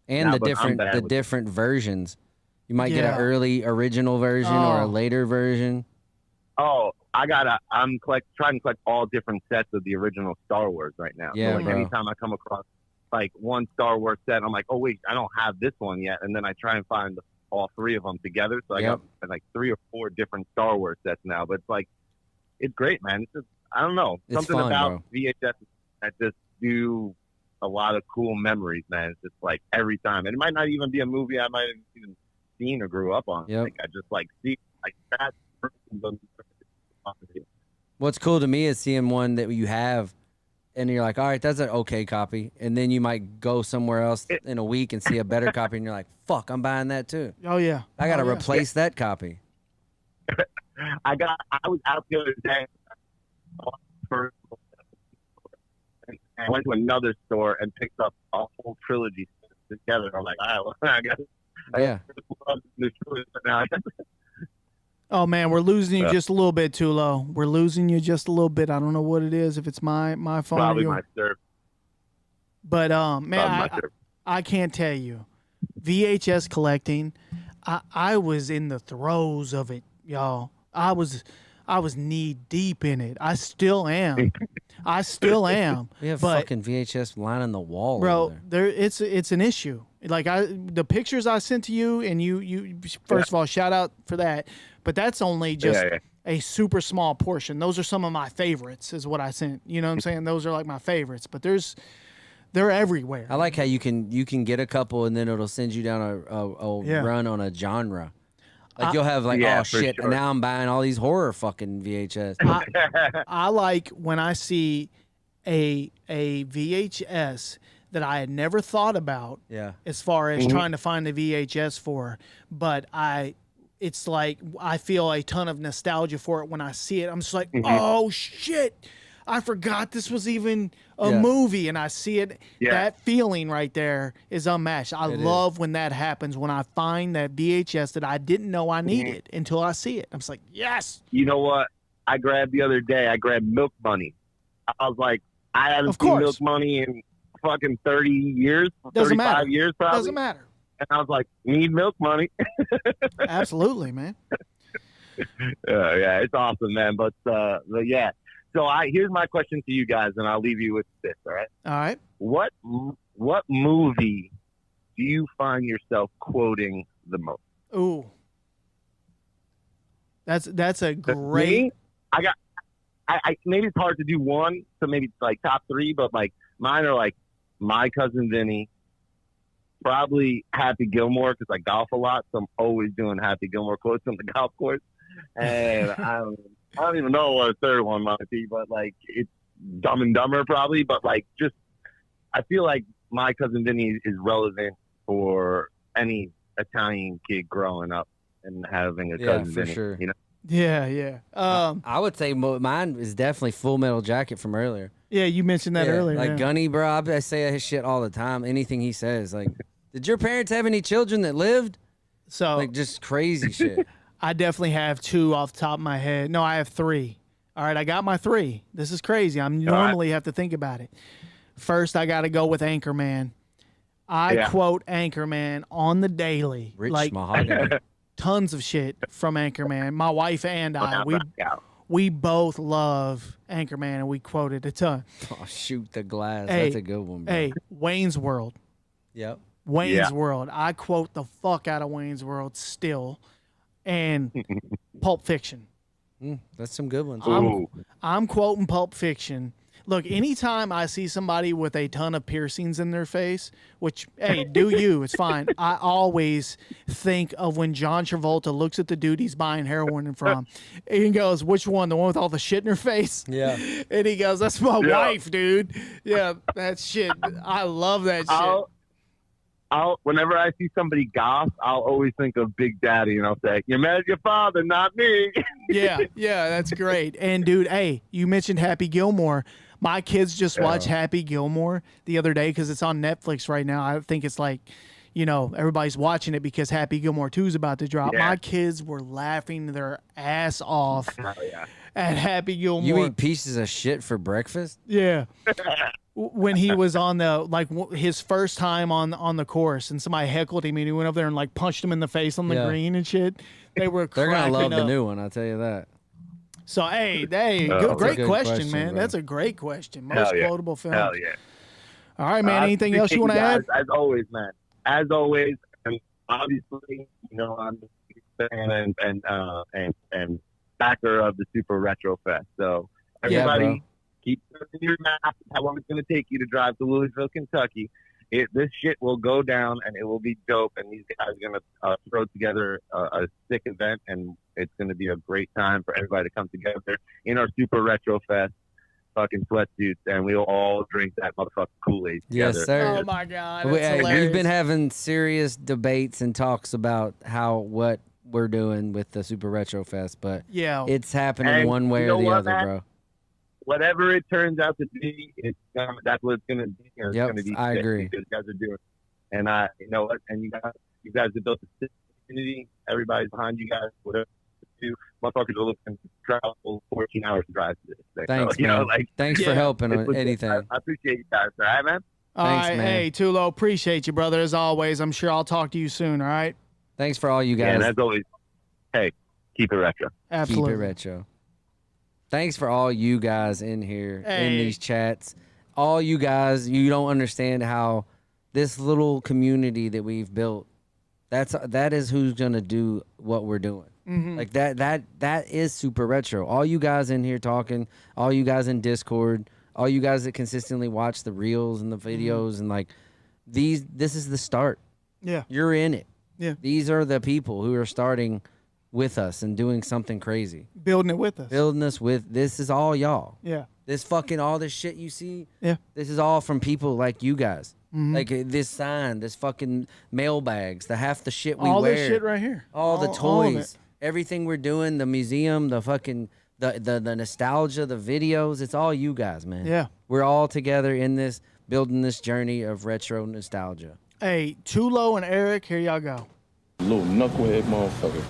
S2: and the different versions. You might get an early original version or a later version.
S5: Oh, I'm trying to collect all different sets of the original Star Wars right now.
S2: Yeah,
S5: so like anytime I come across like one Star Wars set, I'm like, oh wait, I don't have this one yet, and then I try and find all three of them together. So I got like 3 or 4 different Star Wars sets now. But it's like, it's great, man. It's just, I don't know, something
S2: fun,
S5: about
S2: bro.
S5: VHS that just do a lot of cool memories, man. It's just like every time, and it might not even be a movie I might have even seen or grew up on. Like I just like see like that.
S2: What's cool to me is seeing one that you have, and you're like, all right, that's an okay copy, and then you might go somewhere else in a week and see a better copy, and you're like, fuck, I'm buying that too.
S1: Oh yeah,
S2: I gotta replace that copy.
S5: I was out the other day. I went to another store and picked up a whole trilogy together. I'm like, all right, I got
S1: Oh man, we're losing you just a little bit, Tulo. We're losing you just a little bit. I don't know what it is. If it's my phone,
S5: probably my serve.
S1: But man, I can't tell you. VHS collecting, I was in the throes of it, y'all. I I was knee deep in it. I still am. I still am.
S2: We have
S1: but,
S2: fucking VHS lining the wall,
S1: bro.
S2: over there.
S1: It's an issue. Like the pictures I sent to you, and you first of all, shout out for that. But that's only just a super small portion. Those are some of my favorites, is what I sent. You know what I'm saying? Those are like my favorites. But they're everywhere.
S2: I like how you can get a couple, and then it'll send you down a run on a genre. Like you'll have like, oh shit, and now I'm buying all these horror fucking VHS.
S1: I like when I see a VHS that I had never thought about.
S2: Yeah.
S1: As far as trying to find a VHS for, but it's like I feel a ton of nostalgia for it when I see it. I'm just like, oh shit, I forgot this was even a movie, and I see it. Yeah. That feeling right there is unmatched. I love when that happens, when I find that VHS that I didn't know I needed until I see it. I'm just like, yes.
S7: You know what? I grabbed the other day. I grabbed Milk Money. I was like, I haven't seen Milk Money in fucking 30 years, 35 years probably.
S1: Doesn't matter.
S7: And I was like, need Milk Money.
S1: Absolutely, man.
S7: Yeah, it's awesome, man. But yeah. So here's my question to you guys, and I'll leave you with this, all right?
S1: All right.
S7: What movie do you find yourself quoting the most?
S1: Ooh. That's a great...
S7: Me, I maybe it's hard to do one, so maybe it's like top three, but like mine are like My Cousin Vinny, probably Happy Gilmore, because I golf a lot, so I'm always doing Happy Gilmore quotes on the golf course. And I don't even know what a third one might be, but like it's Dumb and Dumber probably. But like just, I feel like My Cousin Vinny is relevant for any Italian kid growing up and having a cousin
S2: for
S7: Vinny.
S2: Sure.
S7: You know?
S1: Yeah.
S2: I would say mine is definitely Full Metal Jacket from earlier.
S1: Yeah, you mentioned that earlier.
S2: Like Gunny, bro, I say his shit all the time. Anything he says, like, did your parents have any children that lived?
S1: So
S2: like just crazy shit.
S1: I definitely have two off the top of my head. No, I have three. All right, I got my three. This is crazy. I normally have to think about it. First, I got to go with Anchorman. I quote Anchorman on the daily.
S2: Rich
S1: like
S2: Mahogany.
S1: Tons of shit from Anchorman. My wife and I, we both love Anchorman, and we quote it a ton.
S2: Oh, shoot the glass. That's a good one, bro.
S1: Hey, Wayne's World.
S2: Yep.
S1: Wayne's World. I quote the fuck out of Wayne's World still. And Pulp Fiction.
S2: That's some good ones.
S1: I'm quoting Pulp Fiction. Look, anytime I see somebody with a ton of piercings in their face, which, hey, do you, it's fine. I always think of when John Travolta looks at the dude he's buying heroin from. And he goes, which one? The one with all the shit in her face?
S2: Yeah.
S1: And he goes, that's my wife, dude. Yeah, that shit. I love that shit.
S7: Whenever I see somebody goth, I'll always think of Big Daddy, and I'll say, "You're mad at your father, not me."
S1: yeah, that's great. And dude, hey, you mentioned Happy Gilmore. My kids just watched Happy Gilmore the other day because it's on Netflix right now. I think it's like, everybody's watching it because Happy Gilmore 2 is about to drop. Yeah. My kids were laughing their ass off at Happy Gilmore.
S2: You eat pieces of shit for breakfast?
S1: Yeah. When he was on his first time on the course, and somebody heckled him, and he went up there and like punched him in the face on the green and shit. They're
S2: gonna love the new one, I'll tell you that.
S1: So hey, great question, man. Bro. That's a great question. Most quotable film.
S7: Hell yeah!
S1: All right, man. Anything else you want to add?
S7: As always, man. As always, and obviously, I'm a fan and backer of the Super Retro Fest. So everybody. Keep in your map how long it's going to take you to drive to Louisville, Kentucky. This shit will go down, and it will be dope, and these guys are going to throw together a sick event, and it's going to be a great time for everybody to come together in our Super Retro Fest fucking sweatsuits, and we'll all drink that motherfucking Kool-Aid together.
S2: Yes, sir.
S1: Oh, my God.
S2: We've been having serious debates and talks about what we're doing with the Super Retro Fest, but it's happening one way or the other,
S7: man?
S2: Bro.
S7: Whatever it turns out to be, that's what it's going to be. It's going to be.
S2: I agree.
S7: Because you guys are doing, and you know what? And you guys have built a community. Everybody's behind you guys. Whatever you do, motherfuckers are looking to travel 14 hours to drive to this thing.
S2: Thanks,
S7: so,
S2: man. Thanks for helping on anything.
S7: I appreciate you guys. All right, man.
S2: Thanks, man.
S1: Hey, Tulo, appreciate you, brother. As always, I'm sure I'll talk to you soon. All right.
S2: Thanks for all you guys.
S7: And as always, hey, keep it retro.
S1: Absolutely.
S2: Keep it retro. Thanks for all you guys in here, in these chats. All you guys, you don't understand how this little community that we've built, that is who's going to do what we're doing. Like that is Super Retro. All you guys in here talking, all you guys in Discord, all you guys that consistently watch the reels and the videos and like this is the start.
S1: Yeah.
S2: You're in it.
S1: Yeah.
S2: These are the people who are starting with us and doing something crazy.
S1: Building it with us.
S2: This is all y'all.
S1: Yeah.
S2: This fucking, all this shit you see.
S1: Yeah.
S2: This is all from people like you guys. Like this sign, this fucking mailbags, half the shit we
S1: all
S2: wear.
S1: All this shit right here.
S2: All the
S1: all
S2: toys. Everything we're doing, the museum, the fucking, the nostalgia, the videos. It's all you guys, man.
S1: Yeah.
S2: We're all together in this, building this journey of retro nostalgia.
S1: Hey, Chulo and Eric, here y'all go.
S3: Little knucklehead motherfucker.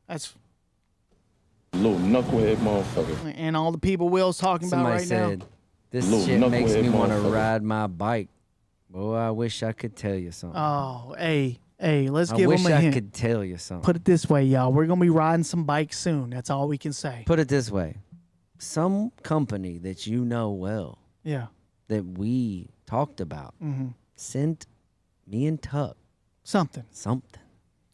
S1: That's
S3: Little knucklehead motherfucker.
S1: and all the people Will's talking
S2: Somebody
S1: about right
S2: said,
S1: now.
S2: this
S3: Little
S2: shit makes me
S3: knucklehead
S2: want to
S3: motherfucker.
S2: ride my bike. Boy, I wish I could tell you something.
S1: Oh, hey, let's
S2: I
S1: give
S2: wish
S1: them a
S2: I
S1: hint.
S2: could tell you something.
S1: Put it this way, y'all. We're gonna be riding some bikes soon. That's all we can say.
S2: Put it this way. Some company that you know well,
S1: Yeah.
S2: that we talked about, sent me and Tuck
S1: Something.
S2: something.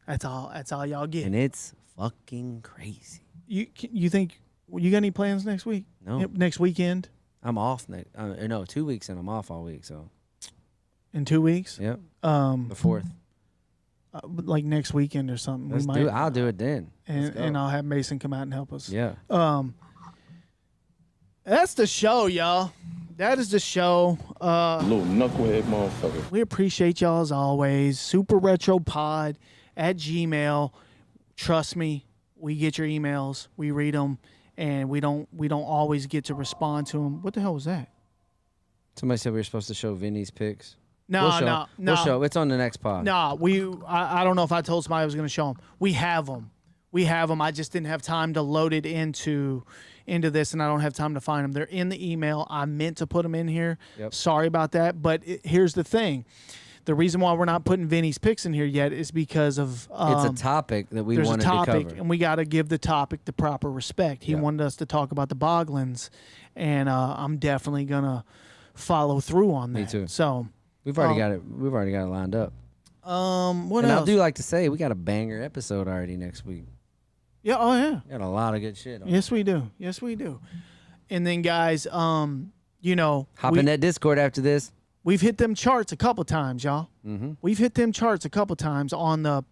S1: That's all y'all get.
S2: And it's fucking crazy.
S1: You think you got any plans next week?
S2: No.
S1: Next weekend?
S2: I'm off next. No, 2 weeks and I'm off all week. So,
S1: In 2 weeks?
S2: yep. The 4th.
S1: Like next weekend or something.
S2: Let's do it. I'll do it then. Let's go.
S1: And I'll have Mason come out and help us.
S2: Yeah.
S1: That's the show, y'all. That is the show.
S3: Little knucklehead motherfucker.
S1: We appreciate y'all as always. superretropod@gmail. Trust me, we get your emails, we read them, and we don't always get to respond to them. What the hell was that?
S2: Somebody said we were supposed to show Vinny's pics.
S1: No,
S2: We'll show.
S1: no.
S2: We'll show. It's on the next pod.
S1: No, I don't know if I told somebody I was going to show them. We have them. I just didn't have time to load it into this, and I don't have time to find them. They're in the email. I meant to put them in here.
S2: Yep.
S1: Sorry about that. But here's the thing. The reason why we're not putting Vinny's picks in here yet is because of
S2: it's a topic that we wanted to cover.
S1: and we got to give the topic the proper respect. He wanted us to talk about the Boglins, and I'm definitely going to follow through on that.
S2: Me too.
S1: So
S2: We've already got it. We've already got it lined up.
S1: what
S2: And
S1: else?
S2: I do like to say we got a banger episode already next week.
S1: Yeah, oh yeah.
S2: Got a lot of good shit on.
S1: Yes, we do. Yes, we do. And then, guys,
S2: Hop in that Discord after this.
S1: we've hit them charts a couple times, y'all. We've hit them charts a couple times on the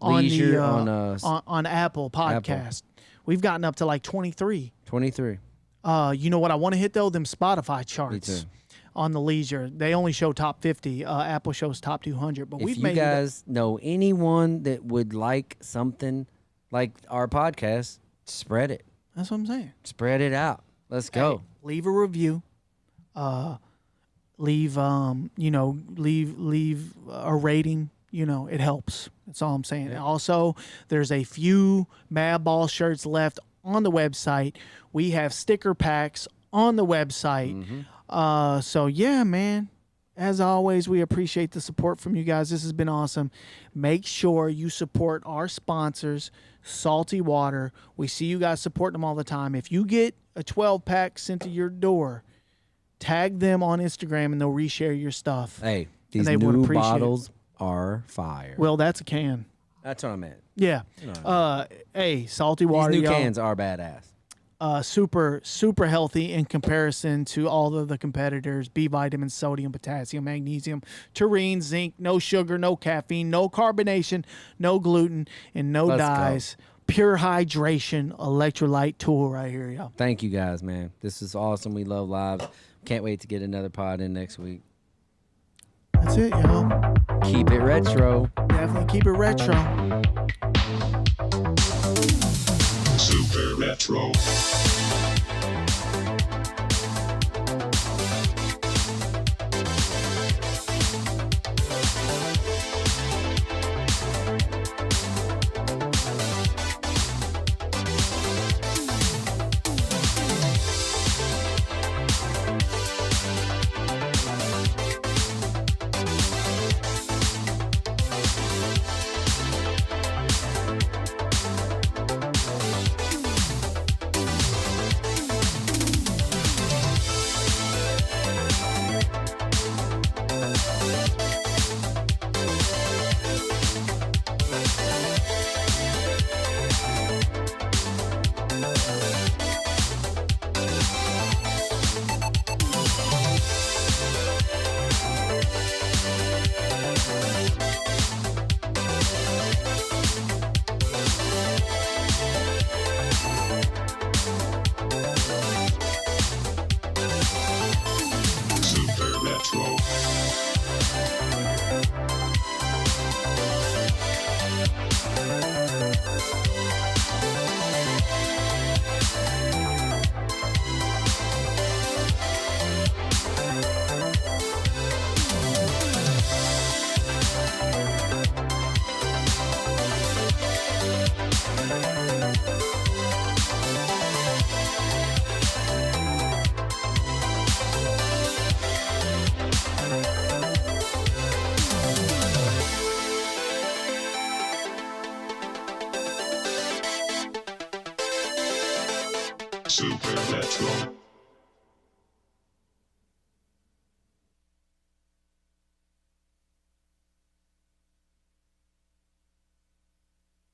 S2: Leisure,
S1: on Apple Podcast. We've gotten up to like 23.
S2: 23.
S1: You know what I want to hit though? Them Spotify charts.
S2: Me too.
S1: On the Leisure, they only show top 50. Apple shows top 200. But
S2: If
S1: we've
S2: you
S1: made
S2: guys know anyone that would like something like our podcast, spread it.
S1: That's what I'm saying.
S2: Spread it out. Let's go.
S1: Hey, leave a review. Leave a rating. It helps. That's all I'm saying.
S2: Yeah.
S1: Also, there's a few Mad Ball shirts left on the website. We have sticker packs on the website. So yeah, man. As always, we appreciate the support from you guys. This has been awesome. Make sure you support our sponsors, Salty Water. We see you guys supporting them all the time. If you get a 12-pack sent to your door, tag them on Instagram and they'll reshare your stuff.
S2: Hey, these
S1: they would
S2: new
S1: appreciate
S2: bottles are fire.
S1: Well, that's a can.
S2: That's what I meant.
S1: Yeah. Hey, Salty Water.
S2: These new
S1: y'all.
S2: cans are badass.
S1: Super healthy in comparison to all of the competitors. B vitamins, sodium, potassium, magnesium, taurine, zinc, no sugar, no caffeine, no carbonation, no gluten, and no
S2: Let's
S1: dyes. Pure hydration, electrolyte tool right here, y'all.
S2: Thank you guys, man. This is awesome. We love lives. Can't wait to get another pod in next week.
S1: That's it, y'all.
S2: Keep it retro.
S1: Definitely keep it retro.
S8: Super Retro. Super Retro.